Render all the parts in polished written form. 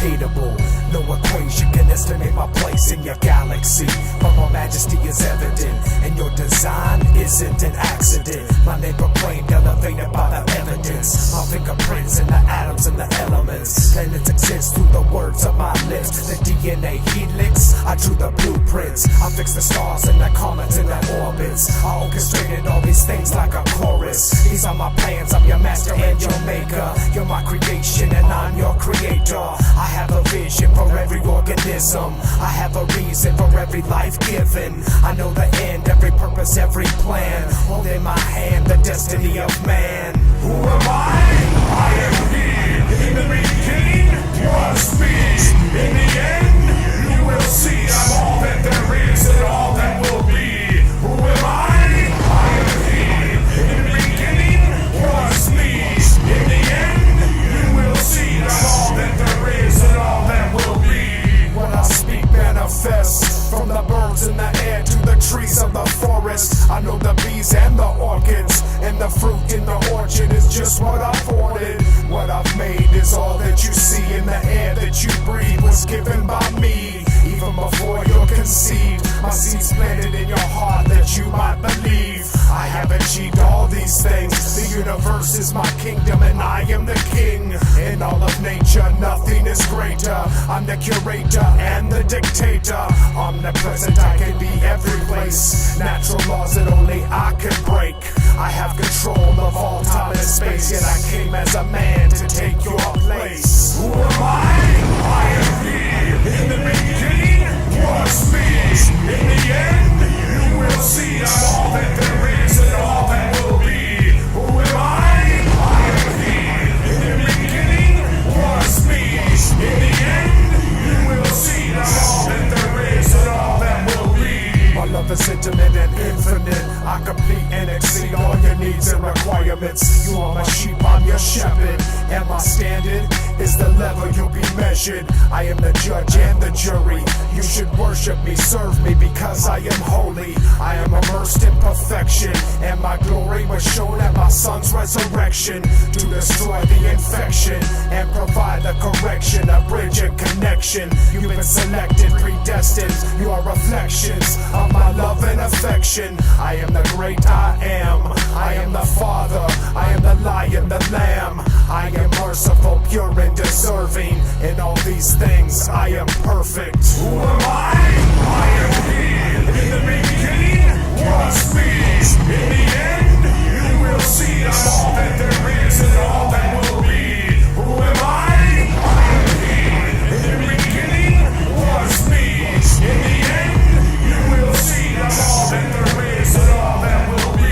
uncommunicatable. No equation can estimate my place in your galaxy, but my majesty is evident, and your design isn't an accident. My name proclaimed, elevated by the evidence. My fingerprints in the atoms and the elements. Planets exist through the words of my lips. The DNA helix, I drew the blueprints. I fixed the stars and the comets in their orbits. I orchestrated all these things like a chorus. These are my plans, I'm your master and your maker. You're my creation and I'm your creator. I have a vision for every organism. I have a reason for every life given. I know the end, every purpose, every plan. Hold in my hand the destiny of man. Who am I? I am he. In the beginning was me. In the end, you will see I'm all that there is and all that will be. Who am I? I am he. In the beginning was me. In the end, you will see I'm all that there is and all that will be. When I speak, manifest from the birds in the air to the trees of the forest. I know the bees and the orchids, and the fruit in the orchard is just what I've ordered. What I've made is all that you see in the air that you breathe was given by me. Even before you're conceived, my seeds planted in your heart that you might believe. I have achieved all these things. The universe is my kingdom and I am the king. In all of nature, nothing is greater. I'm the curator and the dictator. Omnipresent, I can be every place. Natural laws that only I can break. I have control of all time and space, yet I came as a man to take your place. Who am I? I am he. In the beginning was me. In the end, you will see I'm all that there is and all that will be. Who am I? I am he. In the beginning was me. In the end, you will see I'm all that there is and all that will be. My love is intimate and infinite. I complete and exceed all your needs and requirements. You are my sheep, I'm your shepherd. And my standard is the level you'll be measured. I am the judge and the jury. You should worship me, serve me, because I am holy. I am immersed in perfection, and my glory was shown at my son's resurrection, to destroy the infection and provide the correction, a bridge and connection. You've been selected, predestined. You are reflections of my love and affection. I am the great I am. I am the Father. I am the Lion, the Lamb. I am merciful, pure and deserving. In all these things, I am perfect. Who am I? I am he. In the beginning was me. In the end, you will see I'm all that there is and all that will be. Who am I? I am he. In the beginning was me. In the end, you will see I'm all that there is and all that will be.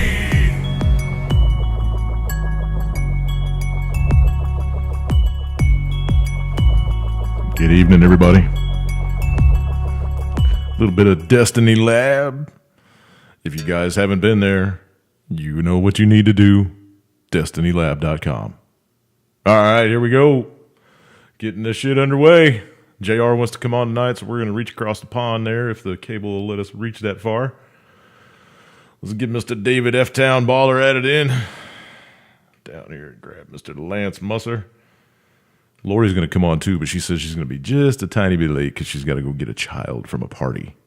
Good evening, everybody. A little bit of Destiny Lab. If you guys haven't been there, you know what you need to do. DestinyLab.com. All right, here we go. Getting this shit underway. JR wants to come on tonight, so we're going to reach across the pond there if the cable will let us reach that far. Let's get Mr. David F. Town Baller added in. Down here and grab Mr. Lance Musser. Lori's going to come on too, but she says she's going to be just a tiny bit late because she's got to go get a child from a party.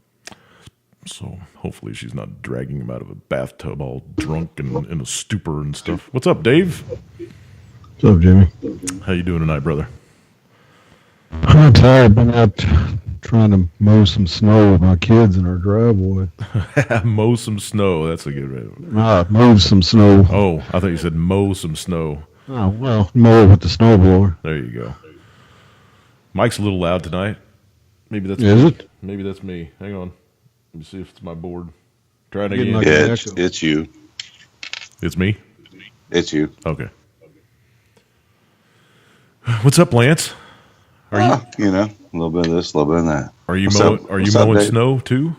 So hopefully she's not dragging him out of a bathtub all drunk and in a stupor and stuff. What's up, Dave? What's up, Jimmy? How you doing tonight, brother? I'm tired. Been out trying to mow some snow with my kids in our driveway. Mow some snow. That's a good way. Move some snow. Oh, I thought you said mow some snow. Oh, well, mow it with the snowblower. There you go. Mike's a little loud tonight. Maybe that's Is me. it? Maybe that's me. Hang on. Let me see if it's my board. Try it Getting again. like Yeah, it's you. It's me? It's you. Okay. What's up, Lance? Are you know, a little bit of this, a little bit of that. Are you What's mowing? up? Are you What's up, mowing Dave? snow too?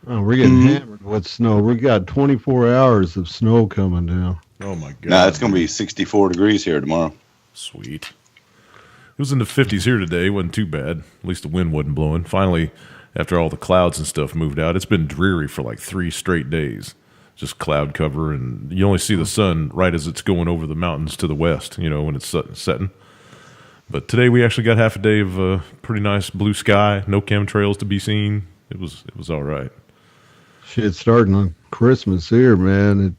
Oh, we're getting hammered with snow. We got 24 hours of snow coming down. Oh my god! No, it's going to be 64 degrees here tomorrow. Sweet. It was in the 50s here today. It wasn't too bad. At least the wind wasn't blowing. Finally, after all the clouds and stuff moved out, it's been dreary for like 3 straight days. Just cloud cover, and you only see the sun right as it's going over the mountains to the west, you know, when it's setting. But today we actually got half a day of pretty nice blue sky, no chemtrails to be seen. It was all right. Shit, starting on Christmas here, man.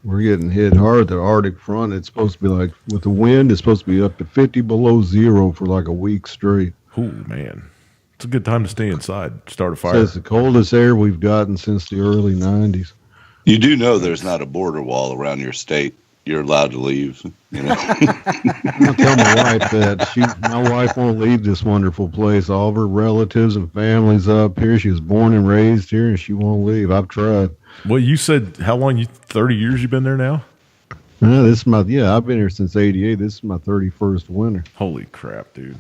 We're getting hit hard. The Arctic front, it's supposed to be like, with the wind, it's supposed to be up to 50 below zero for like a week straight. Oh, man. It's a good time to stay inside, start a fire. So it's the coldest air we've gotten since the early 90s. You do know there's not a border wall around your state. You're allowed to leave. You know. I'll tell my wife that. My wife won't leave this wonderful place. All of her relatives and families up here. She was born and raised here, and she won't leave. I've tried. Well, you said how long? 30 years you've been there now? I've been here since '88. This is my 31st winter. Holy crap, dude.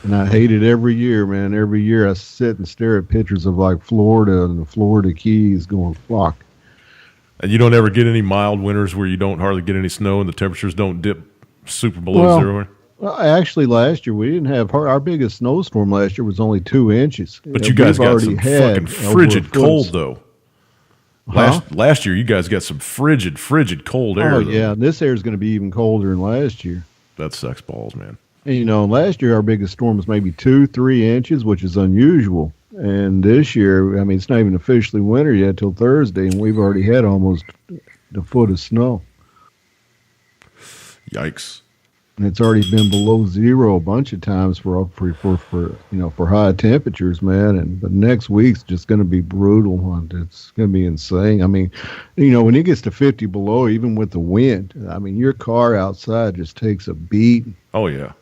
And I hate it every year, man. Every year I sit and stare at pictures of like Florida and the Florida Keys going, fuck. And you don't ever get any mild winters where you don't hardly get any snow and the temperatures don't dip super below zero? Well, actually, last year we didn't have our biggest snowstorm last year was only 2 inches. But you guys got some fucking frigid cold, though. Last year, you guys got some frigid cold air. Oh, though. yeah. This air is going to be even colder than last year. That sucks balls, man. And, last year our biggest storm was maybe 2-3 inches, which is unusual. And this year, I mean, it's not even officially winter yet till Thursday, and we've already had almost a foot of snow. Yikes. And it's already been below zero a bunch of times for high temperatures, man. But next week's just going to be brutal. It's going to be insane. I mean, when it gets to 50 below, even with the wind, I mean, your car outside just takes a beat. Oh yeah.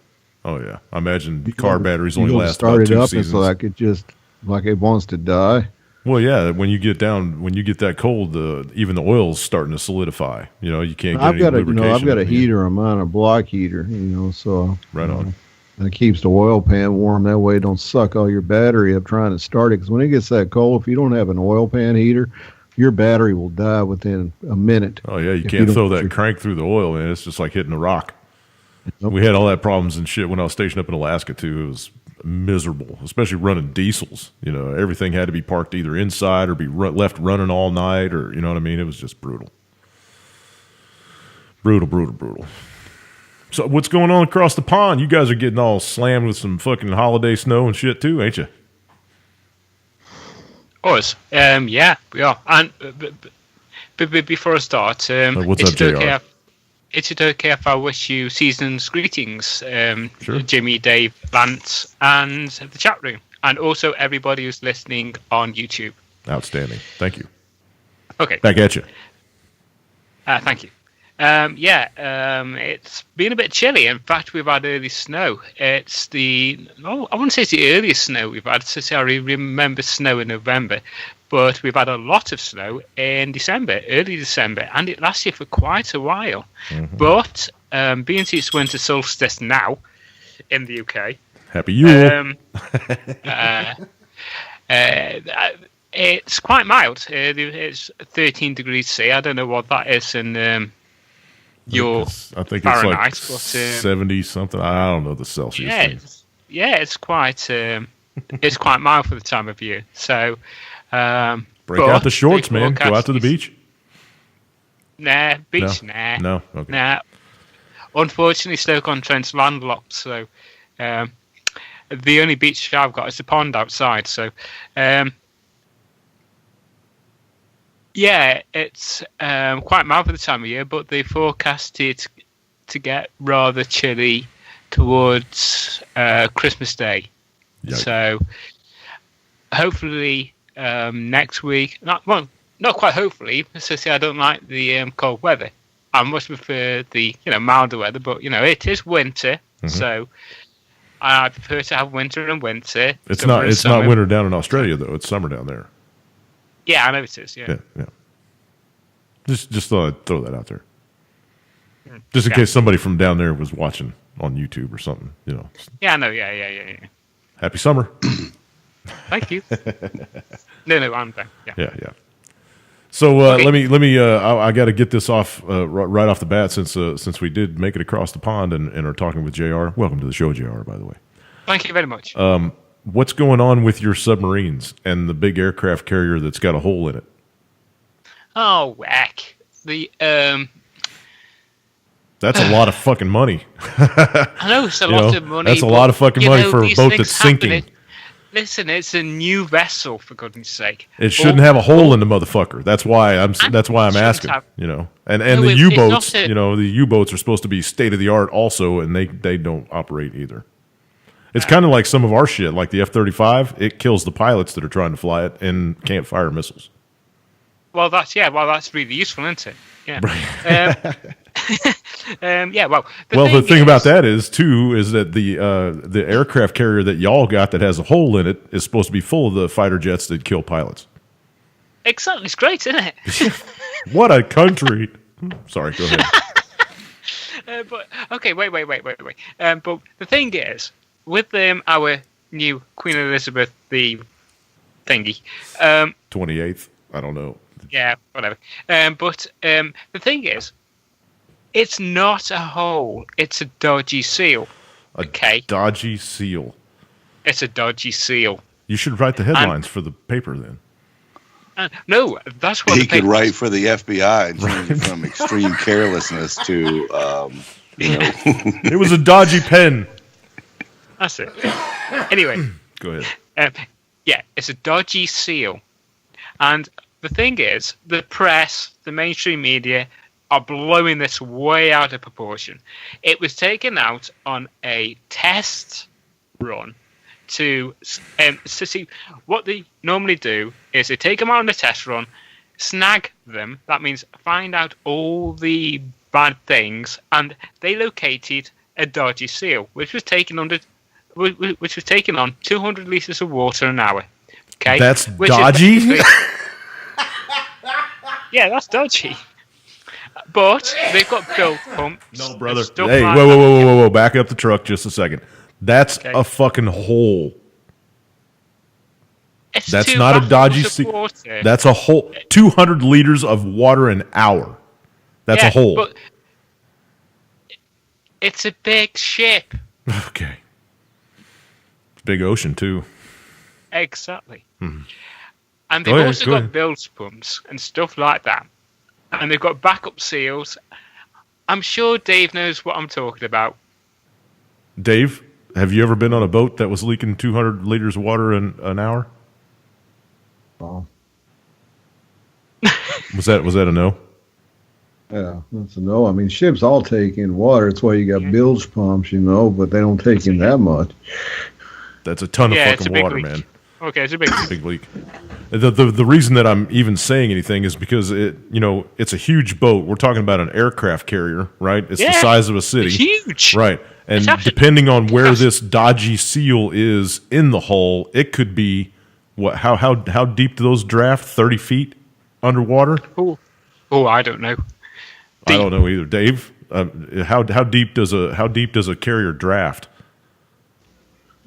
I imagine car batteries only last about 2 seasons. It's like it wants to die. Well, yeah. When you get that cold, even the oil's starting to solidify. You can't get any lubrication. I've got a heater. I'm on a block heater. So right on. And it keeps the oil pan warm. That way, it don't suck all your battery up trying to start it. Because when it gets that cold, if you don't have an oil pan heater, your battery will die within a minute. Oh yeah, you can't throw that crank through the oil, man. It's just like hitting a rock. Nope. We had all that problems and shit when I was stationed up in Alaska too. It was miserable, especially running diesels. Everything had to be parked either inside or be left running all night, or you know what I mean. It was just brutal. So what's going on across the pond? You guys are getting all slammed with some fucking holiday snow and shit too, ain't you? Us? Yeah, we are. And before I start, what's up, JR? Is it okay if I wish you season's greetings, Sure. Jimmy, Dave, Lance, and the chat room, and also everybody who's listening on YouTube? Outstanding. Thank you. Okay. Back at you. Thank you. It's been a bit chilly. In fact, we've had early snow. I wouldn't say it's the earliest snow we've had. I remember snow in November. But we've had a lot of snow in early December, and it lasted for quite a while. Mm-hmm. But being it's winter solstice now in the UK, Happy Yule. It's quite mild. It's 13 degrees C. I don't know what that is in your I think Fahrenheit, it's like 70 something. I don't know the Celsius thing. It's quite mild for the time of year. So. Break out the shorts, man. Go out to the beach. Nah, beach, no. nah. No, okay. Nah. Unfortunately, Stoke-on-Trent's landlocked, so the only beach I've got is the pond outside. So, it's quite mild for the time of year, but they forecast it to get rather chilly towards Christmas Day. Yikes. So, hopefully. Next week, not quite hopefully, I don't like the cold weather. I much prefer the milder weather, but it is winter, so I prefer to have winter and winter. It's not winter down in Australia though. It's summer down there. Yeah, I know it is. Yeah. Just thought I'd throw that out there, just in case somebody from down there was watching on YouTube or something. Yeah, I know. Yeah. Happy summer. Thank you. No, I'm done. Yeah. So okay. let me. I got to get this off right off the bat since we did make it across the pond and are talking with JR. Welcome to the show, JR. By the way. Thank you very much. What's going on with your submarines and the big aircraft carrier that's got a hole in it? Oh, whack. The That's a lot of fucking money. I know it's a lot of money. That's a lot of fucking money for a boat that's sinking. Listen, it's a new vessel, for goodness sake. It shouldn't have a hole in the motherfucker. That's why I'm asking. And the U-boats, the U-boats are supposed to be state of the art also, and they don't operate either. It's kind of like some of our shit, like the F-35. It kills the pilots that are trying to fly it and can't fire missiles. Well, that's really useful, isn't it? Yeah. Right. The thing about that is that the aircraft carrier that y'all got that has a hole in it is supposed to be full of the fighter jets that kill pilots. Exactly, it's great, isn't it? What a country! Sorry, go ahead. But okay, wait. But the thing is, with our new Queen Elizabeth the thingy, 28th. I don't know. Yeah, whatever. But the thing is, it's not a hole. It's a dodgy seal. Dodgy seal. It's a dodgy seal. You should write the headlines for the paper then. No, that's what he could write for the FBI and change it from extreme carelessness to, It was a dodgy pen. That's it. Anyway. Go ahead. It's a dodgy seal. And the thing is, the press, the mainstream media, are blowing this way out of proportion. It was taken out on a test run to see what they normally do is they take them out on a test run, snag them. That means find out all the bad things, and they located a dodgy seal, which was taken on 200 liters of water an hour. Okay, that's dodgy. Yeah, that's dodgy. But they've got build pumps. No, brother. Hey, whoa. Back up the truck just a second. That's a fucking hole. That's not a dodgy seal. That's a hole. 200 liters of water an hour. That's a hole. But it's a big ship. Okay. It's a big ocean, too. Exactly. And they've also got bilge pumps and stuff like that. And they've got backup seals. I'm sure Dave knows what I'm talking about. Dave, have you ever been on a boat that was leaking 200 liters of water in an hour? Oh. Was that a no? Yeah, that's a no. I mean, ships all take in water. That's why you got bilge pumps, but they don't take in that much. That's a ton of fucking water, leak. Man. Okay, it's a big leak. The reason that I'm even saying anything is because it's a huge boat. We're talking about an aircraft carrier, right? It's the size of a city. It's huge. Right. And depending on where this dodgy seal is in the hull, it could be how deep do those draft? 30 feet underwater? Oh, I don't know. I don't know either. Dave, how deep does a carrier draft?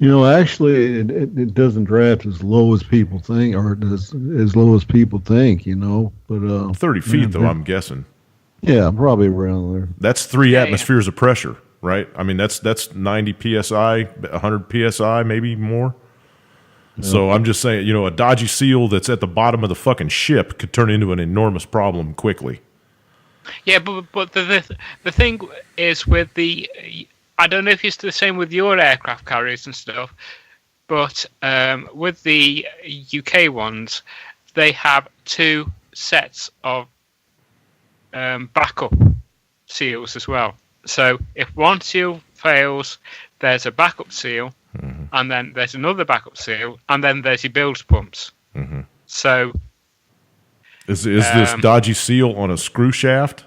Actually, it doesn't draft as low as people think, or as low as people think, But 30 feet, though, I'm guessing. Yeah, probably around there. That's 3 atmospheres of pressure, right? I mean, that's 90 psi, 100 psi, maybe more. Yeah. So I'm just saying, a dodgy seal that's at the bottom of the fucking ship could turn into an enormous problem quickly. Yeah, but the thing is with the. I don't know if it's the same with your aircraft carriers and stuff, but with the UK ones, they have 2 sets of backup seals as well. So if one seal fails, there's a backup seal, and then there's another backup seal, and then there's your bilge pumps. Mm-hmm. So is this dodgy seal on a screw shaft?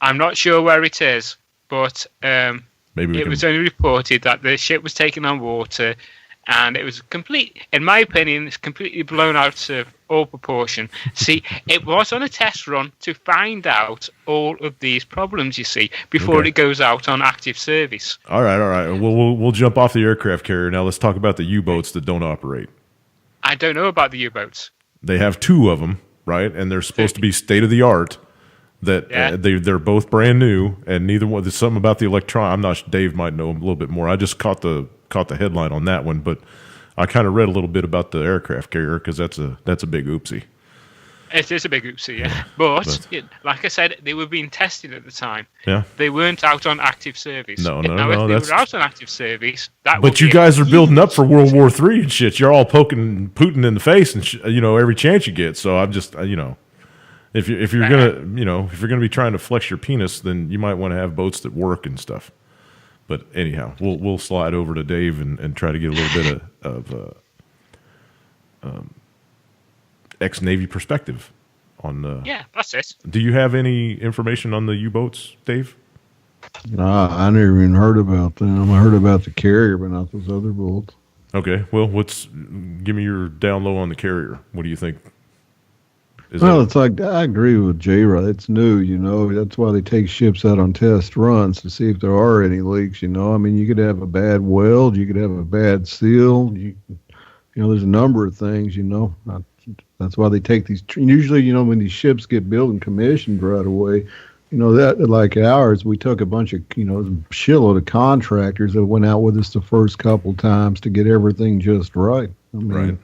I'm not sure where it is. But it was only reported that the ship was taken on water, and it was in my opinion, it's completely blown out of all proportion. See, it was on a test run to find out all of these problems, you see, before it goes out on active service. All right. We'll jump off the aircraft carrier. Now let's talk about the U-boats that don't operate. I don't know about the U-boats. They have 2 of them, right? And they're supposed to be state-of-the-art. That they're both brand new, and neither one. There's something about the electron. I'm not sure, Dave might know a little bit more. I just caught the headline on that one, but I kind of read a little bit about the aircraft carrier because that's a big oopsie. It is a big oopsie, yeah. But like I said, they were being tested at the time. Yeah. They weren't out on active service. No. If they were out on active service, that would But you guys are building up for World War III and shit. You're all poking Putin in the face and every chance you get. So I'm just if you're gonna be trying to flex your penis, then you might want to have boats that work and stuff. But anyhow, we'll slide over to Dave and try to get a little bit of ex-Navy perspective on. Yeah, that's it. Do you have any information on the U-boats, Dave? Nah, I never even heard about them. I heard about the carrier, but not those other boats. Okay, well, give me your down low on the carrier. What do you think? It's like, I agree with J-Rod. It's new, That's why they take ships out on test runs to see if there are any leaks, I mean, you could have a bad weld, you could have a bad seal, there's a number of things, That's why they take these. Usually, when these ships get built and commissioned right away, that like ours, we took a bunch of, shitload of contractors that went out with us the first couple times to get everything just right. Right.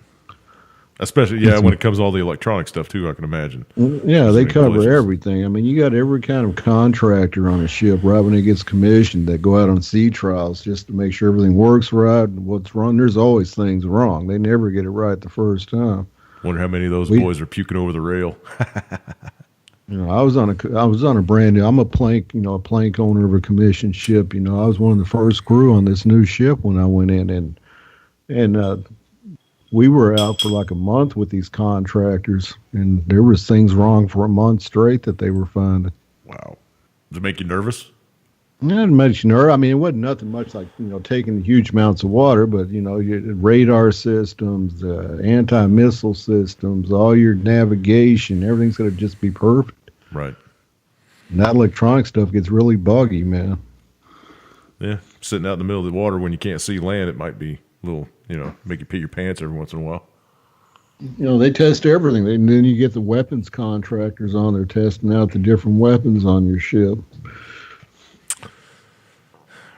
Especially, when it comes to all the electronic stuff too, I can imagine. Yeah, they cover everything. I mean, you got every kind of contractor on a ship right when it gets commissioned that go out on sea trials just to make sure everything works right. And what's wrong? There's always things wrong. They never get it right the first time. Wonder how many of those boys are puking over the rail. I was on a brand new. I'm a plank owner of a commissioned ship. I was one of the first crew on this new ship when I went in, and we were out for like a month with these contractors, and there was things wrong for a month straight that they were finding. Wow, does it make you nervous? It didn't make you nervous. I mean, it wasn't nothing much like taking huge amounts of water, but your radar systems, anti-missile systems, all your navigation, everything's going to just be perfect. Right. And that electronic stuff gets really buggy, man. Yeah, sitting out in the middle of the water when you can't see land, it might be a little, make you pee your pants every once in a while. They test everything. And then you get the weapons contractors on there testing out the different weapons on your ship.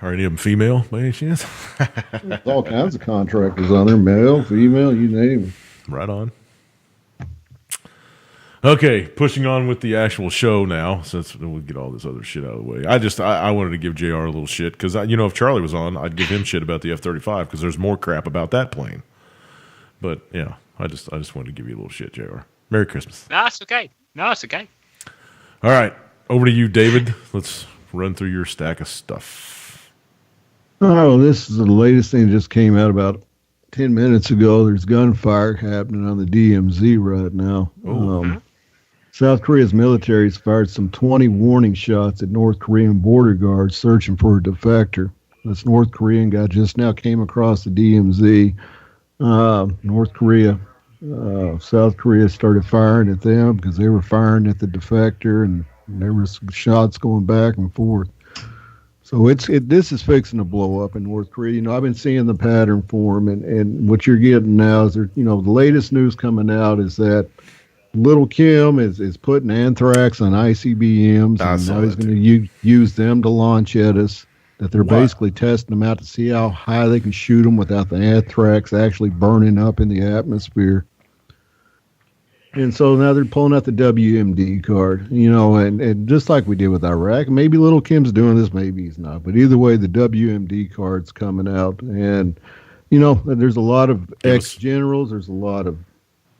Are any of them female by any chance? There's all kinds of contractors on there, male, female, you name it. Right on. Okay, pushing on with the actual show now, since we'll get all this other shit out of the way. I wanted to give JR a little shit, because, if Charlie was on, I'd give him shit about the F-35, because there's more crap about that plane. But, I just wanted to give you a little shit, JR. Merry Christmas. No, it's okay. All right, over to you, David. Let's run through your stack of stuff. Oh, this is the latest thing that just came out about 10 minutes ago. There's gunfire happening on the DMZ right now. South Korea's military has fired some 20 warning shots at North Korean border guards searching for a defector. This North Korean guy just now came across the DMZ. South Korea started firing at them because they were firing at the defector, and there was shots going back and forth. So this is fixing to blow up in North Korea. I've been seeing the pattern form, and what you're getting now is the latest news coming out is that Little Kim is putting anthrax on ICBMs, and now he's going to use them to launch at us. That they're basically testing them out to see how high they can shoot them without the anthrax actually burning up in the atmosphere. And so now they're pulling out the WMD card, and just like we did with Iraq, maybe Little Kim's doing this, maybe he's not. But either way, the WMD card's coming out. And, there's a lot of ex-generals. There's a lot of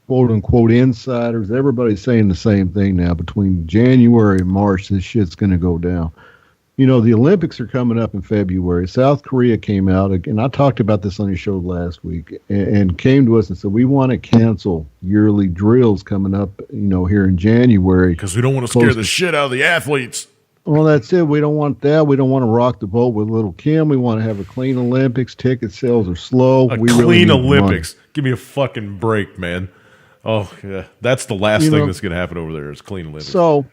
quote-unquote insiders. Everybody's saying the same thing now. Between January and March, this shit's going to go down. The Olympics are coming up in February. South Korea came out, and I talked about this on your show last week, and came to us and said, we want to cancel yearly drills coming up, here in January. Because we don't want to scare the shit out of the athletes. Well, that's it. We don't want that. We don't want to rock the boat with Little Kim. We want to have a clean Olympics. Ticket sales are slow. Clean Olympics. Give me a fucking break, man. Oh, yeah. That's the last thing that's going to happen over there is clean Olympics. So,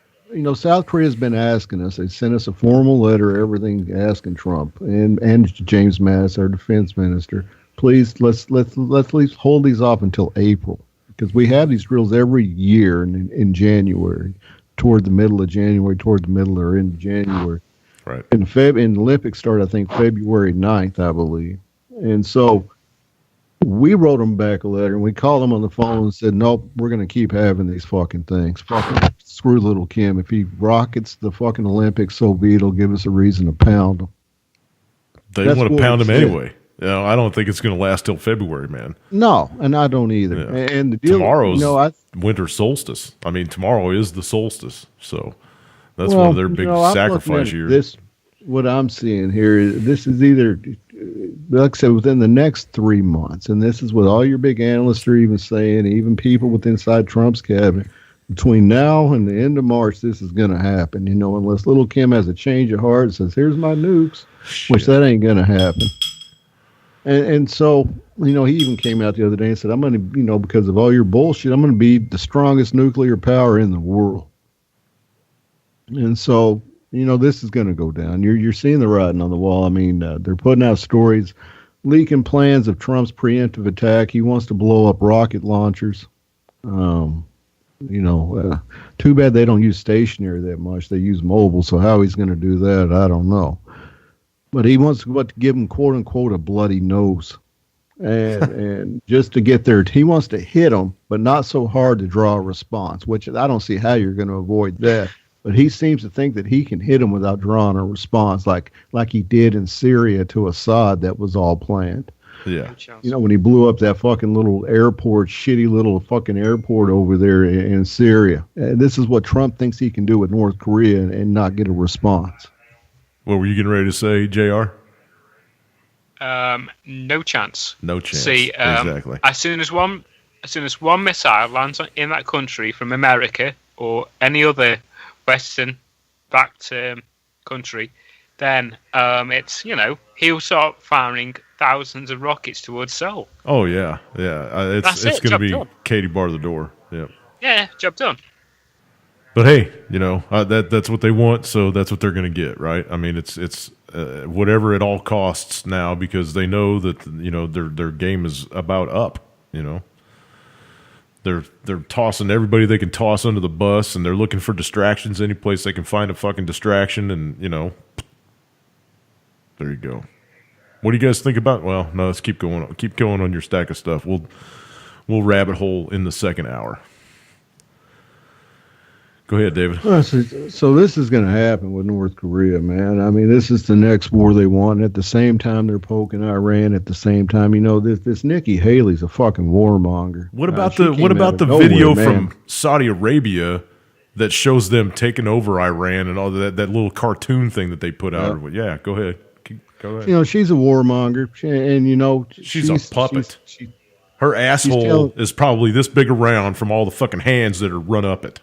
South Korea's been asking us. They sent us a formal letter, everything asking Trump and James Mattis, our defense minister, please let's at least hold these off until April, because we have these drills every year in January, toward the middle of January, toward the middle or end of January. Right. And the Olympics start, I think, February 9th, I believe. And so, We wrote them back a letter, and we called them on the phone and said, nope, we're going to keep having these fucking things. Fucking screw little Kim. If he rockets the fucking Olympics, so be it. It'll give us a reason to pound him. They want to pound him anyway. You know, I don't think it's going to last till February, man. No, and I don't either. Yeah. And the deal, tomorrow's winter solstice. I mean, tomorrow is the solstice, so that's one of their big sacrifice years. This, what I'm seeing here is this is either, like I said, within the next 3 months, and this is what all your big analysts are even saying, even people with inside Trump's cabinet. Between now and the end of March, this is going to happen. You know, unless little Kim has a change of heart and says, "Here's my nukes," which that ain't going to happen. And so, you know, he even came out the other day and said, I'm going to, you know, because of all your bullshit, I'm going to be the strongest nuclear power in the world. And so, you know, this is going to go down. You're seeing the writing on the wall. I mean, they're putting out stories, leaking plans of Trump's preemptive attack. He wants to blow up rocket launchers. You know, too bad they don't use stationary that much. They use mobile. So how he's going to do that, I don't know. But he wants to give him, quote unquote, a bloody nose. And just to get there, he wants to hit him, but not so hard to draw a response, which I don't see how you're going to avoid that. But he seems to think that he can hit him without drawing a response, like he did in Syria to Assad. That was all planned. Yeah. You know, when he blew up that fucking little airport, shitty little fucking airport over there in Syria. This is what Trump thinks he can do with North Korea and not get a response. What were you getting ready to say, JR? No chance. No chance. See, exactly. As soon as one missile lands in that country from America or any other Western-backed country, then it's, you know, he'll start firing thousands of rockets towards Seoul. Oh yeah. It's going to be done. Katie bar the door. Yeah. Yeah, job done. But hey, you know, that's what they want, so that's what they're going to get, right? I mean, it's whatever it all costs now, because they know that, you know, their game is about up. You know, they're tossing everybody they can toss under the bus, and they're looking for distractions any place they can find a fucking distraction, and you know, there you go. What do you guys think about? Well, no, let's keep going. Keep going on your stack of stuff. We'll rabbit hole in the second hour. Go ahead, David. So this is going to happen with North Korea, man. I mean, this is the next war they want. At the same time, they're poking Iran. At the same time, you know, this Nikki Haley's a fucking warmonger. What about the video from Saudi Arabia that shows them taking over Iran and all that little cartoon thing that they put out? Yeah, go ahead. Go ahead. You know, she's a warmonger, and you know, she's a puppet. Her asshole is probably this big around from all the fucking hands that are run up it.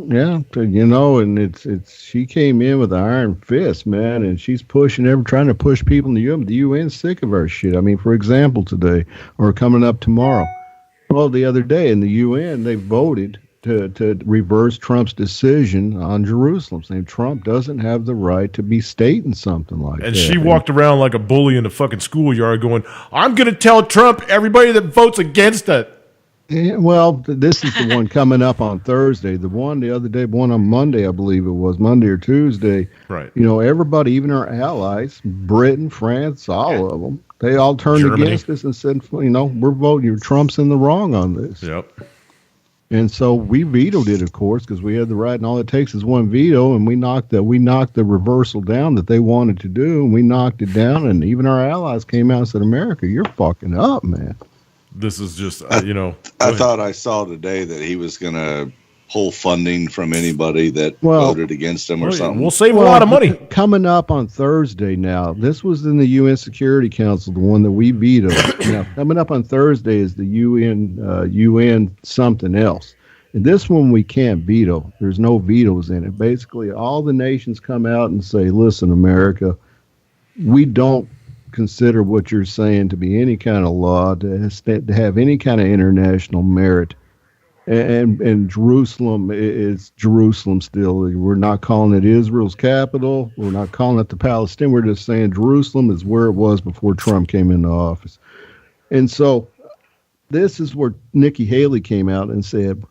Yeah, you know, and it's she came in with an iron fist, man, and she's trying to push people in the UN. The UN's sick of our shit. I mean, for example, today or coming up tomorrow. Well, the other day in the UN, they voted to reverse Trump's decision on Jerusalem, saying Trump doesn't have the right to be stating something like that. And she walked around like a bully in the fucking schoolyard going, I'm going to tell Trump everybody that votes against it. Yeah, well, this is the one coming up on Thursday. The one the other day, one on Monday, I believe it was, Monday or Tuesday. Right. You know, everybody, even our allies, Britain, France, all of them, they all turned against us and said, you know, we're voting, Trump's in the wrong on this. Yep. And so we vetoed it, of course, because we had the right, and all it takes is one veto, and we knocked the reversal down that they wanted to do, and we knocked it down, and even our allies came out and said, America, you're fucking up, man. This is just, you know. I thought I saw today that he was going to pull funding from anybody that voted against him or something. We'll save a lot of money. Coming up on Thursday now, this was in the UN Security Council, the one that we vetoed. Now, coming up on Thursday is the UN something else. And this one we can't veto. There's no vetoes in it. Basically, all the nations come out and say, listen, America, we don't consider what you're saying to be any kind of law, to have any kind of international merit. And Jerusalem is Jerusalem still. We're not calling it Israel's capital. We're not calling it the Palestine. We're just saying Jerusalem is where it was before Trump came into office. And so this is where Nikki Haley came out and said,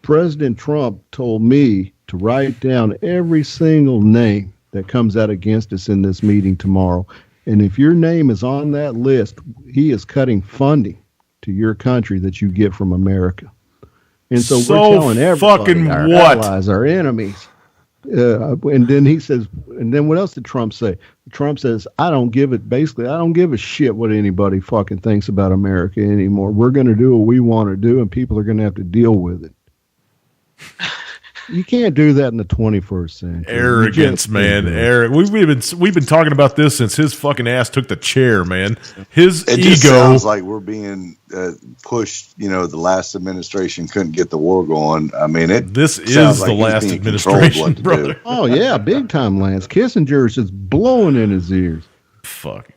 President Trump told me to write down every single name that comes out against us in this meeting tomorrow. And if your name is on that list, he is cutting funding to your country that you get from America. And so we're telling everybody, our allies, our enemies. And then he says, and then what else did Trump say? Trump says, I don't give a shit what anybody fucking thinks about America anymore. We're going to do what we want to do, and people are going to have to deal with it. You can't do that in the 21st century. Arrogance, man. We've been talking about this since his fucking ass took the chair, man. His it ego just sounds like we're being pushed. You know, the last administration couldn't get the war going. I mean, this is the last administration, brother. Oh yeah, big time, Lance. Kissinger is just blowing in his ears. Fuck.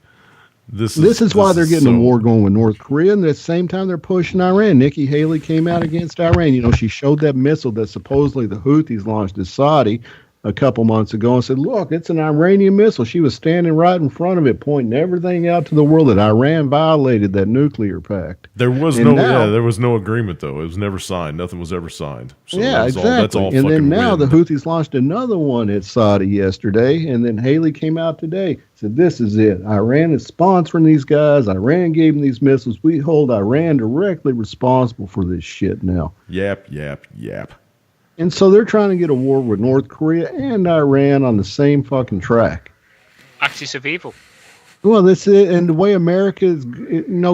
This is why they're getting a war going with North Korea, and at the same time they're pushing Iran. Nikki Haley came out against Iran. You know, she showed that missile that supposedly the Houthis launched at Saudi a couple months ago and said, look, it's an Iranian missile. She was standing right in front of it, pointing everything out to the world that Iran violated that nuclear pact. There was no agreement, though. It was never signed. Nothing was ever signed. So yeah, exactly. That's all and then now wind. The Houthis launched another one at Saudi yesterday, and then Haley came out today, said, this is it. Iran is sponsoring these guys. Iran gave them these missiles. We hold Iran directly responsible for this shit now. Yap, yap, yap. And so they're trying to get a war with North Korea and Iran on the same fucking track. Axis of evil. Well, this is, and the way America is,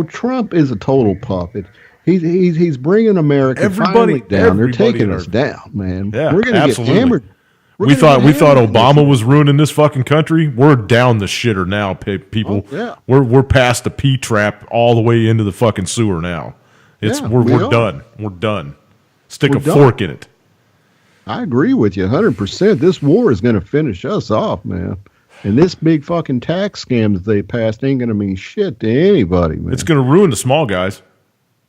Trump is a total puppet. He's bringing America finally down. They're taking us down, man. Yeah, we're going to get hammered. We thought Obama was ruining this fucking country. We're down the shitter now, people. Oh, yeah. We're past the P trap all the way into the fucking sewer now. We're done. We're done. Stick a fork in it. I agree with you 100%. This war is going to finish us off, man. And this big fucking tax scam that they passed ain't going to mean shit to anybody, man. It's going to ruin the small guys.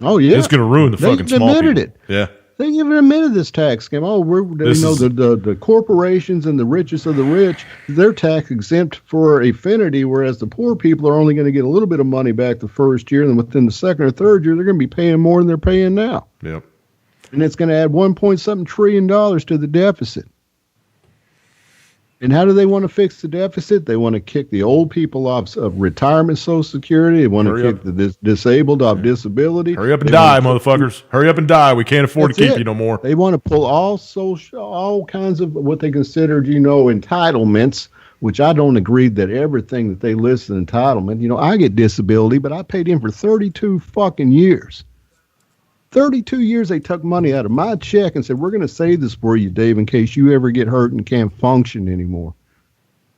Oh, yeah. It's going to ruin the fucking small people. They admitted it. Yeah. They even admitted this tax scam. Oh, the corporations and the richest of the rich, they're tax exempt for affinity, whereas the poor people are only going to get a little bit of money back the first year, and then within the second or third year, they're going to be paying more than they're paying now. Yep. And it's going to add $1.7 trillion to the deficit. And how do they want to fix the deficit? They want to kick the old people off of retirement Social Security. They want to kick the disabled off disability. Hurry up and die, motherfuckers. Hurry up and die. We can't afford to keep you no more. They want to pull all kinds of what they considered, entitlements, which I don't agree that everything that they list as entitlement. I get disability, but I paid in for 32 fucking years. 32 years they took money out of my check and said, we're going to save this for you, Dave, in case you ever get hurt and can't function anymore.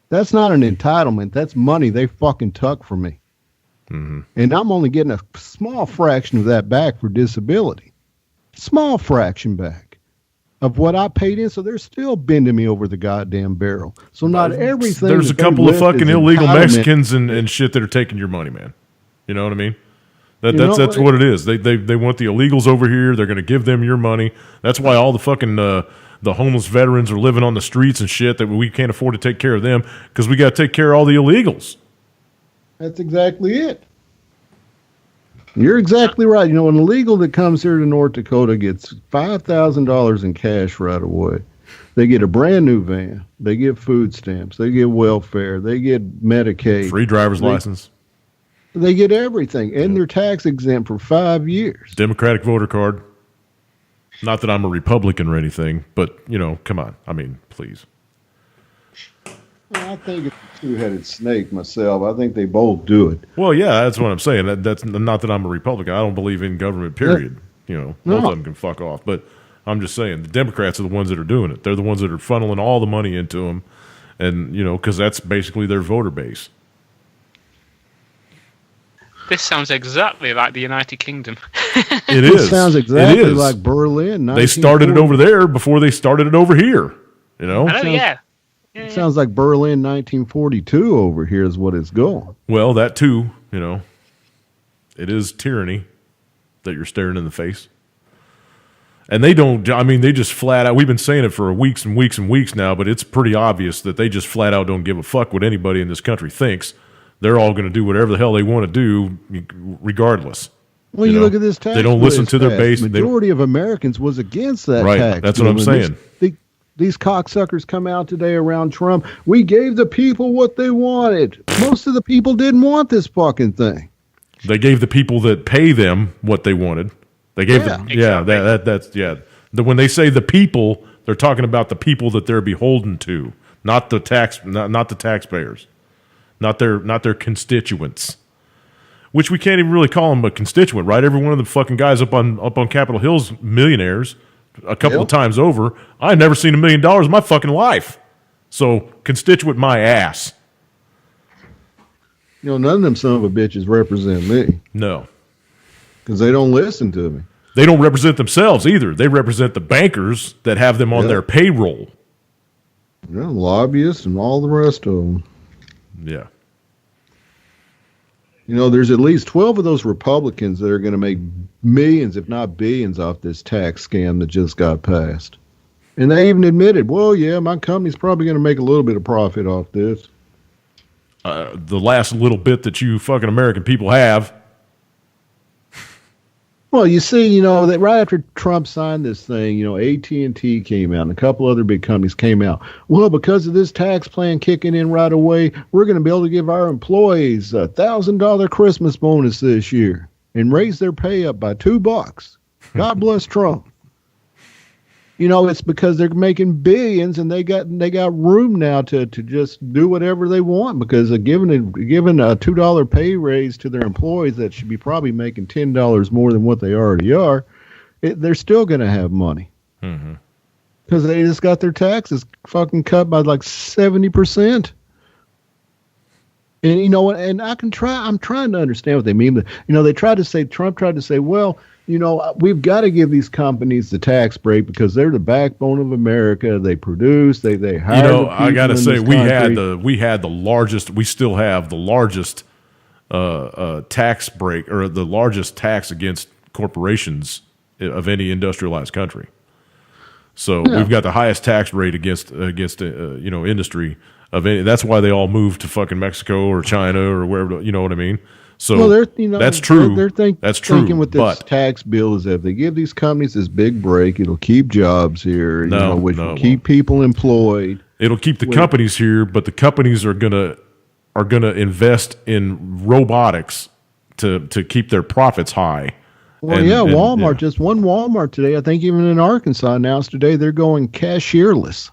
That's not an entitlement. That's money they fucking took from me. Mm-hmm. And I'm only getting a small fraction of that back for disability. Small fraction back of what I paid in. So they're still bending me over the goddamn barrel. So not everything. There's a couple of fucking illegal Mexicans and shit that are taking your money, man. You know what I mean? That's what it is. They want the illegals over here. They're going to give them your money. That's why all the fucking the homeless veterans are living on the streets and shit, that we can't afford to take care of them because we got to take care of all the illegals. That's exactly it. You're exactly right. An illegal that comes here to North Dakota gets $5,000 in cash right away. They get a brand new van. They get food stamps. They get welfare. They get Medicaid. Free driver's license. They get everything, and they're tax exempt for 5 years. Democratic voter card. Not that I'm a Republican or anything, but, come on. I mean, please. Well, I think it's a two-headed snake myself. I think they both do it. Well, yeah, that's what I'm saying. That's not that I'm a Republican. I don't believe in government, period. Both of them can fuck off. But I'm just saying, the Democrats are the ones that are doing it. They're the ones that are funneling all the money into them, and, because that's basically their voter base. This sounds exactly like the United Kingdom. It is. It sounds exactly like Berlin. They started it over there before they started it over here. I know, yeah. It sounds like Berlin 1942 over here is what it's going. Well, that too, it is tyranny that you're staring in the face. And they just flat out, we've been saying it for weeks and weeks and weeks now, but it's pretty obvious that they just flat out don't give a fuck what anybody in this country thinks. They're all going to do whatever the hell they want to do, regardless. Well, you look at this tax. They don't listen to their base. The majority of Americans was against that tax. Right, that's what I'm saying. these cocksuckers come out today around Trump. We gave the people what they wanted. Most of the people didn't want this fucking thing. They gave the people that pay them what they wanted. They gave them, when they say the people, they're talking about the people that they're beholden to, not the taxpayers, not their constituents. Which we can't even really call them a constituent, right? Every one of the fucking guys up on Capitol Hill's millionaires a couple of times over. I've never seen $1 million in my fucking life. So constituent my ass. None of them son of a bitches represent me. No. Because they don't listen to me. They don't represent themselves either. They represent the bankers that have them on their payroll. Yeah, lobbyists and all the rest of them. Yeah. There's at least 12 of those Republicans that are going to make millions, if not billions, off this tax scam that just got passed. And they even admitted, well, yeah, my company's probably going to make a little bit of profit off this. The last little bit that you fucking American people have. Well, you see, that right after Trump signed this thing, AT&T came out and a couple other big companies came out. Well, because of this tax plan kicking in right away, we're going to be able to give our employees a $1,000 Christmas bonus this year and raise their pay up by $2. God bless Trump. It's because they're making billions and they got room now to just do whatever they want, because giving a $2 pay raise to their employees that should be probably making $10 more than what they already are, they're still going to have money. Mm-hmm. Because they just got their taxes fucking cut by like 70%. And and I'm trying to understand what they mean, but Trump tried to say, well, we've got to give these companies the tax break because they're the backbone of America. They produce, they hire. I got to say, we still have the largest tax break, or the largest tax against corporations of any industrialized country. So we've got the highest tax rate against industry of any. That's why they all moved to fucking Mexico or China or wherever. You know what I mean? So that's true. They're that's true. Thinking with this tax bill is that if they give these companies this big break, it'll keep jobs here. Which will keep people employed. It'll keep the companies here, but the companies are gonna invest in robotics to keep their profits high. Well, Walmart, just one Walmart today, I think even in Arkansas announced today they're going cashierless.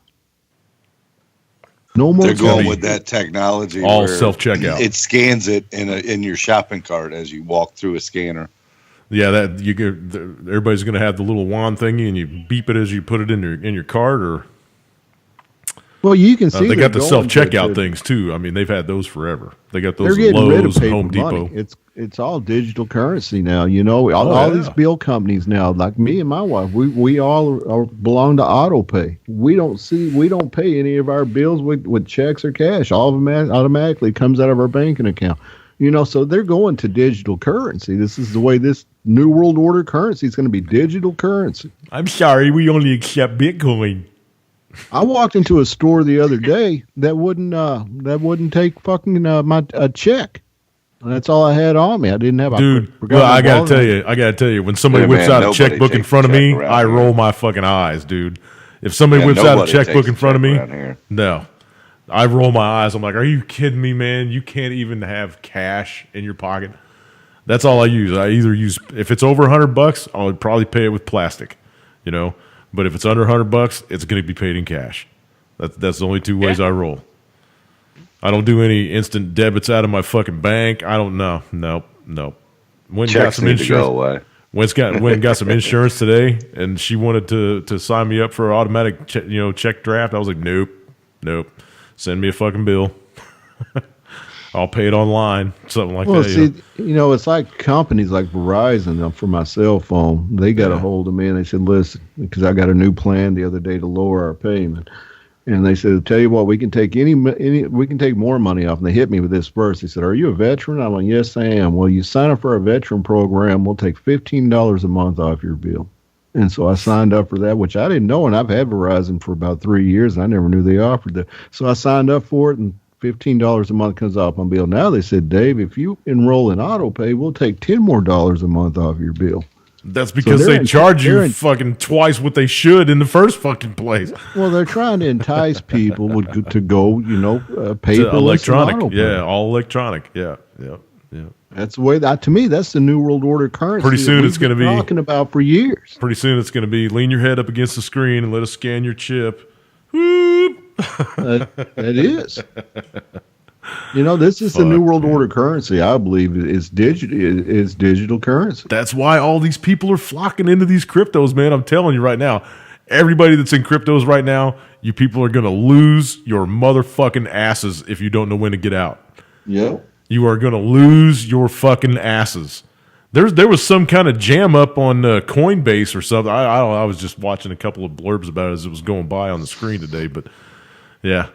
No more. They're going with that technology. All self-checkout. It scans it in your shopping cart as you walk through a scanner. Yeah, everybody's going to have the little wand thingy, and you beep it as you put it in your cart. Or well, you can see they got the self-checkout things too. I mean, they've had those forever. They got those at Lowe's and Home Depot. It's all digital currency now. All these bill companies now, like me and my wife, we all belong to AutoPay. We don't pay any of our bills with checks or cash. All of them automatically comes out of our banking account. So they're going to digital currency. This is the way this new world order currency is going to be, digital currency. I'm sorry, we only accept Bitcoin. I walked into a store the other day that wouldn't take fucking my check. That's all I had on me. I didn't have. I gotta tell you, when somebody whips out a checkbook in front of me, I roll my fucking eyes, dude. If somebody whips out a checkbook in front of me, no, I roll my eyes. I'm like, are you kidding me, man? You can't even have cash in your pocket. That's all I use. I either use, if it's over $100, I'll probably pay it with plastic, But if it's under $100, it's going to be paid in cash. That's the only two ways I roll. I don't do any instant debits out of my fucking bank. I don't know. Nope. Went got some insurance. Went got some insurance today, and she wanted to sign me up for automatic check draft. I was like, nope. Send me a fucking bill. I'll pay it online, something like that. Well, see, it's like companies like Verizon for my cell phone. They got a hold of me and they said, listen, because I got a new plan the other day to lower our payment. And they said, tell you what, we can take we can take more money off. And they hit me with this first. They said, are you a veteran? I'm like, yes, I am. Well, you sign up for our veteran program, we'll take $15 a month off your bill. And so I signed up for that, which I didn't know. And I've had Verizon for about 3 years. And I never knew they offered that. So I signed up for it, and $15 a month comes off my bill. Now they said, Dave, if you enroll in AutoPay, we'll take $10 more a month off your bill. That's because they charge you fucking twice what they should in the first fucking place. Well, they're trying to entice people to go, paperless. Electronic. Yeah, all electronic. Yeah. That's the way to me, that's the New World Order currency. Pretty soon it's going to be talking about for years. Pretty soon it's going to be lean your head up against the screen and let us scan your chip. Whoop. That is. This is the New World Order currency. I believe is digital currency. That's why all these people are flocking into these cryptos, man. I'm telling you right now, everybody that's in cryptos right now, you people are going to lose your motherfucking asses if you don't know when to get out. Yep. You are going to lose your fucking asses. There was some kind of jam up on Coinbase or something. I was just watching a couple of blurbs about it as it was going by on the screen today. But yeah.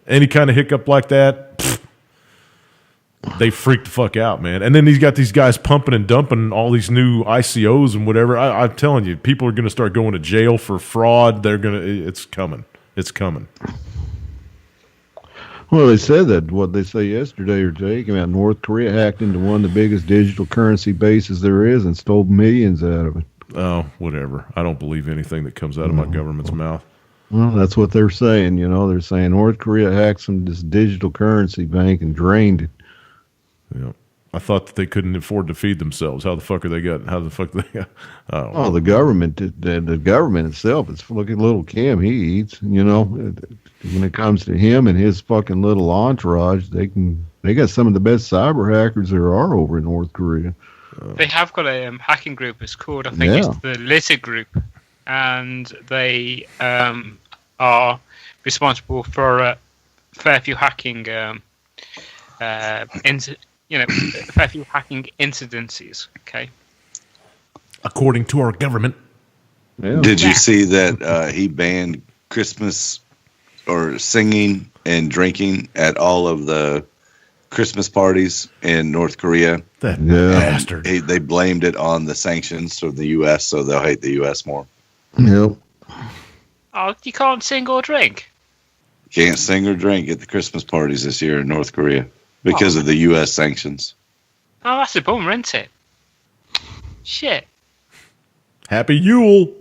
Any kind of hiccup like that, they freak the fuck out, man. And then he's got these guys pumping and dumping all these new ICOs and whatever. I'm telling you, people are going to start going to jail for fraud. It's coming. It's coming. Well, they said that what they say yesterday or today came out. North Korea hacked into one of the biggest digital currency bases there is and stole millions out of it. Oh, whatever. I don't believe anything that comes out of my government's mouth. Well, that's what they're saying. They're saying North Korea hacked this digital currency bank and drained it. Yeah. I thought that they couldn't afford to feed themselves. How the fuck they got? The government. The government itself. Look at little Kim. He eats. When it comes to him and his fucking little entourage, they got some of the best cyber hackers there are over in North Korea. They have got a hacking group. It's called, I think it's the Litter Group, and they are responsible for a fair few hacking. Fair few hacking incidences. Okay. According to our government. Yeah. Did you see that he banned Christmas or singing and drinking at all of the Christmas parties in North Korea? That bastard. They blamed it on the sanctions of the U.S., so they'll hate the U.S. more. Yep. Oh, you can't sing or drink? Can't sing or drink at the Christmas parties this year in North Korea because of the U.S. sanctions. Oh, that's a bummer, isn't it? Shit. Happy Yule.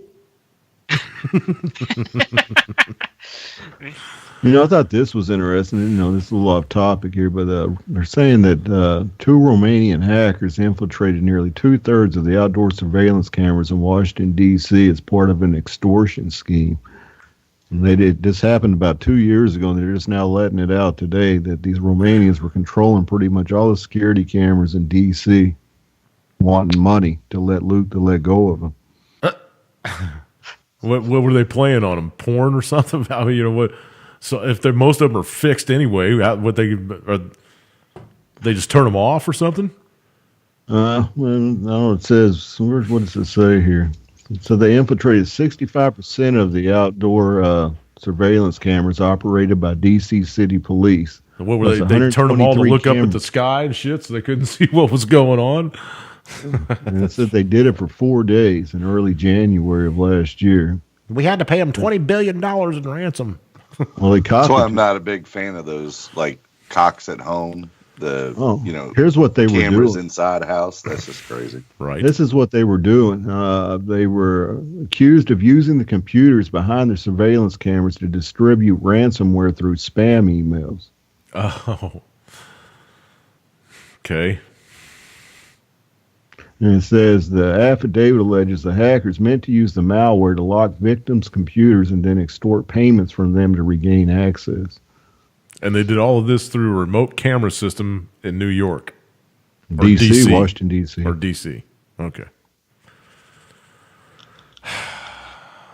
I thought this was interesting. This is a little off topic here, but they're saying that two Romanian hackers infiltrated nearly 2/3 of the outdoor surveillance cameras in Washington, D.C. as part of an extortion scheme. And this happened about 2 years ago, and they're just now letting it out today that these Romanians were controlling pretty much all the security cameras in D.C., wanting money to let go of them. What were they playing on them? Porn or something? What? So if most of them are fixed anyway, they just turn them off or something? No, it says, what does it say here? So they infiltrated 65% of the outdoor surveillance cameras operated by D.C. City Police. And what were they? They turned them all to look up at the sky and shit, so they couldn't see what was going on. And it said they did it for 4 days in early January of last year. We had to pay them $20 billion in ransom. Well, that's why I'm not a big fan of those cocks at home. Here's what they cameras were doing inside a house. That's just crazy. Right. This is what they were doing. They were accused of using the computers behind their surveillance cameras to distribute ransomware through spam emails. Oh. Okay. And it says the affidavit alleges the hackers meant to use the malware to lock victims' computers and then extort payments from them to regain access. And they did all of this through a remote camera system in New York. D.C., Washington, D.C. Or D.C. Okay.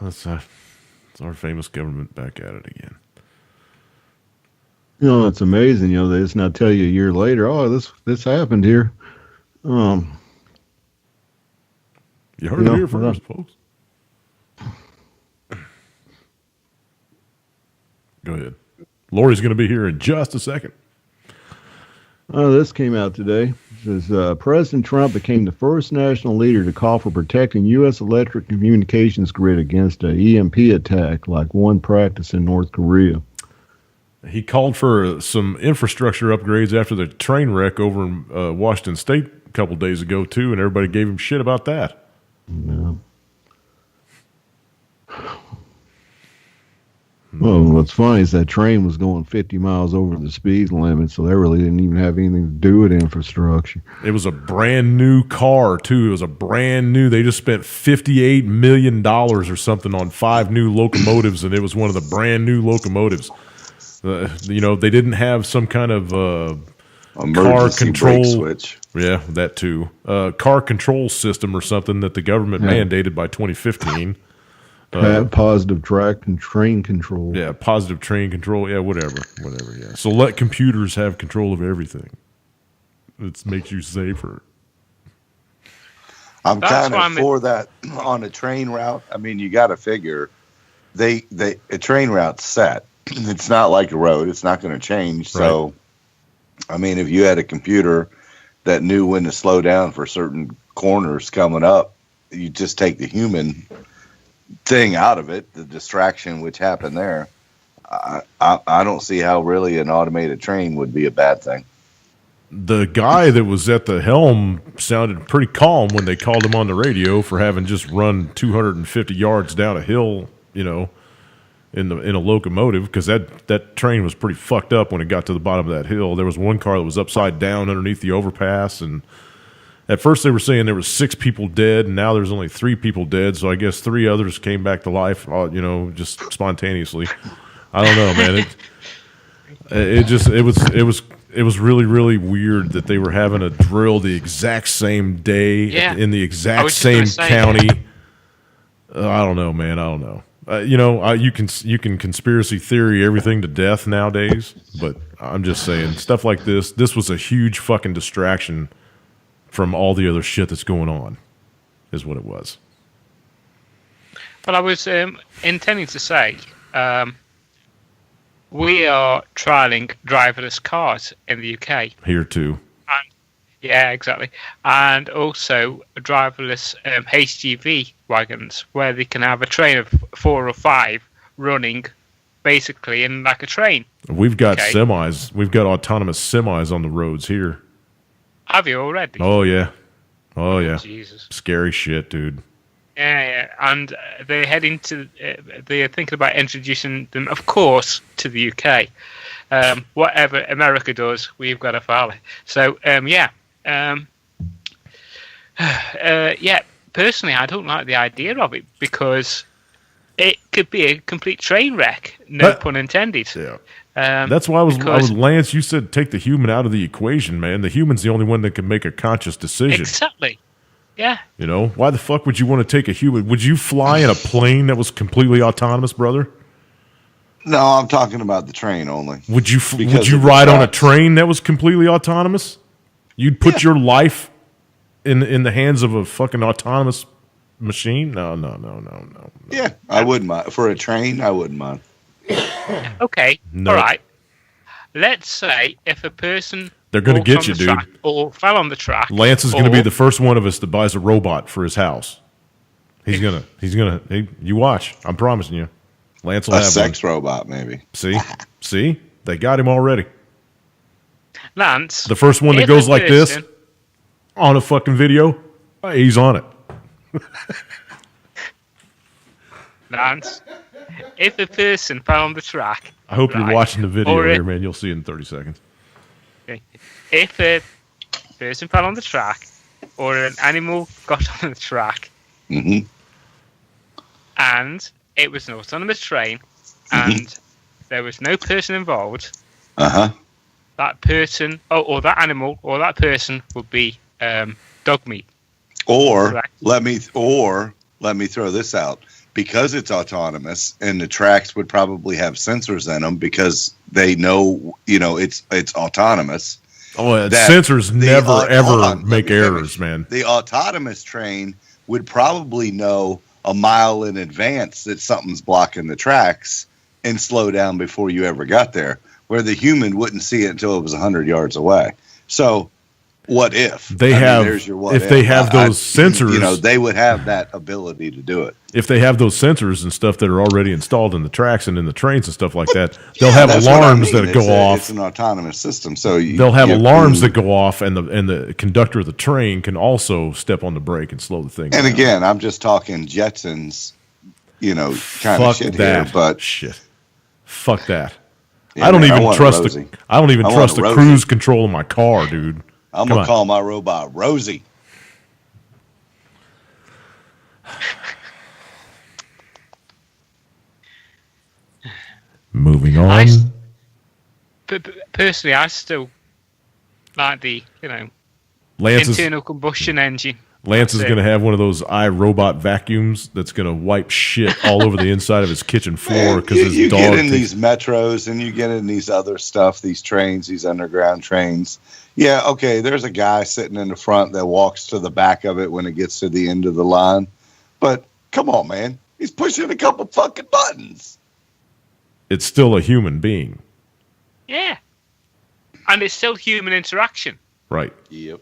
That's our famous government back at it again. It's amazing. They just now tell you a year later, this happened here. You heard it here first, folks. Go ahead. Lori's going to be here in just a second. This came out today. It says President Trump became the first national leader to call for protecting U.S. electric communications grid against an EMP attack like one practiced in North Korea. He called for some infrastructure upgrades after the train wreck over in Washington State a couple days ago, too, and everybody gave him shit about that. No. Well, what's funny is that train was going 50 miles over the speed limit, so they really didn't even have anything to do with infrastructure. It was a brand new car, too. It was a brand new. They just spent $58 million or something on 5 new locomotives, and it was one of the brand new locomotives. They didn't have some kind of car control switch. Yeah, that too. Car control system or something that the government mandated by 2015. Positive track and train control. Yeah, positive train control. Yeah, whatever. Yeah. So let computers have control of everything. It makes you safer. I'm kind of for that on a train route. I mean, you got to figure a train route's set. It's not like a road. It's not going to change. Right. So, I mean, if you had a computer that knew when to slow down for certain corners coming up, you just take the human thing out of it, the distraction which happened there. I don't see how really an automated train would be a bad thing. The guy that was at the helm sounded pretty calm when they called him on the radio for having just run 250 yards down a hill, in a locomotive, because that train was pretty fucked up when it got to the bottom of that hill. There was one car that was upside down underneath the overpass, and at first they were saying there were 6 people dead, and now there's only 3 people dead. So I guess 3 others came back to life, just spontaneously. I don't know, man. It was really, really weird that they were having a drill the exact same day in the exact same county. I don't know, man. I don't know. You can conspiracy theory everything to death nowadays, but I'm just saying stuff like this. This was a huge fucking distraction from all the other shit that's going on, is what it was. Well, I was intending to say we are trialling driverless cars in the UK. Here too. Yeah, exactly. And also driverless HGV wagons, where they can have a train of 4 or 5 running basically in like a train. We've got semis. We've got autonomous semis on the roads here. Have you already? Oh, yeah. Jesus. Scary shit, dude. Yeah. And they're they're thinking about introducing them, of course, to the UK. Whatever America does, we've got to follow. So, personally, I don't like the idea of it because it could be a complete train wreck, no pun intended. Yeah. That's why I was Lance, you said take the human out of the equation, man. The human's the only one that can make a conscious decision. Exactly. Yeah. Why the fuck would you want to take a human? Would you fly in a plane that was completely autonomous, brother? No, I'm talking about the train only. Would you ride on a train that was completely autonomous? You'd put your life in the hands of a fucking autonomous machine? No. Yeah, I wouldn't mind. For a train, I wouldn't mind. Okay, all right. Let's say if a person they're going to get you, dude, or fell on the track. Lance is going to be the first one of us that buys a robot for his house. He's gonna. You watch. I'm promising you. Lance will have a sex robot, maybe. See, they got him already. Lance, the first one that goes like this on a fucking video, he's on it. Lance, if a person fell on the track, I hope you're watching the video here, man. You'll see it in 30 seconds. If a person fell on the track, or an animal got on the track, mm-hmm. and it was an autonomous train, and there was no person involved, that person, or that animal, or that person would be dog meat. Or let me throw this out. Because it's autonomous, and the tracks would probably have sensors in them because they know, it's autonomous. Oh, sensors never ever make errors, man. The autonomous train would probably know a mile in advance that something's blocking the tracks and slow down before you ever got there, where the human wouldn't see it until it was 100 yards away. So what if they there's your what if if. they have those sensors, they would have that ability to do it. If they have those sensors and stuff that are already installed in the tracks and in the trains and stuff like that, they'll have alarms that go off. It's an autonomous system, so they'll have alarms that go off, and the conductor of the train can also step on the brake and slow the thing down. And again, I'm just talking Jetsons, kind of shit that here, but shit. Fuck that. Yeah, I don't man, even trust the cruise control in my car, dude. I'm gonna call my robot Rosie. Moving on. Personally, I still like the internal combustion engine. Lance is going to have one of those iRobot vacuums that's going to wipe shit all over the inside of his kitchen floor because his dog. You get in these metros and you get in these other stuff, these trains, these underground trains. Yeah, okay, there's a guy sitting in the front that walks to the back of it when it gets to the end of the line. But come on, man. He's pushing a couple fucking buttons. It's still a human being. Yeah. And it's still human interaction. Right. Yep.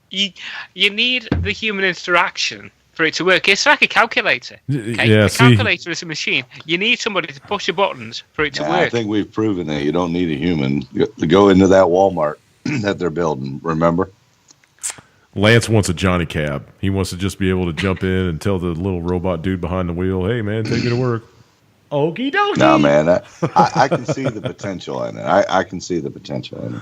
You need the human interaction for it to work. It's like a calculator. Okay? Yeah, a calculator is a machine. You need somebody to push the buttons for it to work. I think we've proven that you don't need a human to go into that Walmart that they're building, remember? Lance wants a Johnny Cab. He wants to just be able to jump in and tell the little robot dude behind the wheel, hey, man, take me to work. Okie dokie. No, man, I can see the potential in it. I can see the potential in it.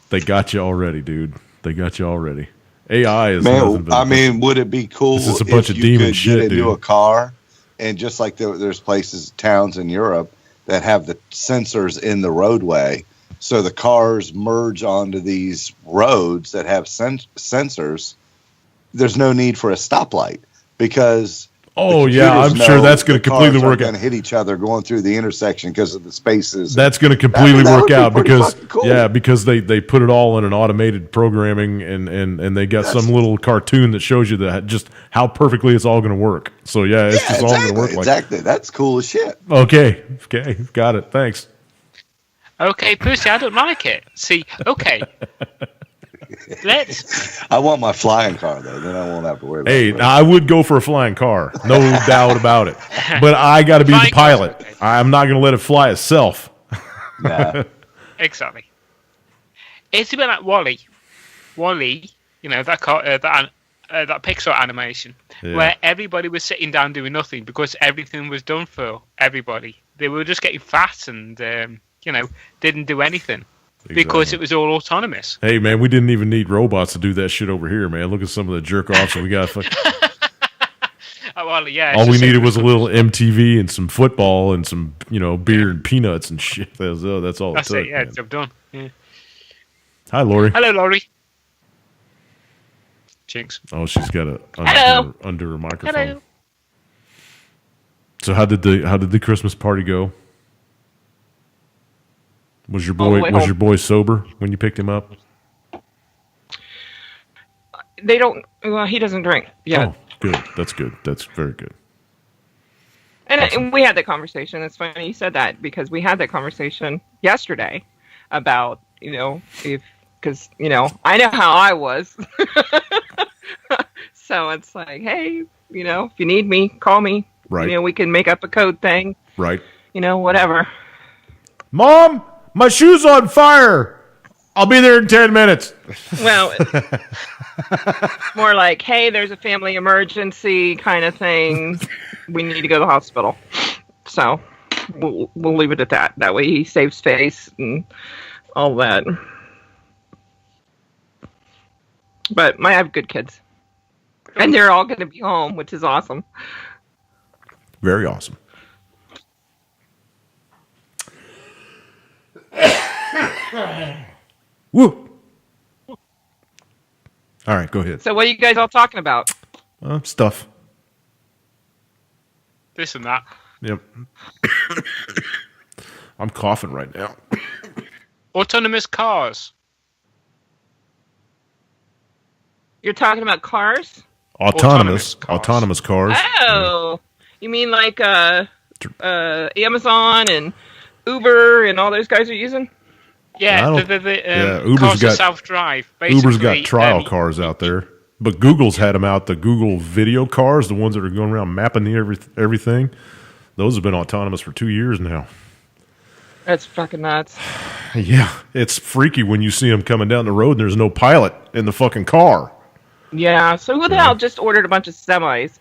They got you already, dude. They got you already. AI is man. I mean, would it be cool this is a bunch if of you demon could shit, get into dude. a car and just like there's places, towns in Europe that have the sensors in the roadway, so the cars merge onto these roads that have sensors. There's no need for a stoplight because. Oh yeah, I'm sure that's going to completely work out. Going to hit each other going through the intersection because of the spaces. That's going to completely work out because cool. because they put it all in an automated programming and they got some little cartoon that shows you that just how perfectly it's all going to work. So yeah, it's just all going to work. Exactly, that's cool as shit. Okay, got it. Thanks. Okay, Percy, I don't like it. See, okay. I want my flying car though. Then I won't have to worry about it. Hey, I would go for a flying car, no doubt about it. But I got to be the pilot. Okay. I'm not going to let it fly itself. Nah. Exactly. It's a bit like Wall-E. Wall-E, that car, that Pixar animation, where everybody was sitting down doing nothing because everything was done for everybody. They were just getting fat and didn't do anything. Exactly. Because it was all autonomous. Hey, man, we didn't even need robots to do that shit over here, man. Look at some of the jerk-offs that we got. Well, yeah. All we needed was a little MTV and some football and some, beer and peanuts and shit. That's all That's it took. It, yeah, job done. Yeah. Hi, Lori. Hello, Lori. Jinx. Oh, she's got under her microphone. Hello. So how did the Christmas party go? Was your boy sober when you picked him up? They don't. Well, he doesn't drink. Yeah. Oh, good. That's good. That's very good. And, awesome. And we had that conversation. It's funny you said that because we had that conversation yesterday about because I know how I was. So it's like, hey, if you need me, call me. Right. We can make up a code thing. Right. Whatever. Mom, my shoe's on fire. I'll be there in 10 minutes. Well, more like, hey, there's a family emergency kind of thing. We need to go to the hospital. So we'll leave it at that. That way he saves face and all that. But I have good kids. And they're all going to be home, which is awesome. Very awesome. Woo! All right, go ahead. So what are you guys all talking about? Stuff. This and that. Yep. I'm coughing right now. Autonomous cars. You're talking about cars? Autonomous cars. Oh, you mean like Amazon and Uber and all those guys are using? Yeah, Uber's cars that got self-drive. Uber's got trial cars out there, but Google's had them out. The Google video cars, the ones that are going around mapping everything, those have been autonomous for 2 years now. That's fucking nuts. Yeah, it's freaky when you see them coming down the road and there's no pilot in the fucking car. Yeah, so who the hell just ordered a bunch of semis?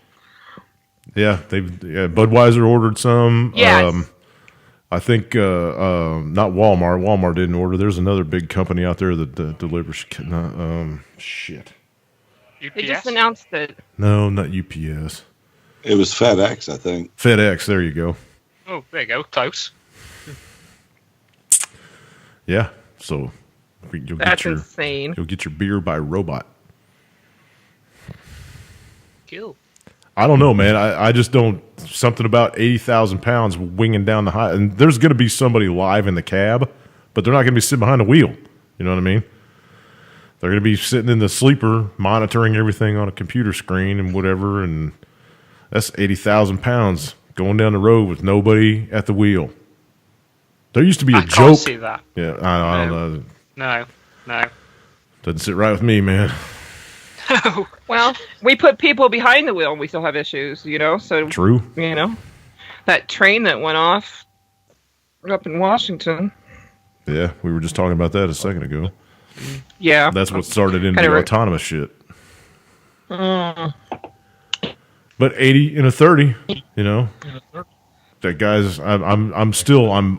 Yeah, Budweiser ordered some. Yes. I think not Walmart. Walmart didn't order. There's another big company out there that delivers. Shit. UPS? They just announced it. No, not UPS. It was FedEx, I think. FedEx. There you go. Oh, there you go. Close. Yeah. So That's insane. You'll get your beer by robot. Cool. I don't know, man. I just don't. Something about 80,000 pounds winging down the high. And there's going to be somebody live in the cab, but they're not going to be sitting behind the wheel. You know what I mean? They're going to be sitting in the sleeper, monitoring everything on a computer screen and whatever. And that's 80,000 pounds going down the road with nobody at the wheel. There used to be a joke. I can't see that. Yeah, I don't know. No. Doesn't sit right with me, man. Well, we put people behind the wheel and we still have issues, you know? So True. You know, that train that went off up in Washington. Yeah, we were just talking about that a second ago. Yeah. That's what started into the autonomous shit. But 80 in a 30, you know. That guy's I'm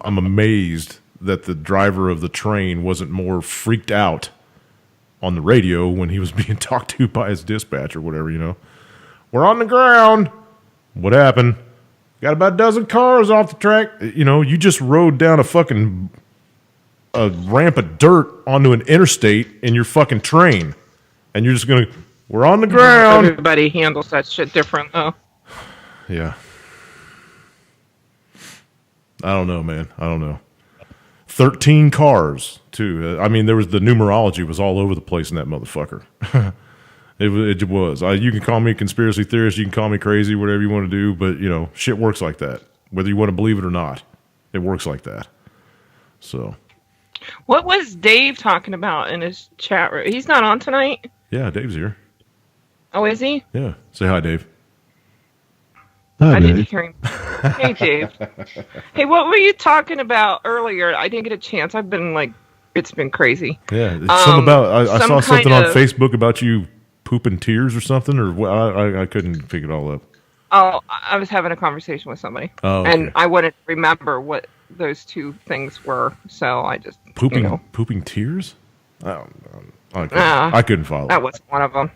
amazed that the driver of the train wasn't more freaked out on the radio when he was being talked to by his dispatch or whatever, you know. We're on the ground. What happened? Got about a dozen cars off the track. You know, you just rode down a ramp of dirt onto an interstate in your fucking train. And you're just going to, we're on the ground. Everybody handles that shit different, though. Yeah. I don't know, man. I don't know. 13 cars, too. I mean, there was the numerology was all over the place in that motherfucker. It was. You can call me a conspiracy theorist. You can call me crazy, whatever you want to do. But, you know, shit works like that. Whether you want to believe it or not, it works like that. So. What was Dave talking about in his chat room? He's not on tonight? Yeah, Dave's here. Oh, is he? Yeah. Say hi, Dave. Hi, I Dave. didn't hear him. Hey, Dave. Hey, what were you talking about earlier? I didn't get a chance. I've been it's been crazy. Yeah, something about I saw something on of, Facebook about you pooping tears or something, or I couldn't pick it all up. Oh, I was having a conversation with somebody, and I wouldn't remember what those two things were, so I just pooping tears. I couldn't follow. That wasn't one of them.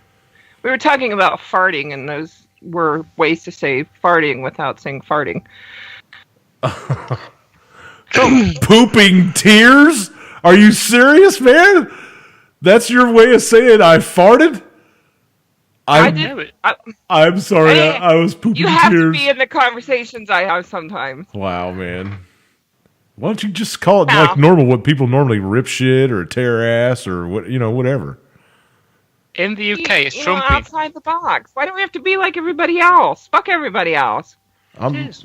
We were talking about farting, and those were ways to say farting without saying farting. Pooping tears? Are you serious, man? That's your way of saying I farted? I did. I'm sorry. I was pooping tears. You have to be in the conversations I have sometimes. Wow, man. Why don't you just call it like normal? What people normally rip shit or tear ass or what? You know, whatever. In the UK, it's Trumpy. Outside the box. Why don't we have to be like everybody else? Fuck everybody else.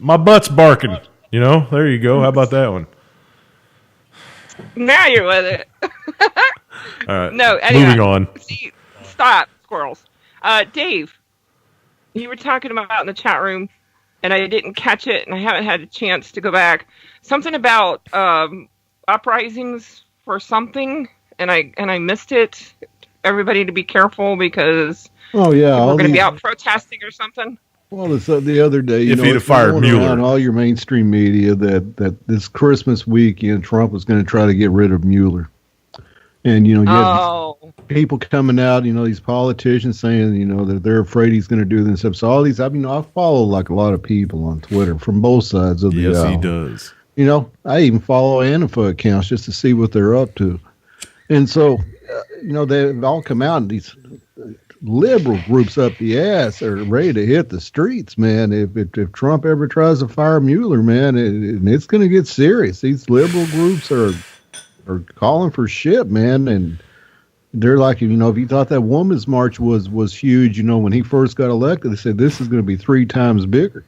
My butt's barking. You know, there you go. How about that one? Now you're with it. All right. No, anyway, moving on. See, stop, squirrels. Dave, you were talking about in the chat room, and I didn't catch it, and I haven't had a chance to go back. Something about uprisings for something, and I missed it. Everybody to be careful because we're going to be out protesting or something. Well, it's the other day, if he'd have fired Mueller on all your mainstream media that this Christmas weekend Trump was going to try to get rid of Mueller, and you had people coming out, these politicians saying that they're afraid he's going to do this stuff. So all these, I follow like a lot of people on Twitter from both sides of the aisle. Yes, he does. I even follow Antifa accounts just to see what they're up to, and so. They've all come out, and these liberal groups up the ass are ready to hit the streets, man. If Trump ever tries to fire Mueller, man, it's going to get serious. These liberal groups are calling for shit, man, and they're like, if you thought that woman's march was huge, when he first got elected, they said this is going to be 3 times bigger.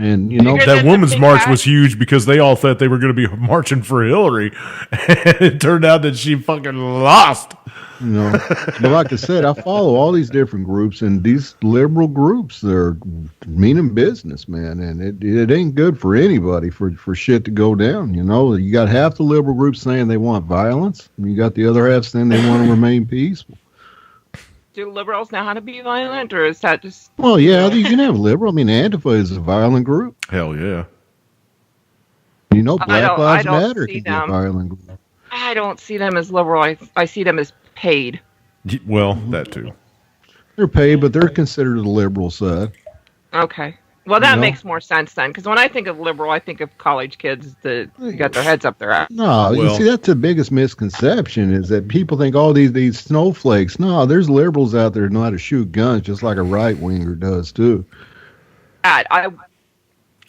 And you know that women's march was huge because they all thought they were going to be marching for Hillary, and it turned out that she fucking lost. You know, but like I said, I follow all these different groups, and these liberal groups, they're meaning business, man, and it ain't good for anybody for shit to go down. You know, you got half the liberal groups saying they want violence, and you got the other half saying they want to remain peaceful. Do liberals know how to be violent, or is that just... Well, yeah, you can have liberal. I mean, Antifa is a violent group. Hell yeah. You know, Black Lives Matter can be a violent group. I don't see them as liberal. I see them as paid. Well, that too. They're paid, but they're considered the liberal side. Okay. Well, that makes more sense then, because when I think of liberal, I think of college kids that got their heads up their ass. No, you see, that's the biggest misconception is that people think, oh, these snowflakes. No, there's liberals out there who know how to shoot guns just like a right-winger does, too. Well,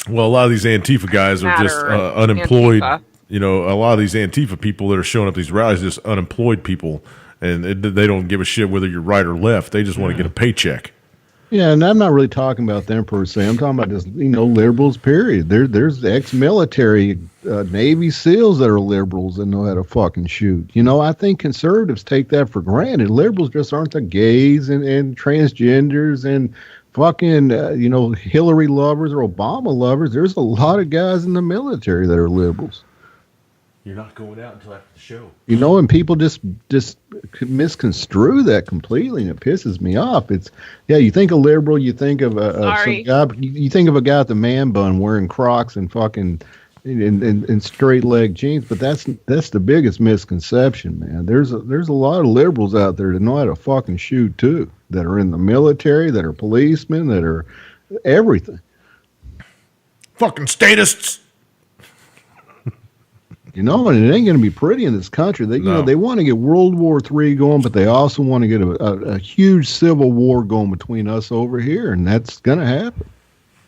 a lot of these Antifa guys are just unemployed. Antifa. You know, a lot of these Antifa people that are showing up at these rallies are just unemployed people, and they don't give a shit whether you're right or left. They just want to get a paycheck. Yeah, and I'm not really talking about them per se. I'm talking about just, liberals, period. There's ex-military Navy SEALs that are liberals that know how to fucking shoot. You know, I think conservatives take that for granted. Liberals just aren't the gays and transgenders and fucking, Hillary lovers or Obama lovers. There's a lot of guys in the military that are liberals. You're not going out until after the show. You know, and people just misconstrue that completely, and it pisses me off. You think of liberal, you think of some guy, you think of a guy with a man bun wearing Crocs and fucking in straight leg jeans, but that's the biggest misconception, man. There's a lot of liberals out there that know how to fucking shoot too, that are in the military, that are policemen, that are everything. Fucking statists. You know, and it ain't going to be pretty in this country. They want to get World War III going, but they also want to get a huge civil war going between us over here, and that's going to happen.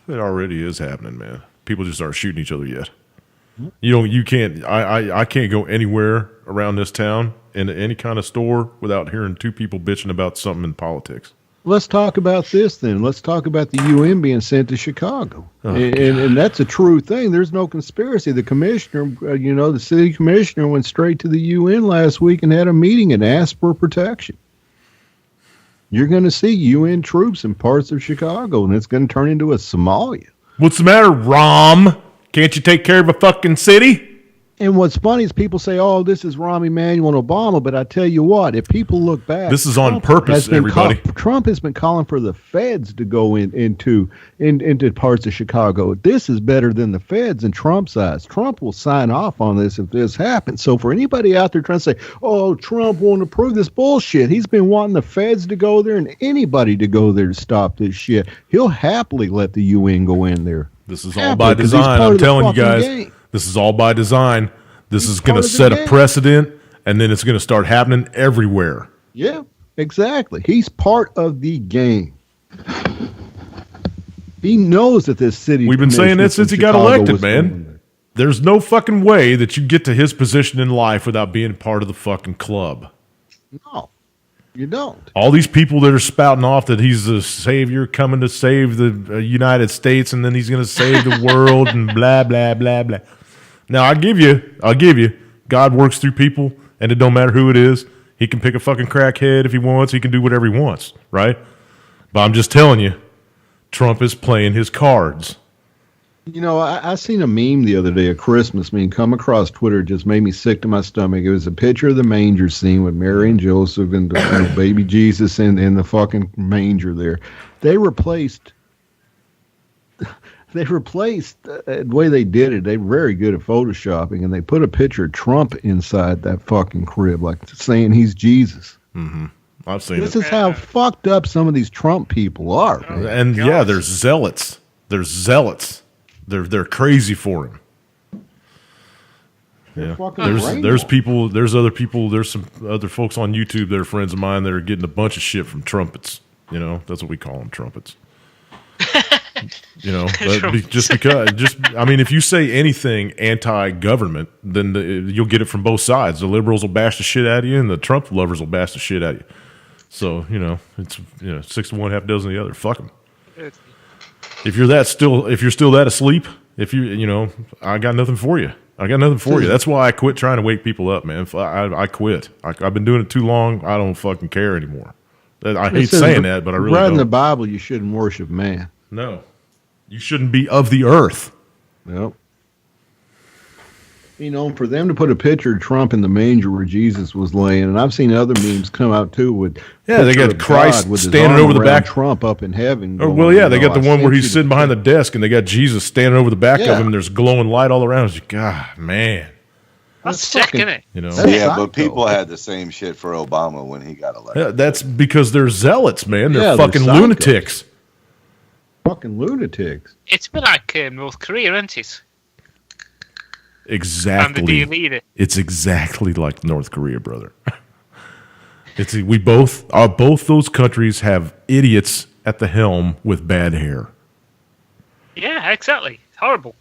It already is happening, man. People just aren't shooting each other yet. You can't. I can't go anywhere around this town into any kind of store without hearing two people bitching about something in politics. Let's talk about this then. Let's talk about the UN being sent to Chicago. And that's a true thing. There's no conspiracy. The commissioner, the city commissioner went straight to the UN last week and had a meeting and asked for protection. You're going to see UN troops in parts of Chicago, and it's going to turn into a Somalia. What's the matter, Rom? Can't you take care of a fucking city? And what's funny is people say, oh, this is Rahm Emanuel and Obama, but I tell you what, if people look back... This is on purpose, everybody. Trump has been calling for the feds to go into parts of Chicago. This is better than the feds in Trump's eyes. Trump will sign off on this if this happens. So for anybody out there trying to say, oh, Trump won't approve this bullshit, he's been wanting the feds to go there and anybody to go there to stop this shit. He'll happily let the UN go in there. This is all by design. I'm telling you guys. Game. This is all by design. This is going to set a precedent, and then it's going to start happening everywhere. Yeah, exactly. He's part of the game. He knows that this city... We've been saying that since he got elected, man. There's no fucking way that you get to his position in life without being part of the fucking club. No, you don't. All these people that are spouting off that he's the savior coming to save the United States, and then he's going to save the world, and blah, blah, blah, blah. Now, I'll give you, God works through people, and it don't matter who it is. He can pick a fucking crackhead if he wants. He can do whatever he wants, right? But I'm just telling you, Trump is playing his cards. You know, I seen a meme the other day, a Christmas meme, come across Twitter. It just made me sick to my stomach. It was a picture of the manger scene with Mary and Joseph and baby Jesus in the fucking manger there. They replaced the way they did it. They're very good at photoshopping, and they put a picture of Trump inside that fucking crib, like saying he's Jesus. Mm-hmm. I've seen this is how fucked up some of these Trump people are. Man. And yeah, there's zealots. There's zealots. They're crazy for him. Yeah, there's people. There's other people. There's some other folks on YouTube that are friends of mine that are getting a bunch of shit from trumpets. You know, that's what we call them, trumpets. You know, if you say anything anti-government, then you'll get it from both sides. The liberals will bash the shit out of you, and the Trump lovers will bash the shit out of you. So, it's 6 to 1, half dozen of the other. Fuck them. If you're still that asleep, I got nothing for you. That's why I quit trying to wake people up, man. I quit. I've been doing it too long. I don't fucking care anymore. I hate saying that, but I really right don't. in the Bible, you shouldn't worship man. No. You shouldn't be of the earth. Nope. For them to put a picture of Trump in the manger where Jesus was laying, and I've seen other memes come out too with they got Christ with standing over the back, Trump up in heaven. They got the one where he's sitting behind the desk, and they got Jesus standing over the back of him. And there's glowing light all around. God, man, that's sick, isn't it? But people had the same shit for Obama when he got elected. Yeah, that's because they're zealots, man. They're fucking lunatics. Fucking lunatics. It's a bit like North Korea, isn't it? Exactly. And the leader. It's exactly like North Korea, brother. Both those countries have idiots at the helm with bad hair. Yeah, exactly. Horrible.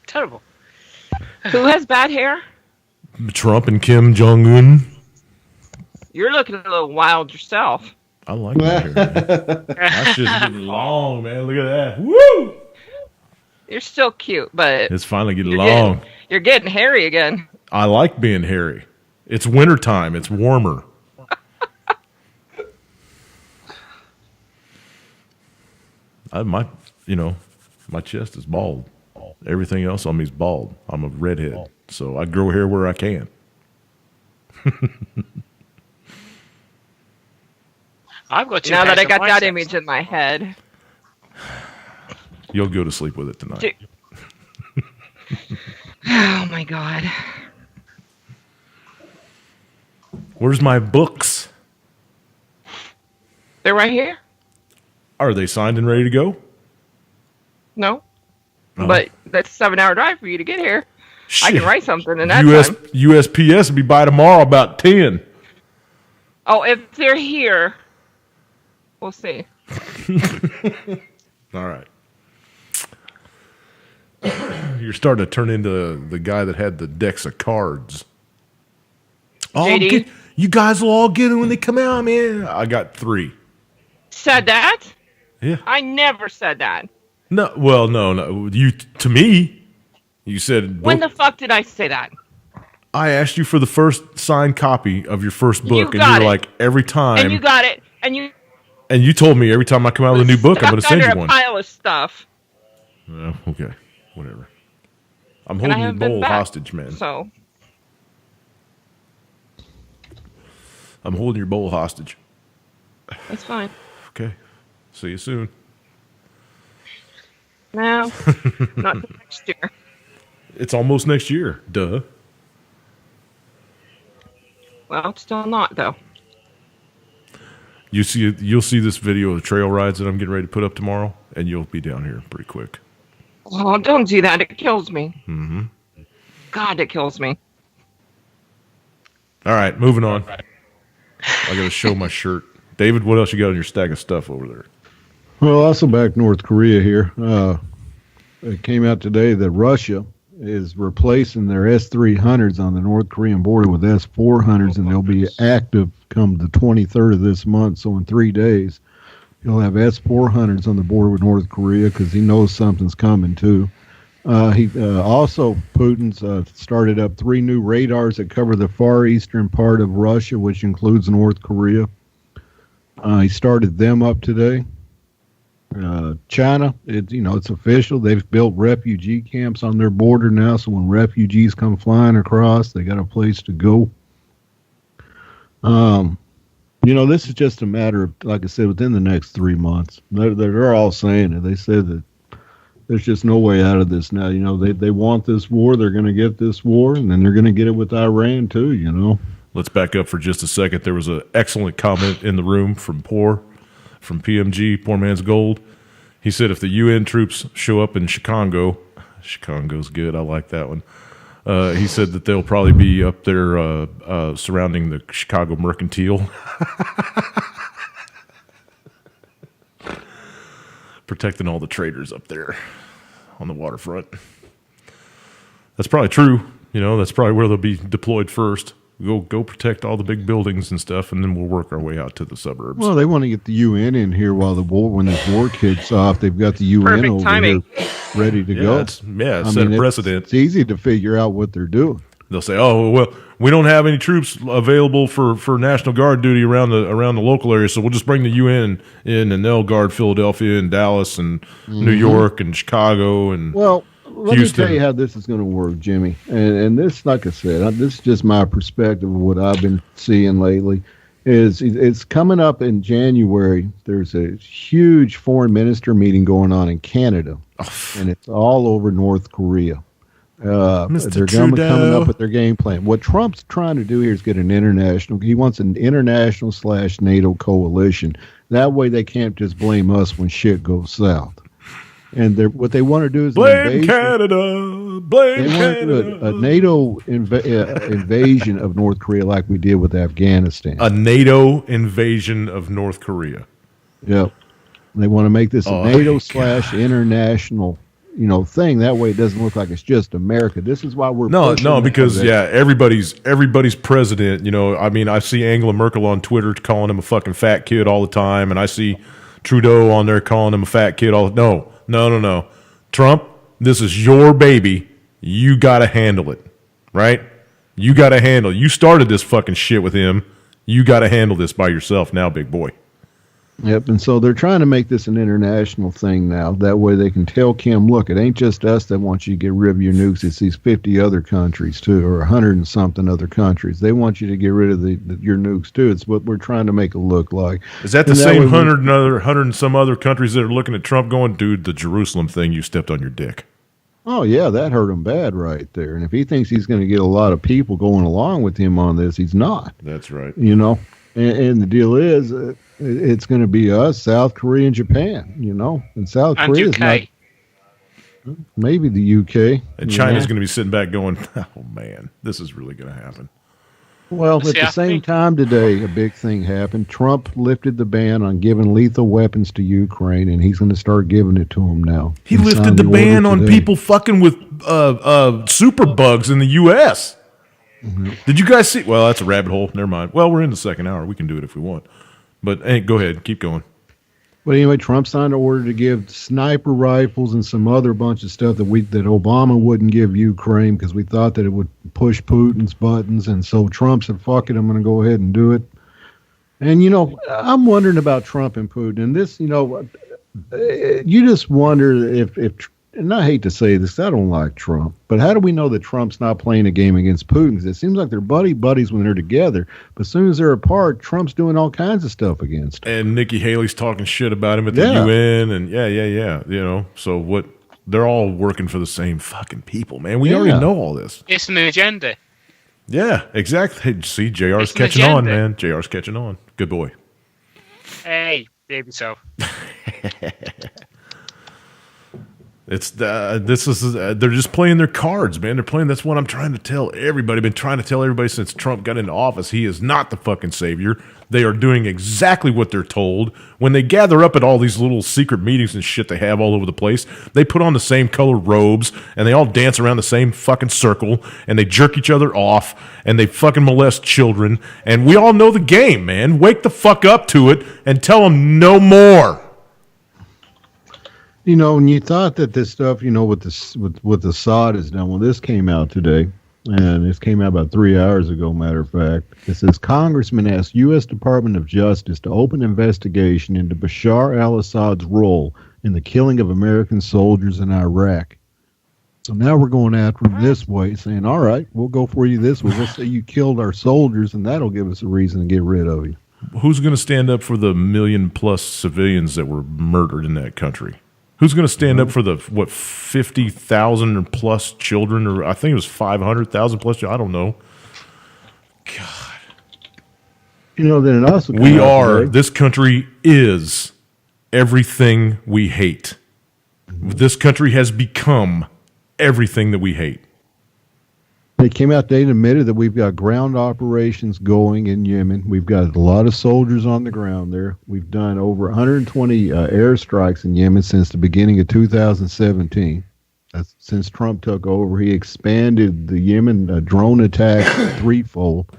Terrible. Who has bad hair? Trump and Kim Jong-un. You're looking a little wild yourself. I like that hair, man. My shit's getting long, man. Look at that. Woo! You're still cute, but it's finally getting long. You're getting hairy again. I like being hairy. It's wintertime. It's warmer. My chest is bald. Everything else on me is bald. I'm a redhead, so I grow hair where I can. I've got now that I got that image in my head. You'll go to sleep with it tonight. Oh my God. Where's my books? They're right here. Are they signed and ready to go? No. Oh. But that's a 7-hour drive for you to get here. Shit. I can write something in that time. USPS will be by tomorrow about 10. Oh, if they're here, we'll see. All right. You're starting to turn into the guy that had the decks of cards. JD? You guys will all get them when they come out, man. I got 3. Said that? Yeah. I never said that. No. You to me, you said. When the fuck did I say that? I asked you for the first signed copy of your first book, and you were like, every time. And you got it, and you told me every time I come out with a new book, I'm going to send you one. A pile of stuff. Okay, whatever. I'm holding your bowl hostage, man. So. I'm holding your bowl hostage. That's fine. Okay. See you soon. No, not next year. It's almost next year. Duh. Well, it's still not, though. You'll see this video of the trail rides that I'm getting ready to put up tomorrow, and you'll be down here pretty quick. Oh, don't do that. It kills me. Mm-hmm. God, it kills me. All right, moving on. I got to show my shirt. David, what else you got in your stack of stuff over there? Well, also back North Korea here. It came out today that Russia is replacing their S-300s on the North Korean border with S-400s, and they'll be active come the 23rd of this month. So in 3 days, he'll have S-400s on the border with North Korea because he knows something's coming too. Putin's started up 3 new radars that cover the far eastern part of Russia, which includes North Korea. He started them up today. China, it's official. They've built refugee camps on their border now, so when refugees come flying across, they got a place to go. This is just a matter of, like I said, within the next 3 months. They're all saying it. They said that there's just no way out of this now. They want this war. They're going to get this war, and then they're going to get it with Iran too, Let's back up for just a second. There was an excellent comment in the room from PMG, Poor Man's Gold. He said if the UN troops show up in Chicago's good. I like that one. He said that they'll probably be up there surrounding the Chicago Mercantile. Protecting all the traders up there on the waterfront. That's probably true. That's probably where they'll be deployed first. Go protect all the big buildings and stuff, and then we'll work our way out to the suburbs. Well, they want to get the UN in here while when this war kicks off. They've got the UN Perfect over timing. here ready to go. Set a precedent. It's easy to figure out what they're doing. They'll say, "Oh, well, we don't have any troops available for National Guard duty around the local area, so we'll just bring the UN in, and they'll guard Philadelphia and Dallas and New York and Chicago and Let Houston." me tell you how this is going to work, Jimmy. And this, like I said, this is just my perspective of what I've been seeing lately. It's coming up in January. There's a huge foreign minister meeting going on in Canada, and it's all over North Korea. They're coming up with their game plan. What Trump's trying to do here is get he wants an international/NATO coalition. That way they can't just blame us when shit goes south. And what they want to do is blame Canada. Blame Canada. A NATO invasion of North Korea like we did with Afghanistan. A NATO invasion of North Korea. Yep. They want to make this a NATO/international thing. That way it doesn't look like it's just America. This is why we're because everybody's president. I mean, I see Angela Merkel on Twitter calling him a fucking fat kid all the time, and I see Trudeau on there calling him a fat kid all. No. Trump, this is your baby. You got to handle it, right? You got to handle it. You started this fucking shit with him. You got to handle this by yourself now, big boy. Yep, and so they're trying to make this an international thing now. That way they can tell Kim, look, it ain't just us that want you to get rid of your nukes. It's these 50 other countries, too, or 100 and something other countries. They want you to get rid of your nukes, too. It's what we're trying to make it look like. Is that the same 100 and some other countries that are looking at Trump going, dude, the Jerusalem thing, you stepped on your dick? Oh, yeah, that hurt him bad right there. And if he thinks he's going to get a lot of people going along with him on this, he's not. That's right. And the deal is, it's going to be us, South Korea, and Japan. And South Korea is not. Maybe the UK. And China's going to be sitting back going, "Oh man, this is really going to happen." Well, at the same time today, a big thing happened. Trump lifted the ban on giving lethal weapons to Ukraine, and he's going to start giving it to them now. He lifted the ban on people fucking with super bugs in the U.S. Mm-hmm. Did you guys see? Well, that's a rabbit hole. Never mind. Well, we're in the second hour. We can do it if we want. But hey, go ahead. Keep going. But anyway, Trump signed an order to give sniper rifles and some other bunch of stuff that Obama wouldn't give Ukraine because we thought that it would push Putin's buttons. And so Trump said, fuck it, I'm going to go ahead and do it. And, I'm wondering about Trump and Putin. And this, you just wonder if and I hate to say this, I don't like Trump, but how do we know that Trump's not playing a game against Putin? Because it seems like they're buddies when they're together, but as soon as they're apart, Trump's doing all kinds of stuff against him. And Nikki Haley's talking shit about him at the UN, and so what? They're all working for the same fucking people, man. We already know all this. It's an agenda. Yeah, exactly. Hey, see, JR's catching on, man. JR's catching on. Good boy. Hey, baby so. They're just playing their cards, man. They're playing. That's what I'm trying to tell everybody. I've been trying to tell everybody since Trump got into office. He is not the fucking savior. They are doing exactly what they're told. When they gather up at all these little secret meetings and shit they have all over the place, they put on the same colored robes and they all dance around the same fucking circle and they jerk each other off and they fucking molest children. And we all know the game, man. Wake the fuck up to it and tell them no more. And you thought that this stuff, what the sod is done. Well, this came out today, and this came out about 3 hours ago, matter of fact. It says, Congressman asked U.S. Department of Justice to open investigation into Bashar al-Assad's role in the killing of American soldiers in Iraq. So now we're going after him this way, saying, all right, we'll go for you this way. We'll say you killed our soldiers, and that'll give us a reason to get rid of you. Who's going to stand up for the 1 million+ civilians that were murdered in that country? Who's going to stand up for the 50,000 or plus children, or I think it was 500,000 plus? I don't know. God, then it also this country is everything we hate. Mm-hmm. This country has become everything that we hate. They came out today and admitted that we've got ground operations going in Yemen. We've got a lot of soldiers on the ground there. We've done over 120 airstrikes in Yemen since the beginning of 2017. Since Trump took over, he expanded the Yemen drone attack threefold.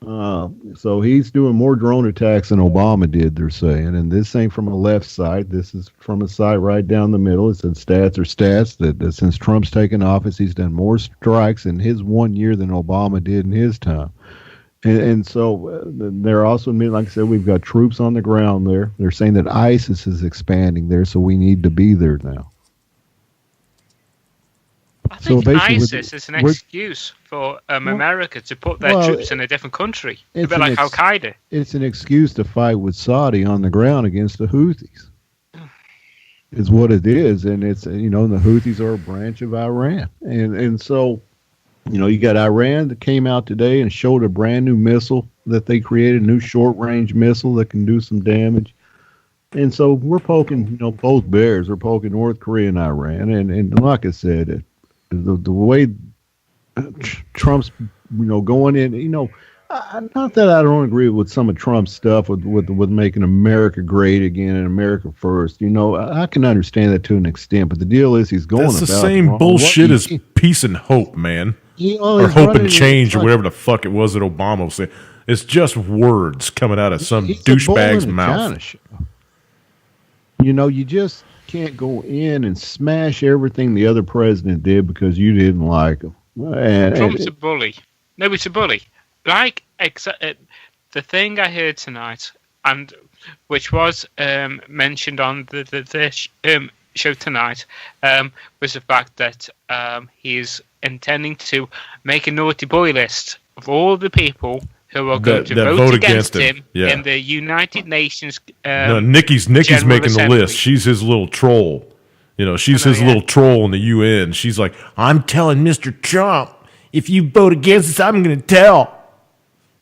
So he's doing more drone attacks than Obama did, they're saying. And this ain't from a left side. This is from a side right down the middle. It said stats are stats that since Trump's taken office, he's done more strikes in his 1 year than Obama did in his time. And so they're also admitting, like I said, we've got troops on the ground there. They're saying that ISIS is expanding there, so we need to be there now. I think ISIS is an excuse for America to put their troops in a different country. A bit like Al Qaeda. It's an excuse to fight with Saudi on the ground against the Houthis. Is what it is, and it's the Houthis are a branch of Iran, and so you got Iran that came out today and showed a brand new missile that they created, a new short range missile that can do some damage. And so we're poking, both bears. We're poking North Korea and Iran, and like I said, the way Trump's going in, not that I don't agree with some of Trump's stuff with making America great again and America first. I can understand that to an extent, but the deal is he's going. That's the same bullshit as peace and hope, man. Or hope and change, or whatever the fuck it was that Obama was saying. It's just words coming out of some douchebag's mouth. You just can't go in and smash everything the other president did because you didn't like him. Trump's a bully. No, it's a bully. Like the thing I heard tonight, and which was mentioned on the show tonight, was the fact that he is intending to make a naughty boy list of all the people who are going to vote against him in the United Nations. Nikki's making the list. She's his little troll. She's his little troll in the UN. She's like, I'm telling Mr. Trump, if you vote against us, I'm going to tell.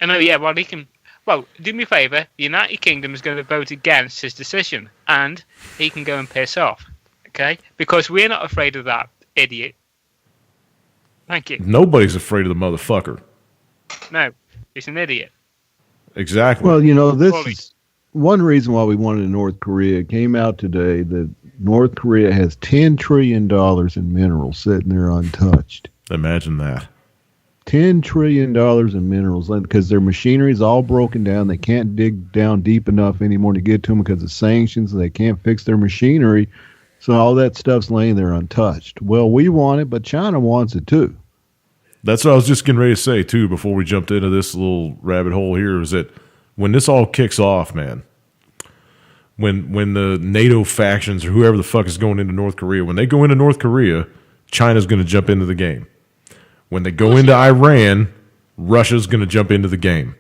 I know, yeah. Well, he can. Well, do me a favour. The United Kingdom is going to vote against his decision, and he can go and piss off. Okay, because we're not afraid of that idiot. Thank you. Nobody's afraid of the motherfucker. No, he's an idiot. Exactly. Well, this is one reason why we wanted North Korea. It came out today that North Korea has $10 trillion in minerals sitting there untouched. Imagine that. $10 trillion in minerals because their machinery is all broken down. They can't dig down deep enough anymore to get to them because of sanctions. They can't fix their machinery. So all that stuff's laying there untouched. Well, we want it, but China wants it too. That's what I was just getting ready to say, too, before we jumped into this little rabbit hole here, is that when this all kicks off, man, when the NATO factions or whoever the fuck is going into North Korea, when they go into North Korea, China's going to jump into the game. When they go into Iran, Russia's going to jump into the game.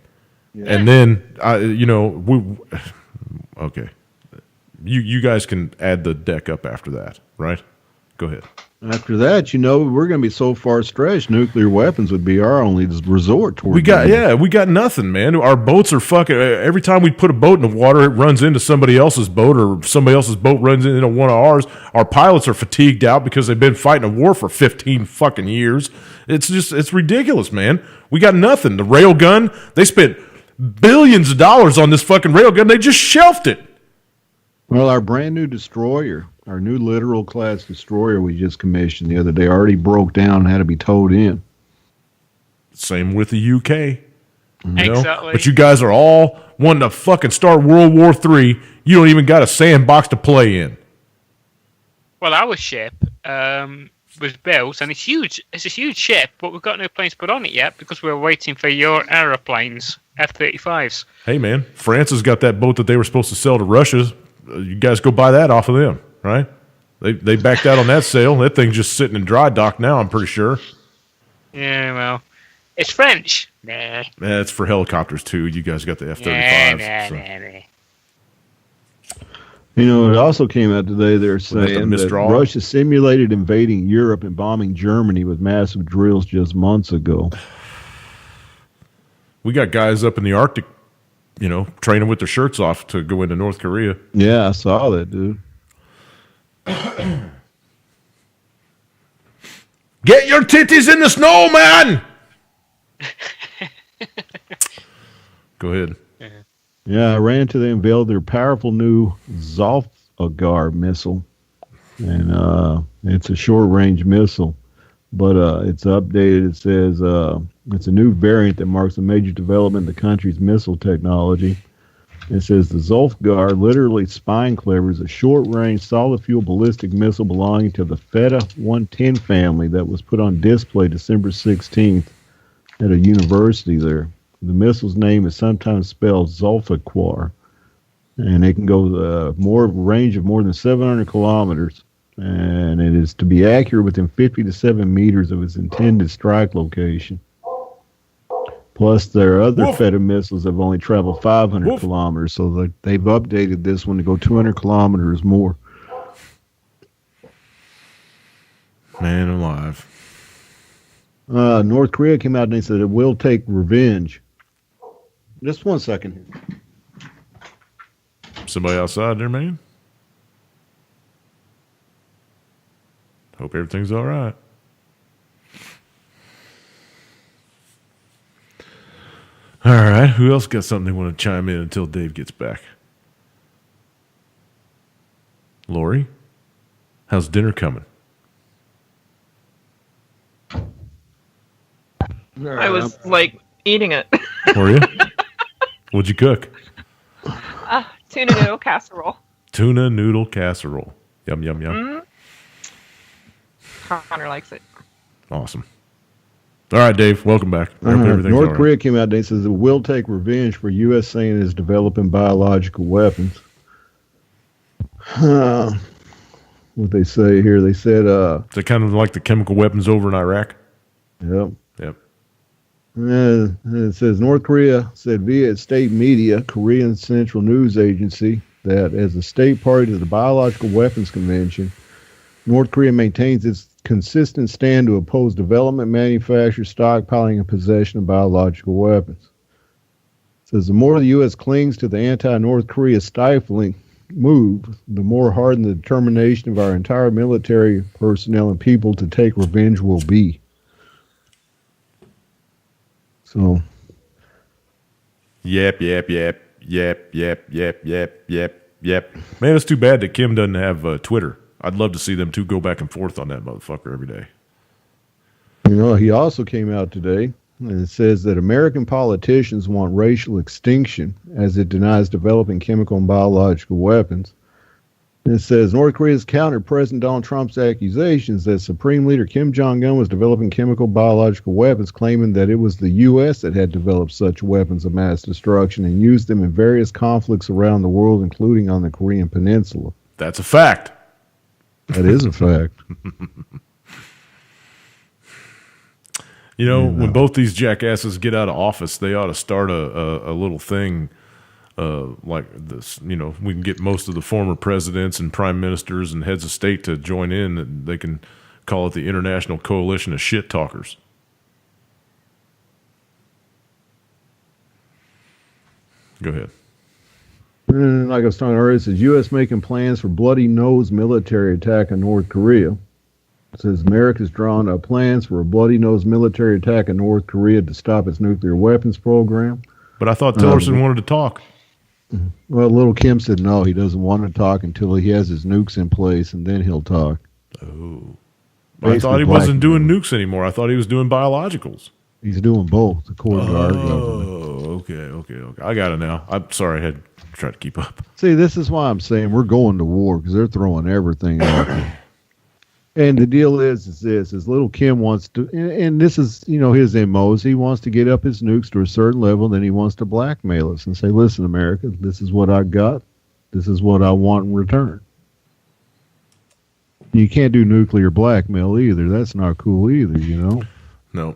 Yeah. And then, okay. You guys can add the deck up after that, right? Go ahead. After that, we're going to be so far stretched, nuclear weapons would be our only resort. We got nothing, man. Our boats are fucking. Every time we put a boat in the water, it runs into somebody else's boat, or somebody else's boat runs into one of ours. Our pilots are fatigued out because they've been fighting a war for 15 fucking years. It's ridiculous, man. We got nothing. The rail gun, they spent billions of dollars on this fucking rail gun. They just shelved it. Well, our brand new destroyer, our new literal class destroyer we just commissioned the other day, already broke down and had to be towed in. Same with the UK. Exactly. But you guys are all wanting to fucking start World War III. You don't even got a sandbox to play in. Well, our ship was built, and it's huge. It's a huge ship, but we've got no planes to put on it yet because we're waiting for your aeroplanes, F-35s. Hey, man, France has got that boat that they were supposed to sell to Russia. You guys go buy that off of them, right? They backed out on that sale. That thing's just sitting in dry dock now, I'm pretty sure. Yeah, well, it's French. Nah. It's for helicopters, too. You guys got the F-35s. It also came out today, they're saying that Russia simulated invading Europe and bombing Germany with massive drills just months ago. We got guys up in the Arctic, training with their shirts off to go into North Korea. Yeah, I saw that, dude. Get your titties in the snow, man! Go ahead. Yeah, Iran today unveiled their powerful new Zolfagar missile, and it's a short-range missile but it's updated. It says it's a new variant that marks a major development in the country's missile technology. It says the Zolfgar, literally spine cleaver, is a short-range, solid-fuel ballistic missile belonging to the Feta 110 family that was put on display December 16th at a university there. The missile's name is sometimes spelled Zolfaquar, and it can go range of more than 700 kilometers, and it is to be accurate within 50 to 7 meters of its intended strike location. Plus, their other Feta missiles have only traveled 500 kilometers, so they've updated this one to go 200 kilometers more. Man alive. North Korea came out and they said it will take revenge. Just 1 second. Somebody outside there, man? Hope everything's all right. All right. Who else got something they want to chime in until Dave gets back? Lori, how's dinner coming? I was eating it. Were you? What'd you cook? Tuna noodle casserole. Tuna noodle casserole. Yum, yum, yum. Connor likes it. Awesome. All right, Dave, welcome back. North Korea came out and says it will take revenge for U.S. saying it is developing biological weapons. What they say here, they said... is it kind of like the chemical weapons over in Iraq? Yep. Yep. It says North Korea said via its state media, Korean Central News Agency, that as a state party to the Biological Weapons Convention, North Korea maintains its consistent stand to oppose development, manufacture, stockpiling, and possession of biological weapons. It says the more the U.S. clings to the anti-North Korea stifling move, the more hardened the determination of our entire military personnel and people to take revenge will be. So. Yep. Man, it's too bad that Kim doesn't have Twitter. I'd love to see them two go back and forth on that motherfucker every day. You know, he also came out today and it says that American politicians want racial extinction as it denies developing chemical and biological weapons. And it says North Korea has countered President Donald Trump's accusations that Supreme Leader Kim Jong-un was developing chemical biological weapons, claiming that it was the U.S. that had developed such weapons of mass destruction and used them in various conflicts around the world, including on the Korean Peninsula. That's a fact. That is a fact. You know, when both these jackasses get out of office, they ought to start a little thing like this. You know, we can get most of the former presidents and prime ministers and heads of state to join in. And they can call it the International Coalition of Shit Talkers. Go ahead. And like I was talking earlier, it says U.S. making plans for bloody nose military attack on North Korea. It says America's drawn up plans for a bloody nose military attack on North Korea to stop its nuclear weapons program. But I thought Tillerson wanted to talk. Well, little Kim said no, he doesn't want to talk until he has his nukes in place, and then he'll talk. Oh. I thought he wasn't doing nukes anymore. I thought he was doing biologicals. He's doing both, according to our government. Okay. I got it now. I'm sorry, I had to try to keep up. See, this is why I'm saying we're going to war, because they're throwing everything out there. And the deal is this, is little Kim wants to, and this is, you know, his MOs, he wants to get up his nukes to a certain level, then he wants to blackmail us and say, listen, America, this is what I got, this is what I want in return. You can't do nuclear blackmail either. That's not cool either, you know? No.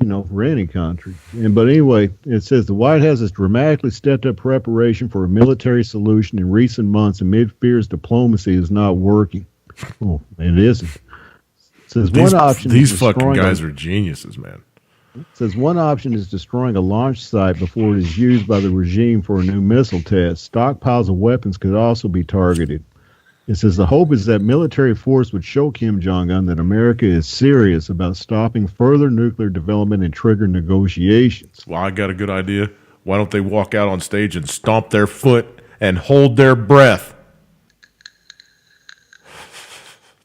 You know, for any country. But anyway, it says the White House has dramatically stepped up preparation for a military solution in recent months amid fears diplomacy is not working. Oh, it isn't. It says one option. These fucking guys are geniuses, man. It says one option is destroying a launch site before it is used by the regime for a new missile test. Stockpiles of weapons could also be targeted. It says the hope is that military force would show Kim Jong-un that America is serious about stopping further nuclear development and trigger negotiations. Well, I got a good idea. Why don't they walk out on stage and stomp their foot and hold their breath?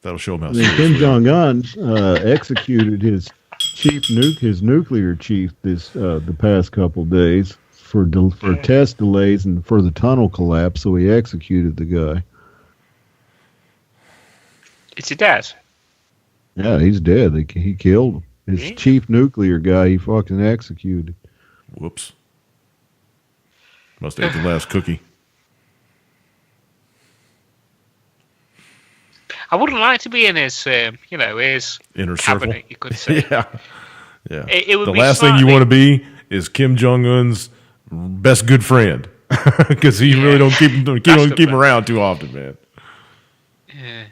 That'll show him how I mean, serious Kim we are. Jong Un executed his his nuclear chief the past couple days for test delays and for the tunnel collapse. So he executed the guy. Is he dead? Yeah, he's dead. He killed him. His Yeah. chief nuclear guy. He fucking executed. Whoops. Must have ate the last cookie. I wouldn't like to be in his, his Inner cabinet, circle. you could say. Yeah. Yeah. It would The be last thing you want to be is Kim Jong Un's best good friend, because he really don't keep him around too often, man. Yeah.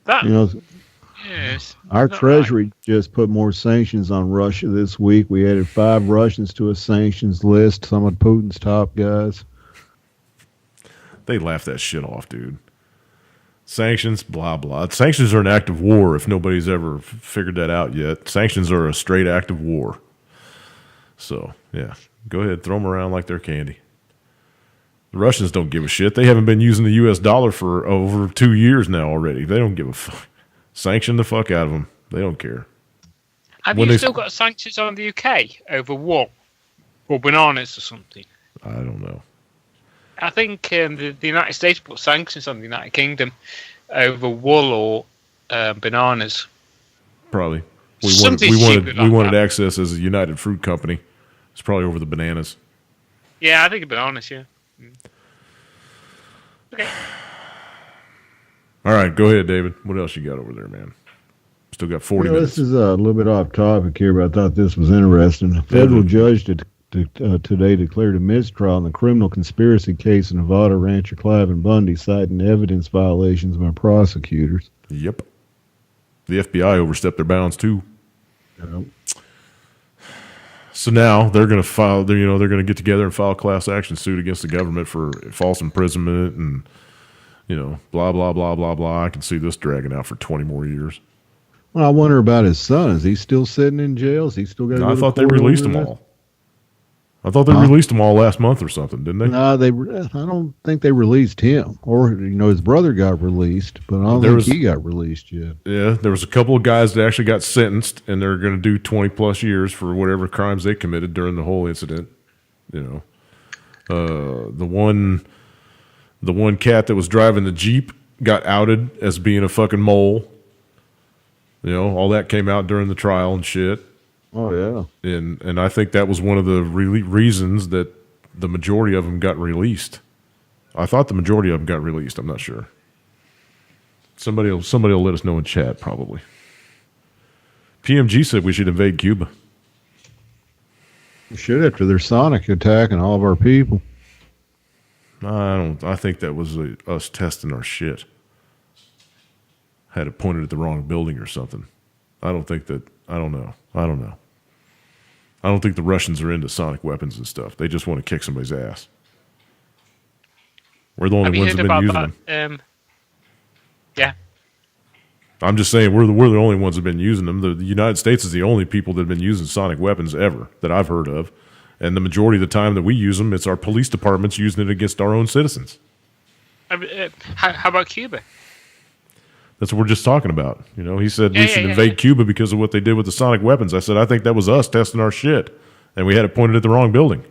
That, You know, yes. our Not Treasury just put more sanctions on Russia this week. We added 5 Russians to a sanctions list. Some of Putin's top guys. They laugh that shit off, dude. Sanctions, blah, blah. Sanctions are an act of war if nobody's ever figured that out yet. Sanctions are a straight act of war. So, yeah, go ahead, throw them around like they're candy. The Russians don't give a shit. They haven't been using the U.S. dollar for over 2 years now already. They don't give a fuck. Sanction the fuck out of them. They don't care. Have When you they- still got sanctions on the UK over what? Or bananas or something? I don't know. I think the United States put sanctions on the United Kingdom over wool or bananas. Probably. Something We stupid like wanted that. access as a United Fruit Company. It's probably over the bananas. Yeah, I think bananas, yeah. Okay. All right, go ahead, David. What else you got over there, man? Still got 40 minutes. This is a little bit off topic here, but I thought this was interesting. A federal judge today declared a mistrial in the criminal conspiracy case in Nevada rancher Clive and Bundy, citing evidence violations by prosecutors. Yep. The FBI overstepped their bounds too. So now they're going to file. They're going to get together and file a class action suit against the government for false imprisonment and blah blah blah blah blah. I can see this dragging out for 20 more years. Well, I wonder about his son. Is he still sitting in jail? Is he still got? I thought they released them all. I thought they released them all last month or something, didn't they? No, I don't think they released him. Or his brother got released, but I don't think he got released yet. Yeah, there was a couple of guys that actually got sentenced, and they're going to do 20 plus years for whatever crimes they committed during the whole incident. The one cat that was driving the Jeep got outed as being a fucking mole. All that came out during the trial and shit. Oh yeah, and I think that was one of the reasons that the majority of them got released. I thought the majority of them got released. I'm not sure. Somebody will let us know in chat probably. PMG said we should invade Cuba. we should after their sonic attack and all of our people. I think that was us testing our shit. Had it pointed at the wrong building or something. I don't know. I don't think the Russians are into sonic weapons and stuff. They just want to kick somebody's ass. We're the only ones that have been using them. Yeah. I'm just saying we're the only ones that have been using them. The United States is the only people that have been using sonic weapons ever that I've heard of. And the majority of the time that we use them, it's our police departments using it against our own citizens. How about Cuba? That's what we're just talking about. He said we should yeah, invade yeah. Cuba because of what they did with the sonic weapons. I said, I think that was us testing our shit. And we had it pointed at the wrong building.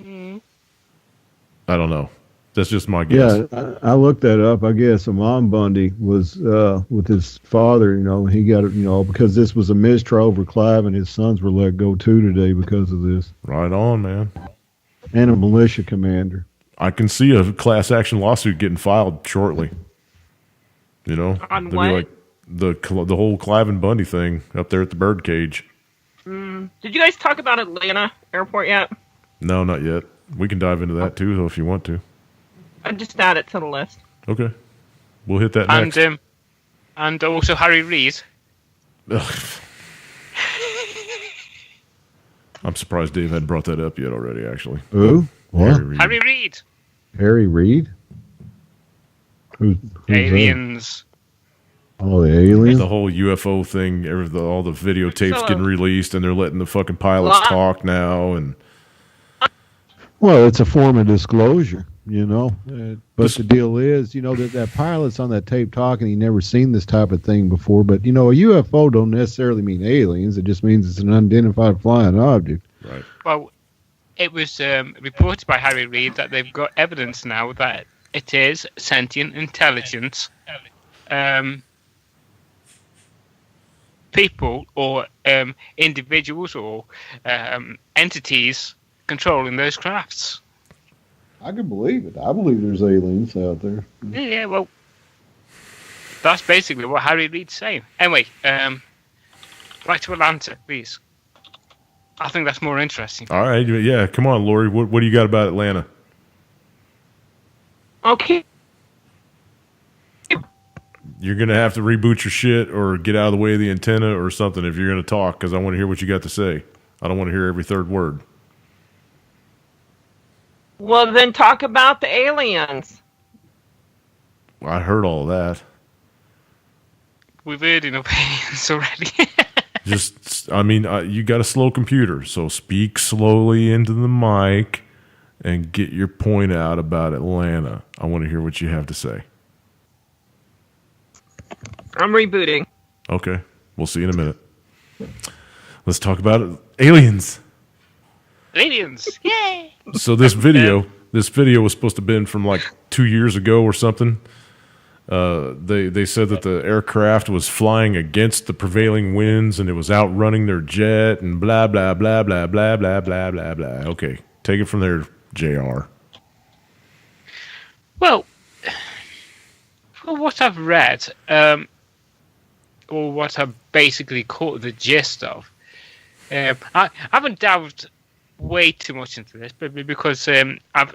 I don't know. That's just my guess. Yeah, I looked that up. I guess Amon Bundy was with his father. He got it. Because this was a mistrial over Clive, and his sons were let go too today because of this. Right on, man. And a militia commander. I can see a class action lawsuit getting filed shortly. On They'll be what? like the whole Clive and Bundy thing up there at the birdcage. Did you guys talk about Atlanta Airport yet? No, not yet. We can dive into that too, though, if you want to. I just add it to the list. Okay, we'll hit that next. And also Harry Reid. I'm surprised Dave hadn't brought that up yet already. Actually, Who? What? Harry Reid. Harry Reid? Who's Aliens. That? Oh, the alien? the whole UFO thing, all the videotapes So- getting released, and they're letting the fucking pilots Well, talk now. And Well, it's a form of disclosure. you know. But the deal is, that pilot's on that tape talking. He never seen this type of thing before. But a UFO don't necessarily mean aliens. It just means it's an unidentified flying object. Right. Well, it was reported by Harry Reid that they've got evidence now that it is sentient intelligence. People or individuals or entities controlling those crafts. I can believe it. I believe there's aliens out there. Yeah, well, that's basically what Harry Reid's saying. Anyway, back to Atlanta, please. I think that's more interesting. All right, yeah, come on, Lori. What do you got about Atlanta? Okay. You're going to have to reboot your shit or get out of the way of the antenna or something if you're going to talk, because I want to hear what you got to say. I don't want to hear every third word. Well, then talk about the aliens. I heard all that. We've heard enough aliens already. You got a slow computer, so speak slowly into the mic and get your point out about Atlanta. I want to hear what you have to say. I'm rebooting. Okay, we'll see you in a minute. Let's talk about it. Aliens. Aliens, yay! So this video was supposed to have been from like 2 years ago or something. They said that the aircraft was flying against the prevailing winds and it was outrunning their jet and blah blah blah blah blah blah blah blah blah. Okay, take it from there, JR. Well, from what I've read, or what I've basically caught the gist of, I haven't delved way too much into this, but because I've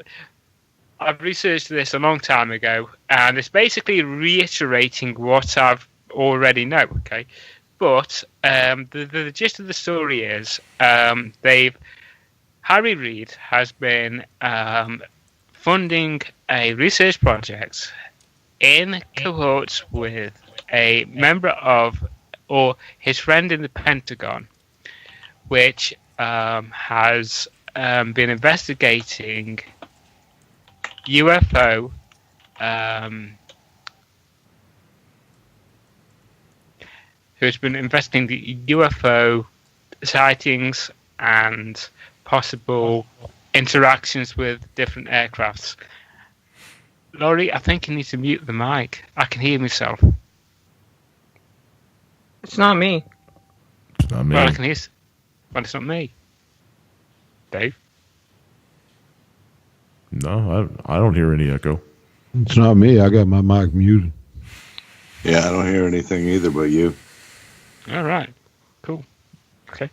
researched this a long time ago, and it's basically reiterating what I've already know. Okay, but the gist of the story is Harry Reid has been funding a research project in cahoots with a member of or his friend in the Pentagon, which has been investigating UFO who's been investigating the UFO sightings and possible interactions with different aircrafts. Laurie, I think you need to mute the mic. I can hear myself. It's not me. It's not me. Well, I can hear. But it's not me. Dave? No, I don't hear any echo. It's not me. I got my mic muted. Yeah, I don't hear anything either but you. All right. Cool. Okay.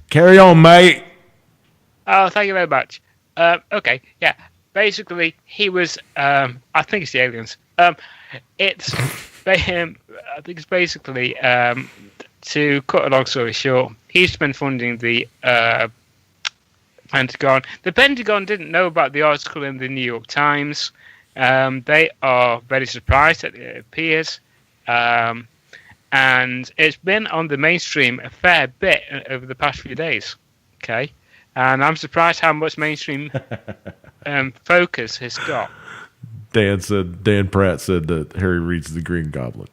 Carry on, mate. Oh, thank you very much. Okay, yeah. Basically, he was. I think it's the aliens. I think it's basically to cut a long story short. He's been funding the Pentagon. The Pentagon didn't know about the article in the New York Times. They are very surprised that it appears, and it's been on the mainstream a fair bit over the past few days. Okay. And I'm surprised how much mainstream focus has got. Dan Pratt said that Harry Reid's the Green Goblin.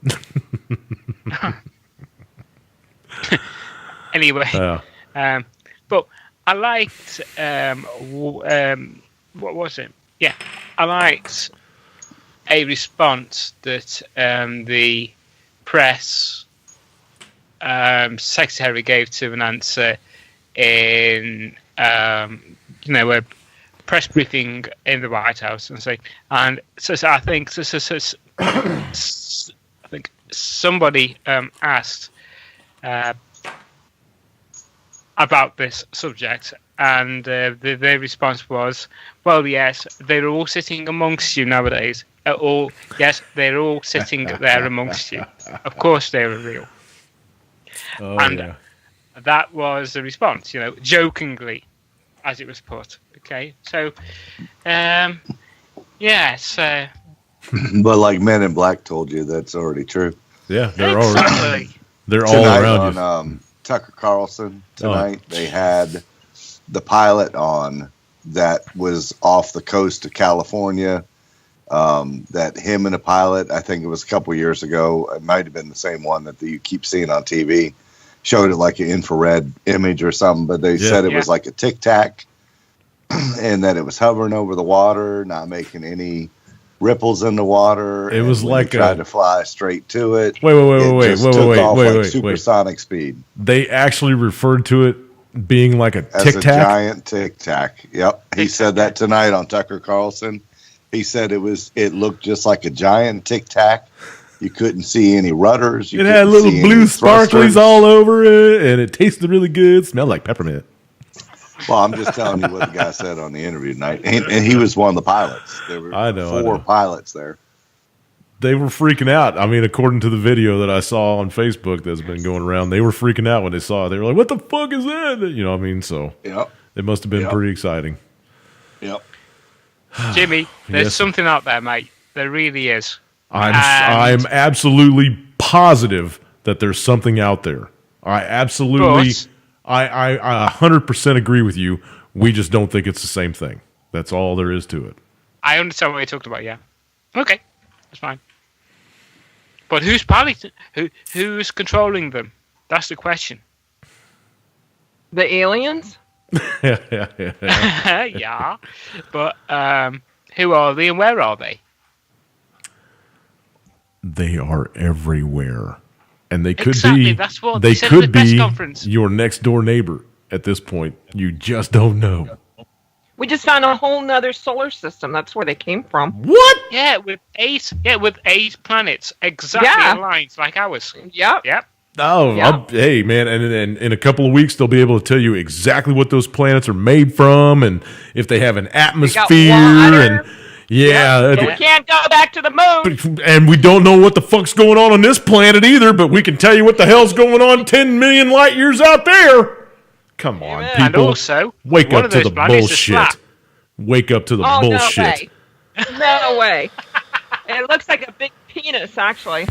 Anyway, but I liked what was it? Yeah, I liked a response that the press secretary gave to an answer in a press briefing in the White House, and so I think somebody asked about this subject, and their response was, "Well, yes, they're all sitting amongst you nowadays. Yes, they're all sitting there amongst you. Of course, they're real." That was the response, jokingly, as it was put. Okay, so, yes. But like Men in Black told you, that's already true. Yeah, they're exactly. They're all around on, you. Tucker Carlson tonight, they had the pilot on that was off the coast of California. That him and a pilot, I think it was a couple years ago, it might have been the same one that you keep seeing on TV, showed it like an infrared image or something, but they said it was like a Tic Tac, and that it was hovering over the water, not making any ripples in the water. It was like tried to fly straight to it. Wait, supersonic speed. They actually referred to it being like a Tic Tac? Giant Tic Tac. Yep. He said that tonight on Tucker Carlson. He said it looked just like a giant Tic Tac. You couldn't see any rudders. It had little blue sparklies all over it, and it tasted really good. Smelled like peppermint. Well, I'm just telling you what the guy said on the interview tonight. And he was one of the pilots. There were four pilots there. They were freaking out. I mean, according to the video that I saw on Facebook that's been going around, they were freaking out when they saw it. They were like, what the fuck is that? You know what I mean? So it must have been pretty exciting. Yep. Jimmy, there's something out there, mate. There really is. I'm absolutely positive that there's something out there. I absolutely... I 100% agree with you. We just don't think it's the same thing. That's all there is to it. I understand what you talked about, yeah. Okay, that's fine. But who's piloting? Who's controlling them? That's the question. The aliens? Yeah. But who are they and where are they? They are everywhere. And they could be. That's what they said could at the press be conference. Your next door neighbor at this point. You just don't know. We just found a whole nother solar system. That's where they came from. What? Yeah, with eight planets exactly aligned like ours. Yep. Oh, hey man, and in a couple of weeks they'll be able to tell you exactly what those planets are made from, and if they have an atmosphere, and we can't go back to the moon. And we don't know what the fuck's going on this planet either, but we can tell you what the hell's going on 10 million light years out there. Come on, people. And also, wake up to the bullshit. Wake up to the bullshit. No way. It looks like a big penis, actually.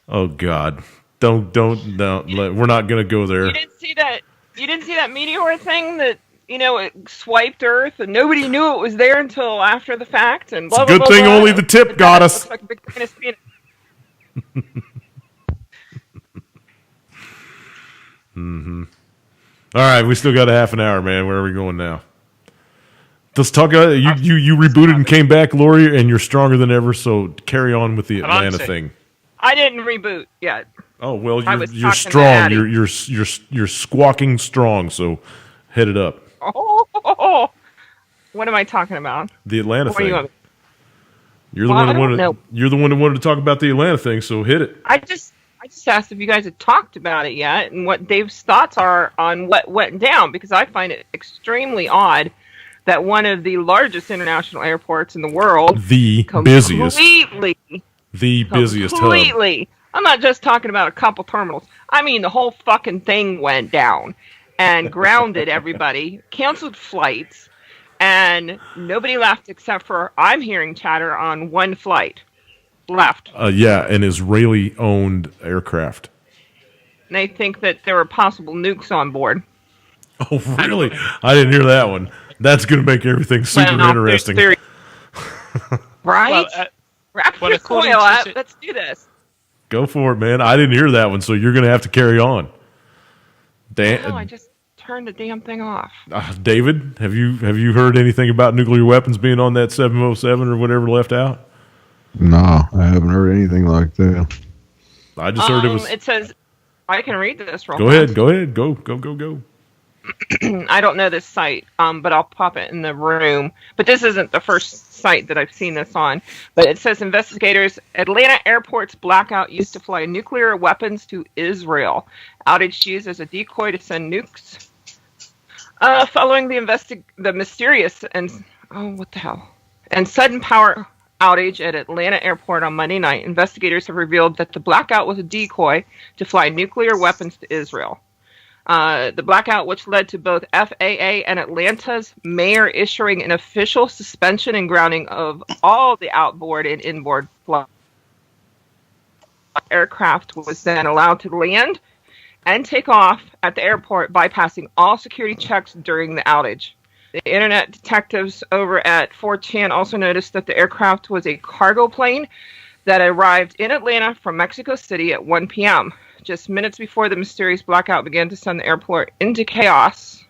Oh, God. Don't. We're not going to go there. You didn't see that meteor thing that... it swiped Earth, and nobody knew it was there until after the fact. And blah, it's a good thing only the tip got us. Like a big penis. Mm-hmm. All right, we still got a half an hour, man. Where are we going now? Let's talk. You rebooted and came back, Lori, and you're stronger than ever. So carry on with the Atlanta thing. I didn't reboot yet. Oh well, you're strong. You're squawking strong. So head it up. Oh, what am I talking about? The Atlanta thing. You're the one that wanted to talk about the Atlanta thing, so hit it. I just asked if you guys had talked about it yet and what Dave's thoughts are on what went down, because I find it extremely odd that one of the largest international airports in the world, the busiest hub. I'm not just talking about a couple terminals. I mean, the whole fucking thing went down and grounded everybody, canceled flights, and nobody left except for, I'm hearing chatter on one flight left. An Israeli-owned aircraft. And they think that there were possible nukes on board. Oh, really? I didn't hear that one. That's going to make everything super interesting. Right? Wrap your coil up. Let's do this. Go for it, man. I didn't hear that one, so you're going to have to carry on. I just turned the damn thing off. David, have you heard anything about nuclear weapons being on that 707 or whatever left out? No, I haven't heard anything like that. I just heard it was. It says, I can read this real fast. Go ahead. Go. I don't know this site, but I'll pop it in the room. But this isn't the first site that I've seen this on. But it says investigators, Atlanta airport's blackout used to fly nuclear weapons to Israel. Outage used as a decoy to send nukes. Following the mysterious and sudden power outage at Atlanta Airport on Monday night, investigators have revealed that the blackout was a decoy to fly nuclear weapons to Israel. The blackout, which led to both FAA and Atlanta's mayor issuing an official suspension and grounding of all the outboard and inboard flight aircraft, was then allowed to land and take off at the airport, bypassing all security checks during the outage. The internet detectives over at 4chan also noticed that the aircraft was a cargo plane that arrived in Atlanta from Mexico City at 1 p.m., just minutes before the mysterious blackout began to send the airport into chaos.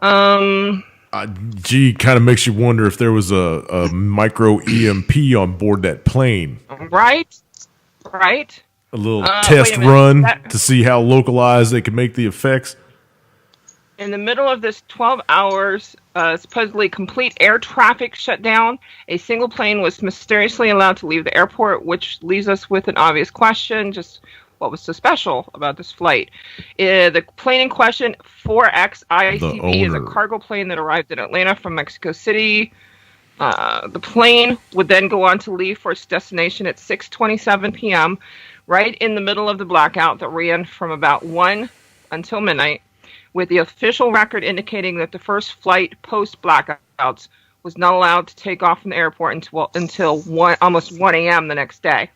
Kind of makes you wonder if there was a micro EMP on board that plane. Right. A little test run to see how localized they could make the effects. In the middle of this 12 hours, supposedly complete air traffic shutdown, a single plane was mysteriously allowed to leave the airport, which leaves us with an obvious question, just what was so special about this flight? The plane in question, 4X ICB, is a cargo plane that arrived in Atlanta from Mexico City. The plane would then go on to leave for its destination at 6:27 p.m., right in the middle of the blackout that ran from about 1 until midnight, with the official record indicating that the first flight post-blackouts was not allowed to take off from the airport until almost 1 a.m. the next day.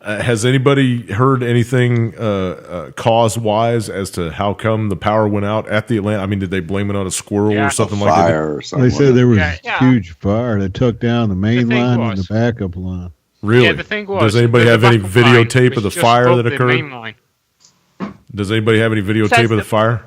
Has anybody heard anything cause-wise as to how come the power went out at the Atlanta? I mean, did they blame it on a squirrel or something like that? Or something. They said there was a huge fire that took down the main line and the backup line. Really? Yeah, the thing was, does anybody have any videotape of the fire that occurred? Does anybody have any videotape of the fire?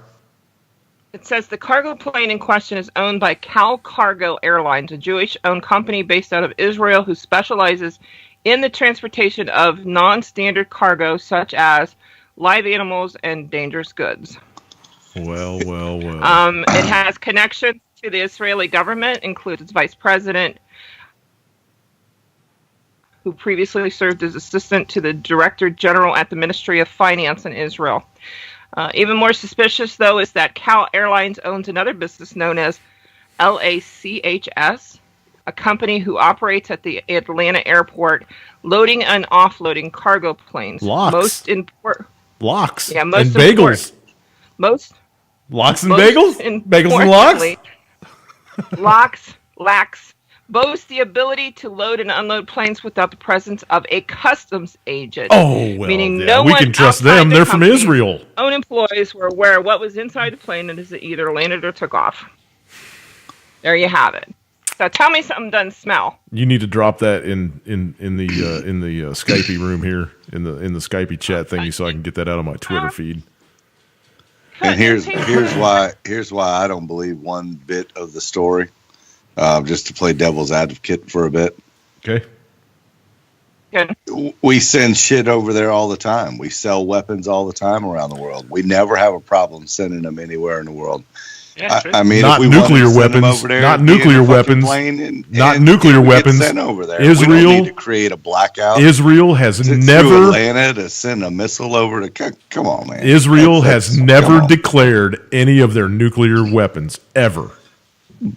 It says the cargo plane in question is owned by Cal Cargo Airlines, a Jewish-owned company based out of Israel who specializes in the transportation of non-standard cargo such as live animals and dangerous goods. Well. It has connections to the Israeli government, includes its vice president, who previously served as assistant to the director general at the Ministry of Finance in Israel. Even more suspicious, though, is that Cal Airlines owns another business known as LACHS, a company who operates at the Atlanta airport, loading and offloading cargo planes. Locks. Yeah, most and bagels. Locks and bagels? Bagels and locks? Locks boast the ability to load and unload planes without the presence of a customs agent. Oh, well, meaning yeah, no we one can trust outside them. the They're from company's Israel. Own employees were aware of what was inside the plane and as it either landed or took off. There you have it. So tell me something doesn't smell. You need to drop that in the Skypey room here in the Skypey chat thingy so I can get that out on my Twitter feed. And here's why I don't believe one bit of the story. Just to play devil's advocate for a bit. Okay. Good. We send shit over there all the time. We sell weapons all the time around the world. We never have a problem sending them anywhere in the world. Yeah, I mean, not if we nuclear weapons. weapons. There, not nuclear weapons. Not nuclear weapons. Sent over there. Israel we don't need to create a blackout. Israel has never Atlanta to send a missile over to. Come on, man. Israel has never declared any of their nuclear weapons ever.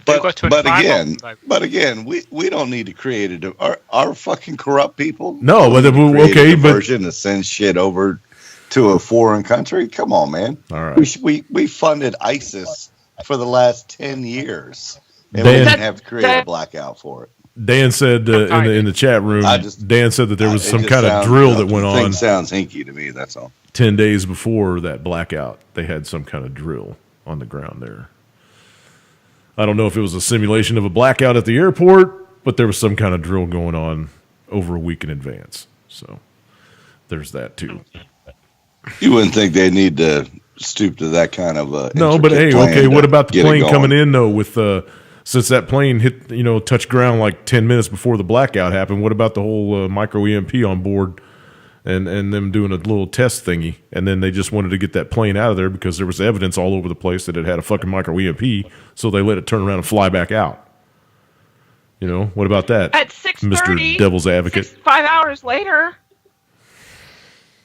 But again, we don't need to create our fucking corrupt people. No, but okay, version to send shit over to a foreign country. Come on, man. All right, we funded ISIS for the last 10 years, and we didn't have to create a blackout for it. Dan said in the chat room. Dan said that there was some kind of drill that went on. Sounds hinky to me. That's all. 10 days before that blackout, they had some kind of drill on the ground there. I don't know if it was a simulation of a blackout at the airport, but there was some kind of drill going on over a week in advance. So there's that too. You wouldn't think they need to stoop to that kind of no, but hey, okay. What about the plane coming in though? With since that plane hit, touched ground like 10 minutes before the blackout happened. What about the whole micro EMP on board? And them doing a little test thingy, and then they just wanted to get that plane out of there because there was evidence all over the place that it had a fucking micro EMP, so they let it turn around and fly back out. What about that? At 6:30, Mr. Devil's Advocate. 5 hours later,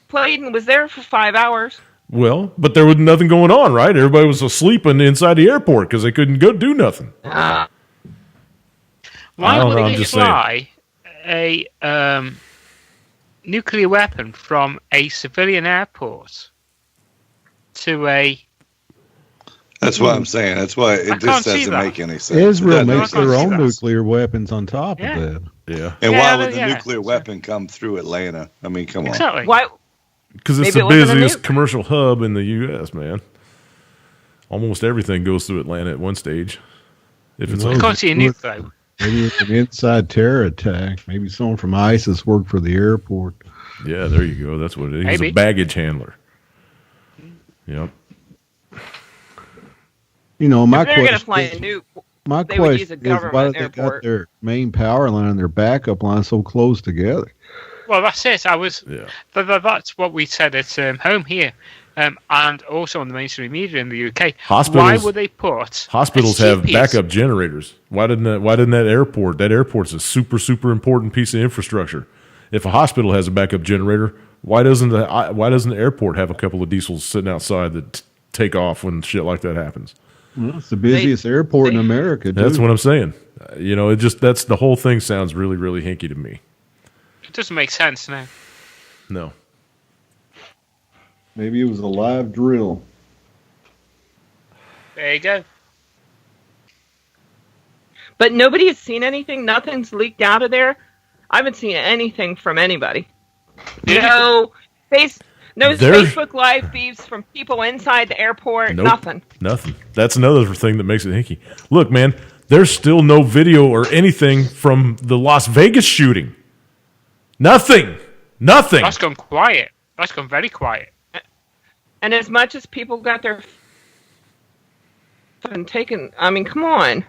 plane was there for 5 hours. Well, but there was nothing going on, right? Everybody was asleep inside the airport because they couldn't go do nothing. Why would they fly a nuclear weapon from a civilian airport to a... That's what I'm saying. That's why it just doesn't make any sense. Israel makes their own nuclear weapons on top of that. Yeah. And why would the nuclear weapon come through Atlanta? I mean, come on. Exactly. Because it's Maybe the it wasn't a busiest nuke. commercial hub in the U.S., man. Almost everything goes through Atlanta at one stage. If it's No. I can't see a nuke though. Maybe it's an inside terror attack. Maybe someone from ISIS worked for the airport. yeah, there you go. That's what it is. He's Maybe. a baggage handler. Yep. You know, my If they're going to question. fly a nuke, My they would use question a is, why government do they airport. got their main power line and their backup line so close together? Well, that's it. Yeah. That's what we said at home here, and also on the mainstream media in the UK. Hospitals- Why would they put Hospitals a have CPS backup generators. Why didn't that airport? That airport's a super, super important piece of infrastructure. If a hospital has a backup generator, why doesn't the airport have a couple of diesels sitting outside that take off when shit like that happens? Well, it's the busiest airport in America. That's dude. what I'm saying. That's the whole thing sounds really, really hinky to me. It doesn't make sense now. No. Maybe it was a live drill. There you go. But nobody has seen anything. Nothing's leaked out of there. I haven't seen anything from anybody. No There's- Facebook Live feeds from people inside the airport. Nope. Nothing. That's another thing that makes it hinky. Look, man, there's still no video or anything from the Las Vegas shooting. Nothing. That's gone quiet. That's gone very quiet. And as much as people got their and taken, I mean, come on.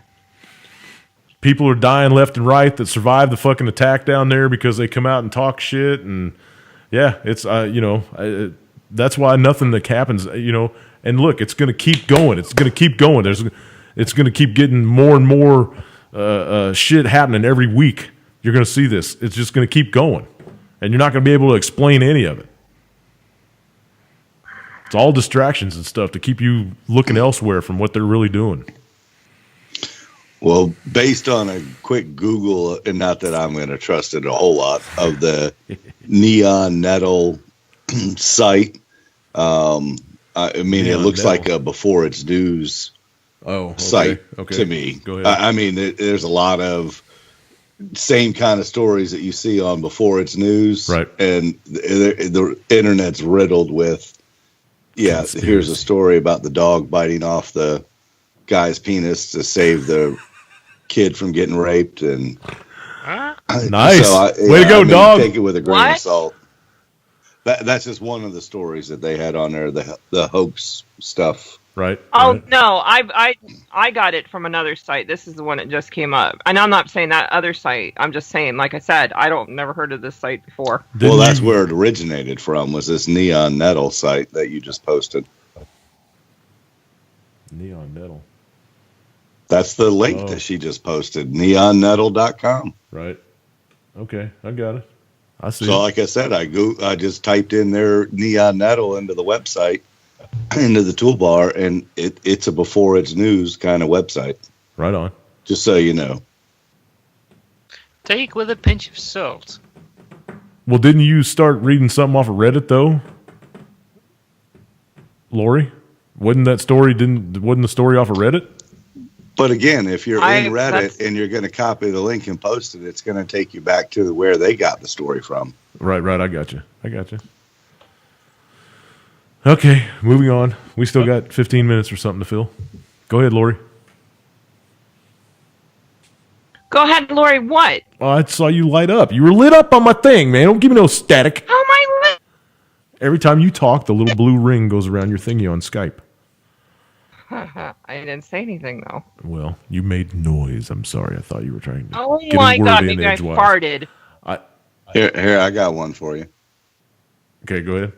People are dying left and right that survived the fucking attack down there because they come out and talk shit. And yeah, it's, that's why nothing that happens, and look, it's going to keep going. It's going to keep going. It's going to keep getting more and more shit happening every week. You're going to see this. It's just going to keep going. And you're not going to be able to explain any of it. It's all distractions and stuff to keep you looking elsewhere from what they're really doing. Well, based on a quick Google, and not that I'm going to trust it a whole lot, of the Neon Nettle site, I mean, Neon it looks Nettle. like a Before It's News site to me. Go ahead. I mean, there's a lot of same kind of stories that you see on Before It's News, Right. And the internet's riddled with, Conspiracy. here's a story about the dog biting off the guy's penis to save the kid from getting raped, and Nice. Way to go, maybe dog. Take it with a grain What? of salt. That's just one of the stories that they had on there, the hoax stuff. Right. Oh right. no, I got it from another site. This is the one that just came up, and I'm not saying that other site. I'm just saying, like I said, never heard of this site before. Didn't Well, that's you- where it originated from, was this Neon Nettle site that you just posted. Neon Nettle. That's the link Oh. that she just posted, neonnettle.com. Right. Okay, I got it. I see. So, like I said, I just typed in their Neon Nettle into the website, into the toolbar, and it's a Before It's News kind of website. Right on. Just so you know. Take it with a pinch of salt. Well, didn't you start reading something off of Reddit though, Lori? Wasn't the story off of Reddit? But again, if you're in that's- Reddit and you're going to copy the link and post it, it's going to take you back to where they got the story from. Right. I got you. Okay, moving on. We still got 15 minutes or something to fill. Go ahead, Lori. Go ahead, Lori. What? Oh, I saw you light up. You were lit up on my thing, man. Don't give me no static. How am I lit? Every time you talk, the little blue ring goes around your thingy on Skype. I didn't say anything though. Well, you made noise. I'm sorry. I thought you were trying to Oh get my a word god, in maybe I edgewise. farted. Here, I got one for you. Okay, go ahead.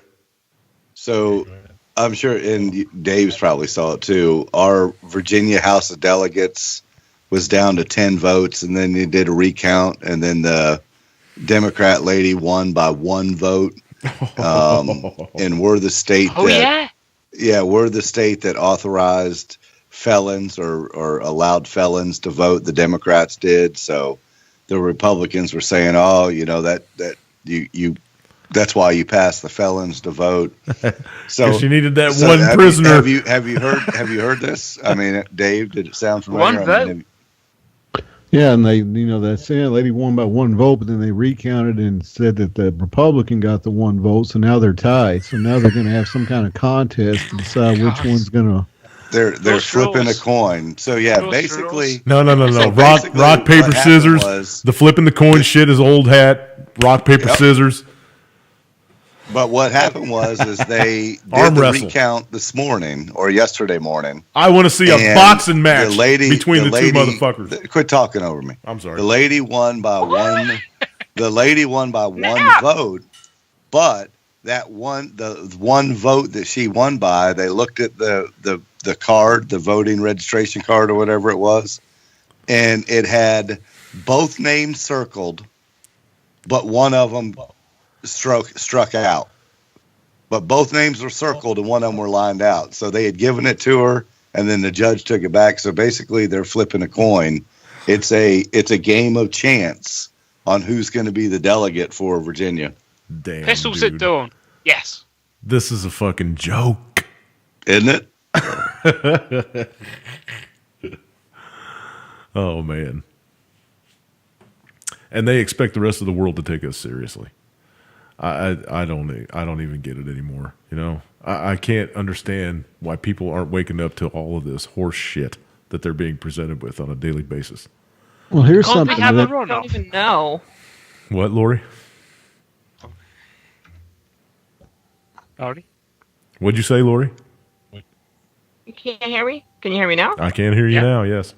So I'm sure, and Dave's probably saw it too. Our Virginia House of Delegates was down to 10 votes, and then they did a recount, and then the Democrat lady won by 1 vote. And we're the state Oh, that, yeah? we're the state that authorized felons or allowed felons to vote. The Democrats did. So the Republicans were saying, "Oh, that you that's why you passed the felons to vote." So 'Cause you needed that so one prisoner. Have you heard this? I mean, Dave, did it sound familiar? One vote. Yeah, and that Senate lady won by one vote, but then they recounted and said that the Republican got the one vote, so now they're tied. So now they're going to have some kind of contest to decide which one's going to. They're flipping a coin. So yeah, basically. No. So rock, paper, scissors. The flipping the coin shit is old hat. Rock, paper, scissors. But what happened is they did the recount this morning or yesterday morning. I want to see a boxing match between the two motherfuckers. Quit talking over me. I'm sorry. The lady won by one. The lady won by one vote, but the one vote that she won by, they looked at the card, the voting registration card or whatever it was, and it had both names circled, but one of them struck out. But both names were circled and one of them were lined out. So they had given it to her, and then the judge took it back. So basically, they're flipping a coin. It's a game of chance on who's going to be the delegate for Virginia. Damn, Pistols dude. at dawn. Yes. This is a fucking joke, isn't it? Oh man. And they expect the rest of the world to take us seriously. I don't even get it anymore. You know, I can't understand why people aren't waking up to all of this horse shit that they're being presented with on a daily basis. Well, here's something I don't even know. What, Lori? Lori? What'd you say, Lori? You can't hear me? Can you hear me now? I can hear you now. Yes.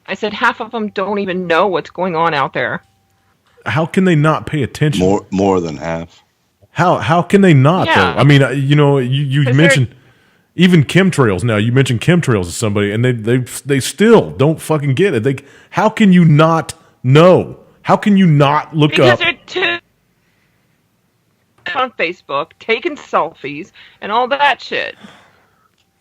I said half of them don't even know what's going on out there. How can they not pay attention? More than half. How can they not though? I mean, you mentioned even chemtrails. Now you mentioned chemtrails to somebody, and they still don't fucking get it. How can you not know? How can you not look up? Because they're on Facebook taking selfies and all that shit.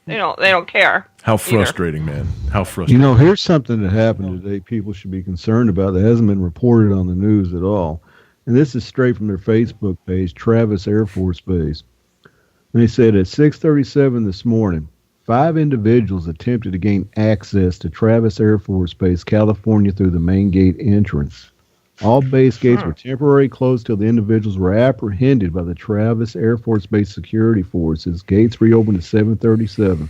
They don't care. How frustrating, man. How frustrating. Here's something that happened today people should be concerned about that hasn't been reported on the news at all. And this is straight from their Facebook page, Travis Air Force Base. And they said at 6:37 this morning, 5 individuals attempted to gain access to Travis Air Force Base, California through the main gate entrance. All base gates were temporarily closed till the individuals were apprehended by the Travis Air Force Base security forces. Gates reopened at 7:37.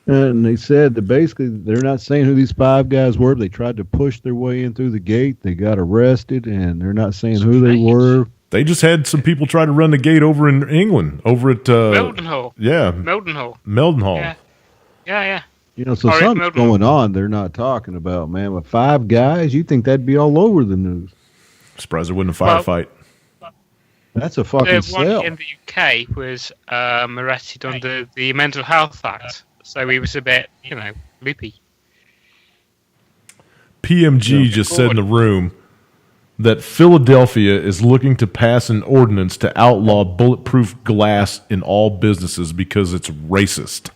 And they said that basically they're not saying who these 5 guys were. They tried to push their way in through the gate. They got arrested, and they're not saying who they were. They just had some people try to run the gate over in England, over at Meldenhall. Yeah. Meldenhall. Yeah. So something's going on they're not talking about, man. With 5 guys, you think that'd be all over the news. Surprised there wasn't a firefight. That's a fucking sell. One in the UK was arrested under the Mental Health Act, so he was a bit, loopy. PMG just said in the room that Philadelphia is looking to pass an ordinance to outlaw bulletproof glass in all businesses because it's racist.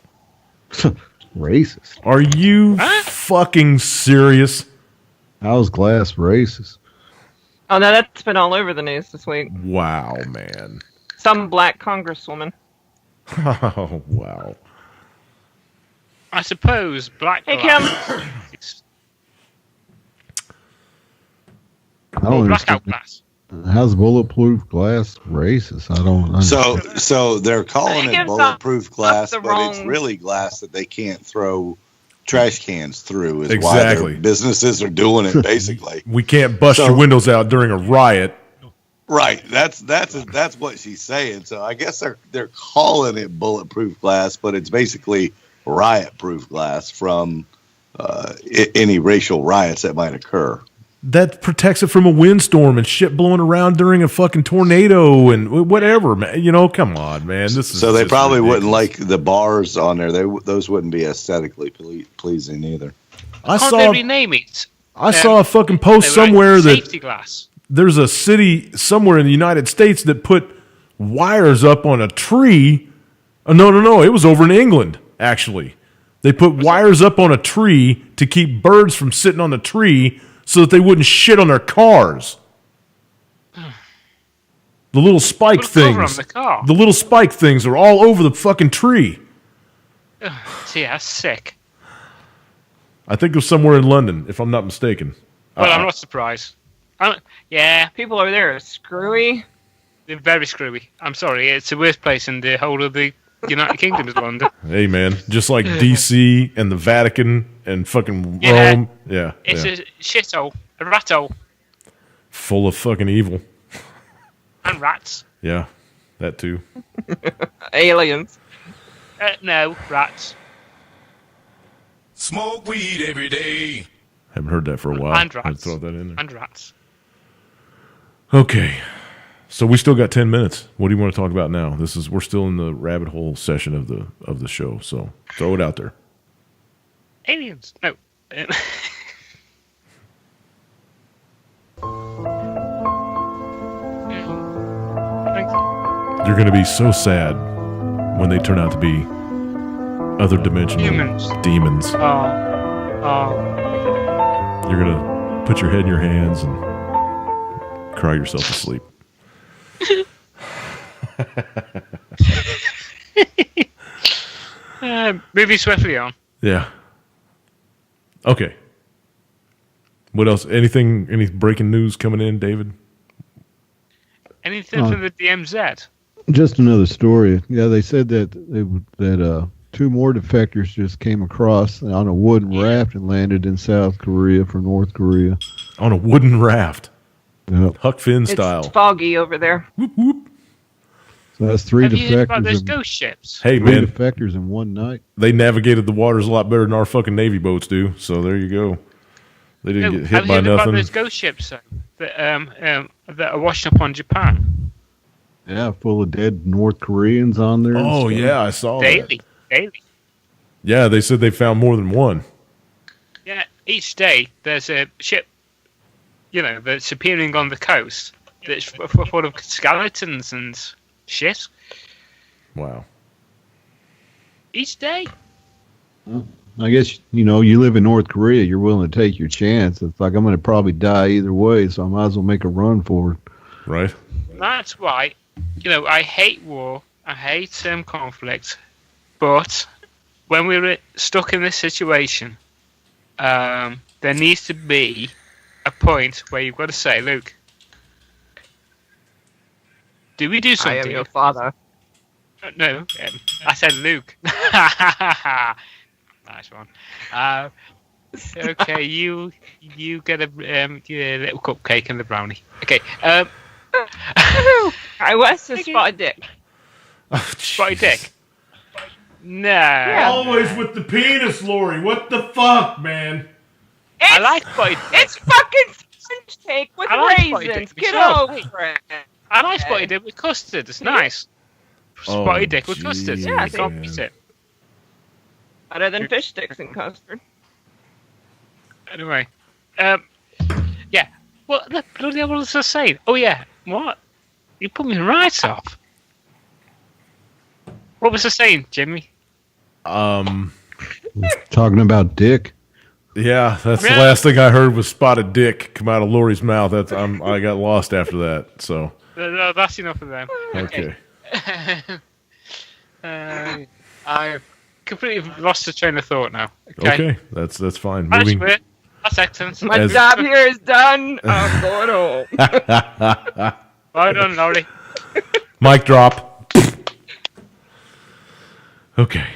Racist? Are you fucking serious? How's glass racist? Oh, no, that's been all over the news this week. Wow, man. Some black congresswoman. Oh, wow. I suppose black glass. Blackout glass. How's bulletproof glass racist? I don't understand. So they're calling it bulletproof glass, but it's really glass that they can't throw trash cans through. Is why their businesses are doing it. Basically, we can't bust your windows out during a riot. Right. That's what she's saying. So I guess they're calling it bulletproof glass, but it's basically riot-proof glass from any racial riots that might occur. That protects it from a windstorm and shit blowing around during a fucking tornado and whatever, man. Come on, man. So they probably wouldn't like the bars on there. Those wouldn't be aesthetically pleasing either. Can't they rename it? I saw a fucking post somewhere that safety glass. There's a city somewhere in the United States that put wires up on a tree. Oh, no. It was over in England, actually. They put wires up on a tree to keep birds from sitting on the tree so that they wouldn't shit on their cars. The little spike things. The little spike things are all over the fucking tree. See, that's sick. I think it was somewhere in London, if I'm not mistaken. Well, I'm not surprised. Yeah, People over there are screwy. they're very screwy. I'm sorry, it's the worst place in the whole of the United Kingdom is London. Hey, man, just like DC and the Vatican and fucking Yeah. Rome. Yeah. It's yeah. a shithole, a rat hole, Full of fucking evil. and rats. Yeah, that too. Aliens. No, rats. Smoke weed every day. Haven't heard that for a while. And I'd rats. throw that in there. And rats. Okay. So we still got 10 minutes. What do you want to talk about now? We're still in the rabbit hole session of the show, so throw it out there. Aliens. No. You're going to be so sad when they turn out to be other dimensional Humans. demons. Oh. You're going to put your head in your hands and cry yourself to sleep. Moving swiftly on. Yeah. Okay. What else? Any breaking news coming in, David? Anything from the DMZ? Just another story. Yeah, they said that two more defectors just came across on a wooden raft and landed in South Korea from North Korea. On a wooden raft. Yep. Huck Finn style. It's foggy over there. Whoop, whoop. So that's three Have you heard about those defectors. ghost ships? Hey, Three man, defectors in one night. they navigated the waters a lot better than our fucking Navy boats do, so there you go. They didn't get have hit you by heard about nothing. those ghost ships that are washing up on Japan? Yeah, full of dead North Koreans on there. and Oh, stuff. yeah, I saw that. Daily. Yeah, they said they found more than one. Yeah, each day there's a ship, that's appearing on the coast that's full of skeletons and shit. Wow. Each day. I guess, you live in North Korea, you're willing to take your chance. It's like, I'm going to probably die either way, so I might as well make a run for it. Right? That's why, I hate war. I hate conflict. But when we're stuck in this situation, there needs to be a point where you've got to say, Luke, do we do something? I am your father. No, I said Luke. Nice one. Okay, you get a little cupcake and the brownie. Okay. I was a spot dick. Spotted dick. No. Yeah. Always with the penis, Lori. What the fuck, man? I like spotted dick. It's fucking French cake with I like spotted raisins. dick Get myself. over it. I like spotted dick with custard. It's nice. Oh, Spotted dick with custard. geez, Yeah, I can't man. beat it. Better than fish sticks and custard. Anyway. Yeah. What the bloody hell was I saying? Oh, yeah. What? You put me right off. What was I saying, Jimmy? Talking about dick. Yeah, that's the Really? last thing I heard was spotted dick come out of Lori's mouth. I got lost after that. So No, that's enough of them. okay. I've completely lost the train of thought now. Okay, that's fine. That's Moving. weird. That's excellent. My As- job here is done. I'm going home. Well done, Laurie. Mic drop. Okay.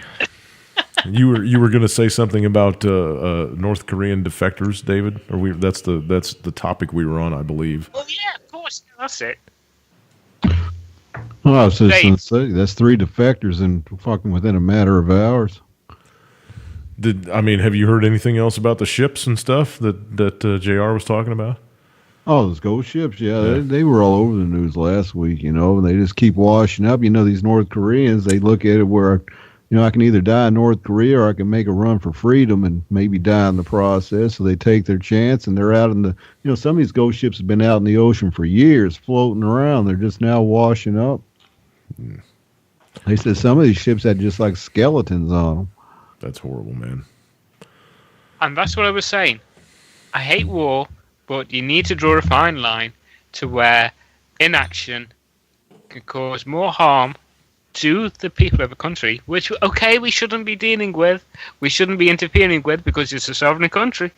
You were going to say something about North Korean defectors, David? Or that's the topic we were on, I believe. Oh yeah, of course. That's it. Oh, I was just Dave. going to say, that's three defectors in fucking within a matter of hours. Have you heard anything else about the ships and stuff that JR was talking about? Oh, those ghost ships, yeah. They were all over the news last week, and they just keep washing up. These North Koreans, they look at it where, I can either die in North Korea or I can make a run for freedom and maybe die in the process. So they take their chance, and they're out in the, some of these ghost ships have been out in the ocean for years, floating around. They're just now washing up. They said some of these ships had just like skeletons on them. That's horrible, man. And that's what I was saying. I hate war, but you need to draw a fine line to where inaction can cause more harm to the people of a country, which, okay, we shouldn't be dealing with, we shouldn't be interfering with because it's a sovereign country.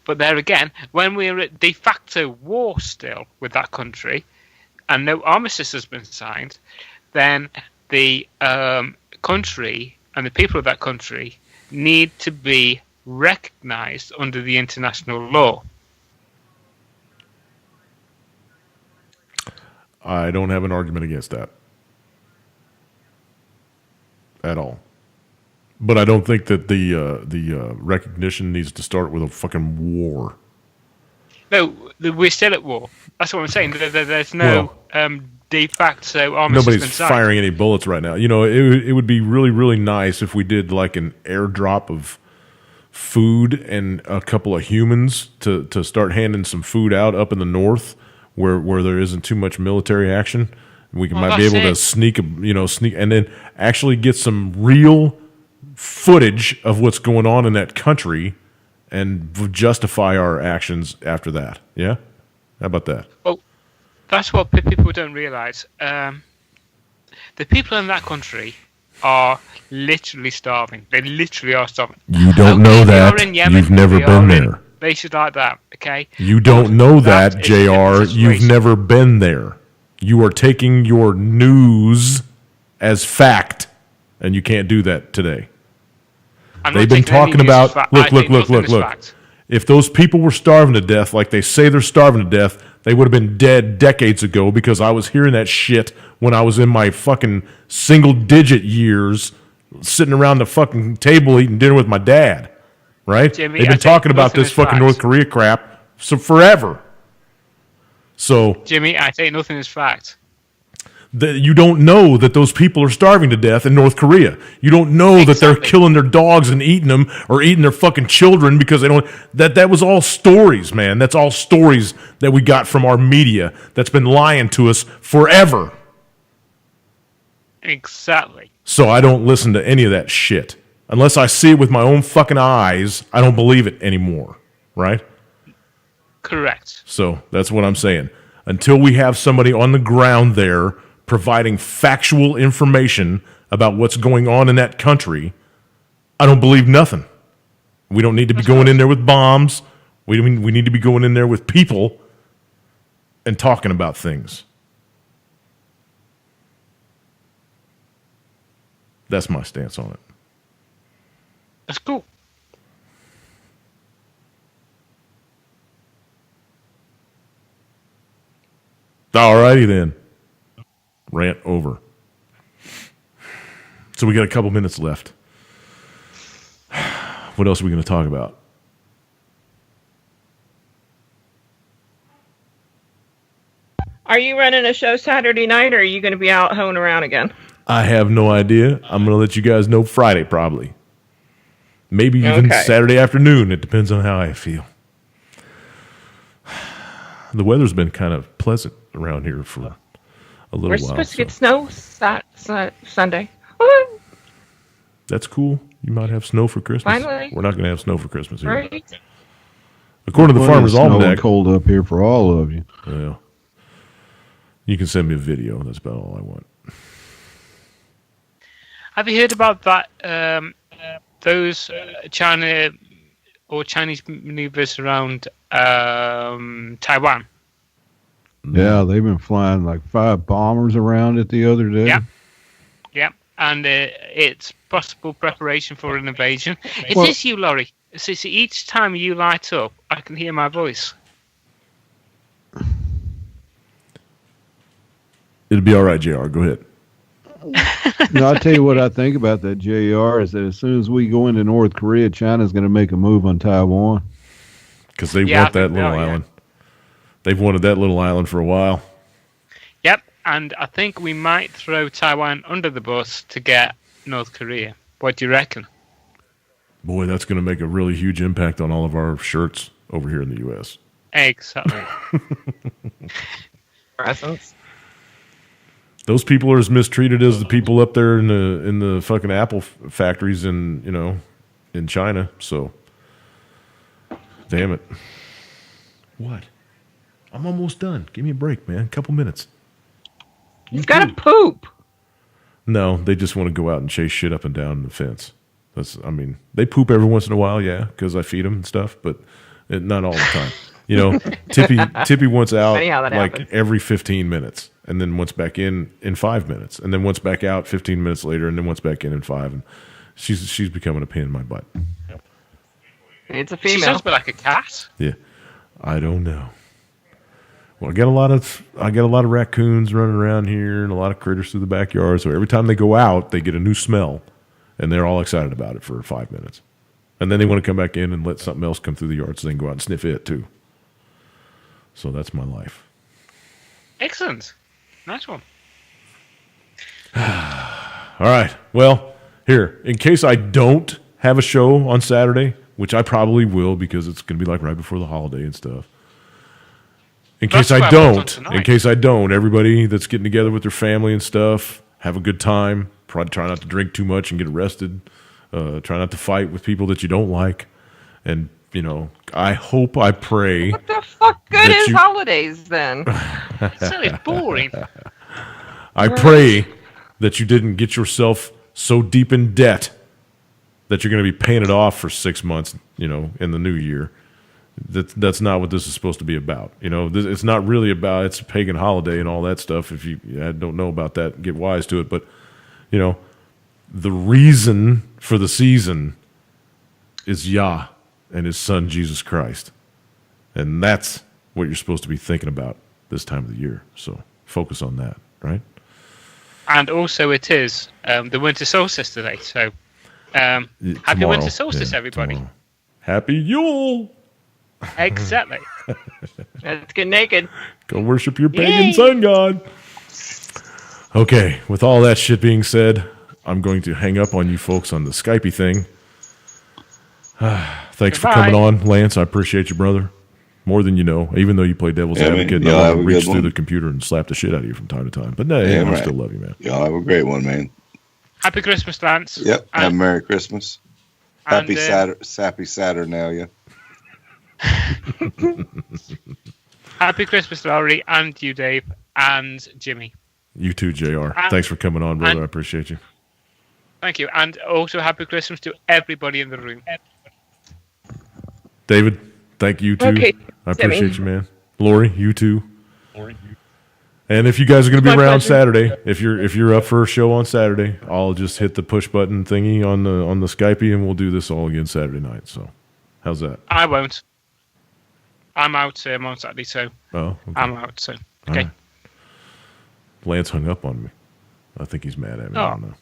But there again, when we're at de facto war still with that country and no armistice has been signed, then the country and the people of that country need to be recognized under the international law. I don't have an argument against that. At all. But I don't think that the recognition needs to start with a fucking war. No, we're still at war. That's what I'm saying. There's no de facto armistice. Nobody's firing any bullets right now. You know, it would be really, really nice if we did like an airdrop of food and a couple of humans to start handing some food out up in the north where there isn't too much military action. We might be able to sneak, and then actually get some real footage of what's going on in that country and justify our actions after that. Yeah? How about that? Well, that's what people don't realize. The people in that country are literally starving. They literally are starving. You don't know that. Yemen, you've never been there. Places like that, okay? You don't know that, JR. You've never been there. You are taking your news as fact, and you can't do that today. They've been talking about, look. If those people were starving to death like they say they're starving to death, they would have been dead decades ago because I was hearing that shit when I was in my fucking single-digit years sitting around the fucking table eating dinner with my dad, right? Jimmy, they've been talking about this fucking North Korea crap forever. So, Jimmy, I say nothing is fact. You don't know that those people are starving to death in North Korea. You don't know that they're killing their dogs and eating them or eating their fucking children because they don't. That was all stories, man. That's all stories that we got from our media that's been lying to us forever. Exactly. So I don't listen to any of that shit. Unless I see it with my own fucking eyes, I don't believe it anymore, right? Correct. So that's what I'm saying. Until we have somebody on the ground there providing factual information about what's going on in that country, I don't believe nothing. We don't need to be going in there with bombs. We need to be going in there with people and talking about things. That's my stance on it. That's cool. Alrighty then. Rant over. So we got a couple minutes left. What else are we going to talk about? Are you running a show Saturday night, or are you going to be out hoeing around again? I have no idea. I'm going to let you guys know Friday, probably. Maybe even Saturday afternoon. It depends on how I feel. The weather's been kind of pleasant around here for a little while. We're supposed to get snow Sunday. That's cool. You might have snow for Christmas. Finally. We're not going to have snow for Christmas here. Right. According to the Farmer's Almanac. It's cold up here for all of you. Yeah. You can send me a video. That's about all I want. Have you heard about that? Those China or Chinese maneuvers around Taiwan? Yeah, they've been flying like 5 bombers around it the other day. Yeah. And it's possible preparation for an invasion. Is you, Laurie. So each time you light up, I can hear my voice. It'll be all right, JR. Go ahead. No, I'll tell you what I think about that, JR, is that as soon as we go into North Korea, China's going to make a move on Taiwan. Because they want that little island. They've wanted that little island for a while. Yep, and I think we might throw Taiwan under the bus to get North Korea. What do you reckon? Boy, that's going to make a really huge impact on all of our shirts over here in the U.S. Exactly. Presents. Those people are as mistreated as the people up there in the fucking Apple factories in China. So, damn it. What? I'm almost done. Give me a break, man. A couple minutes. He's got to poop. No, they just want to go out and chase shit up and down the fence. They poop every once in a while, yeah, because I feed them and stuff, but not all the time. Tippy wants out like happens. every 15 minutes, and then wants back in 5 minutes, and then wants back out 15 minutes later, and then wants back in 5. And she's becoming a pain in my butt. It's a She female. sounds a bit like a cat. Yeah, I don't know. Well, I got a lot of raccoons running around here and a lot of critters through the backyard. So every time they go out, they get a new smell, and they're all excited about it for 5 minutes, and then they want to come back in and let something else come through the yard, so they can go out and sniff it too. So that's my life. Excellent. Nice one. All right. Well, here, in case I don't have a show on Saturday, which I probably will because it's going to be like right before the holiday and stuff. In case I don't, everybody that's getting together with their family and stuff, have a good time. Probably try not to drink too much and get arrested. Try not to fight with people that you don't like. And, I hope, I pray. What the fuck good is holidays then? So boring. I pray that you didn't get yourself so deep in debt that you're going to be paying it off for 6 months, in the new year. That's not what this is supposed to be about. It's not really about, it's a pagan holiday and all that stuff. If you don't know about that, get wise to it. But, the reason for the season is Yah and his son, Jesus Christ. And that's what you're supposed to be thinking about this time of the year. So focus on that, right? And also it is the winter solstice today. So happy winter solstice, everybody. Tomorrow. Happy Yule! Exactly. Let's get naked. Go worship your pagan sun god. Okay, with all that shit being said, I'm going to hang up on you folks on the Skypey thing. Thanks for coming on, Lance. I appreciate you, brother. More than you know, even though you play devil's advocate, and I want to reach through the computer and slap the shit out of you from time to time. But no, I still love you, man. Y'all have a great one, man. Happy Christmas, Lance. Yep. Have a Merry Christmas. Happy Saturn now, yeah. Happy Christmas, Laurie, and you, Dave, and Jimmy. You too, JR. Thanks for coming on, brother. I appreciate you. Thank you. And also happy Christmas to everybody in the room. David, thank you too. Okay, I appreciate you, man. Lori, you too. And if you guys are going to be around Saturday, if you're up for a show on Saturday, I'll just hit the push button thingy on the Skypey, and we'll do this all again Saturday night. So, how's that? I won't. I'm out on Saturday, so okay. I'm out. So okay. Right. Lance hung up on me. I think he's mad at me. I don't know.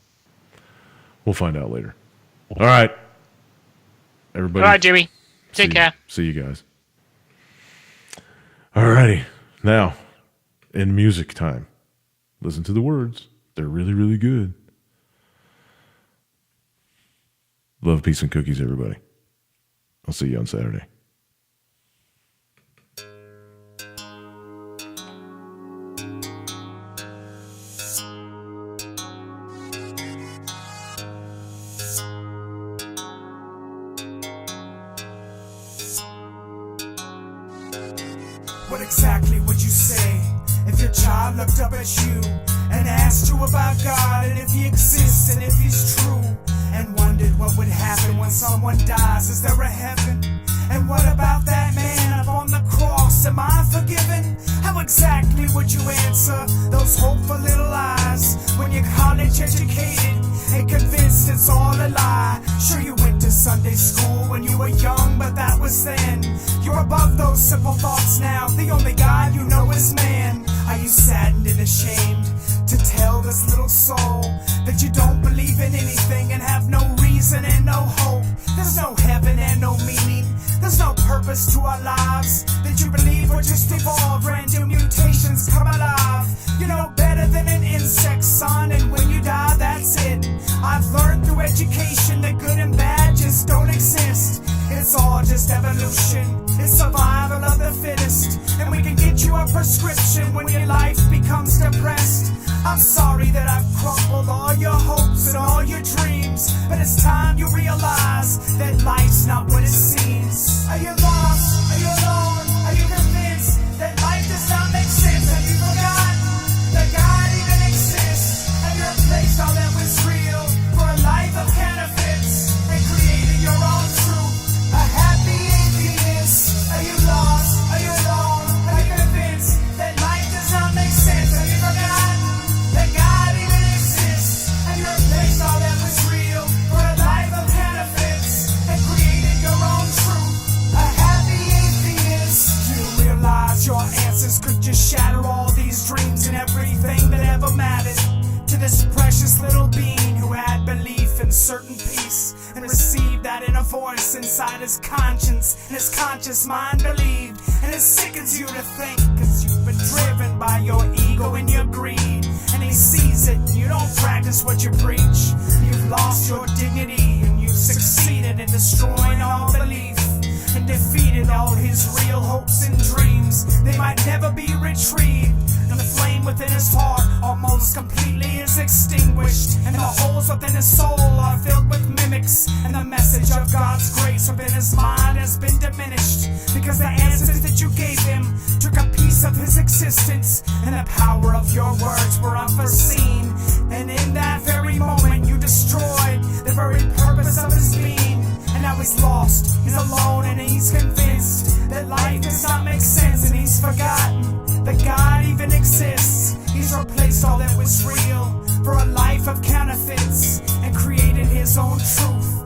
We'll find out later. All right, everybody. All right, Jimmy. Take care. See you guys. All righty. Now, in music time. Listen to the words. They're really, really good. Love, peace, and cookies, everybody. I'll see you on Saturday. What exactly would you say if your child looked up at you and asked you about God and if he exists and if he's true, and wondered what would happen when someone dies? Is there a heaven? And what about that man up on the cross? Am I forgiven? How exactly would you answer those hopeful little lies when you're college educated and convinced it's all a lie? Sure, you went to Sunday school when you were young, but that was then. You're above those simple thoughts now. The only God you know is man. Are you saddened and ashamed to tell this little soul that you don't believe in anything and have no reason and no hope? There's no heaven and no meaning. There's no purpose to our lives. That you believe we're just evolved, random mutations come alive. You know better than an insect, son, and when you die, that's it. I've learned through education that good and bad just don't exist. It's all just evolution. It's survival of the fittest. And we can get you a prescription when your life becomes depressed. I'm sorry that I've crumbled all your hopes and all your dreams, but it's time you realize that life's not what it seems. Are you lost? Are you alone? Are you convinced that life does not make sense? Have you forgotten that God even exists? Have you replaced all voice inside his conscience, and his conscious mind believed. And it sickens you to think, cause you've been driven by your ego and your greed. And he sees it, and you don't practice what you preach. You've lost your dignity, and you've succeeded in destroying all belief, and defeated all his real hopes and dreams. They might never be retrieved, and the flame within his heart almost completely is extinguished, and the holes within his soul are filled with mimics, and the message of God's grace within his mind has been diminished, because the answers that you gave him took a piece of his existence, and the power of your words were unforeseen, and in that very moment you destroyed the very purpose of his being. And now he's lost, he's alone, and he's convinced that life does not make sense, and he's forgotten that God even exists. He's replaced all that was real for a life of counterfeits, and created his own truth.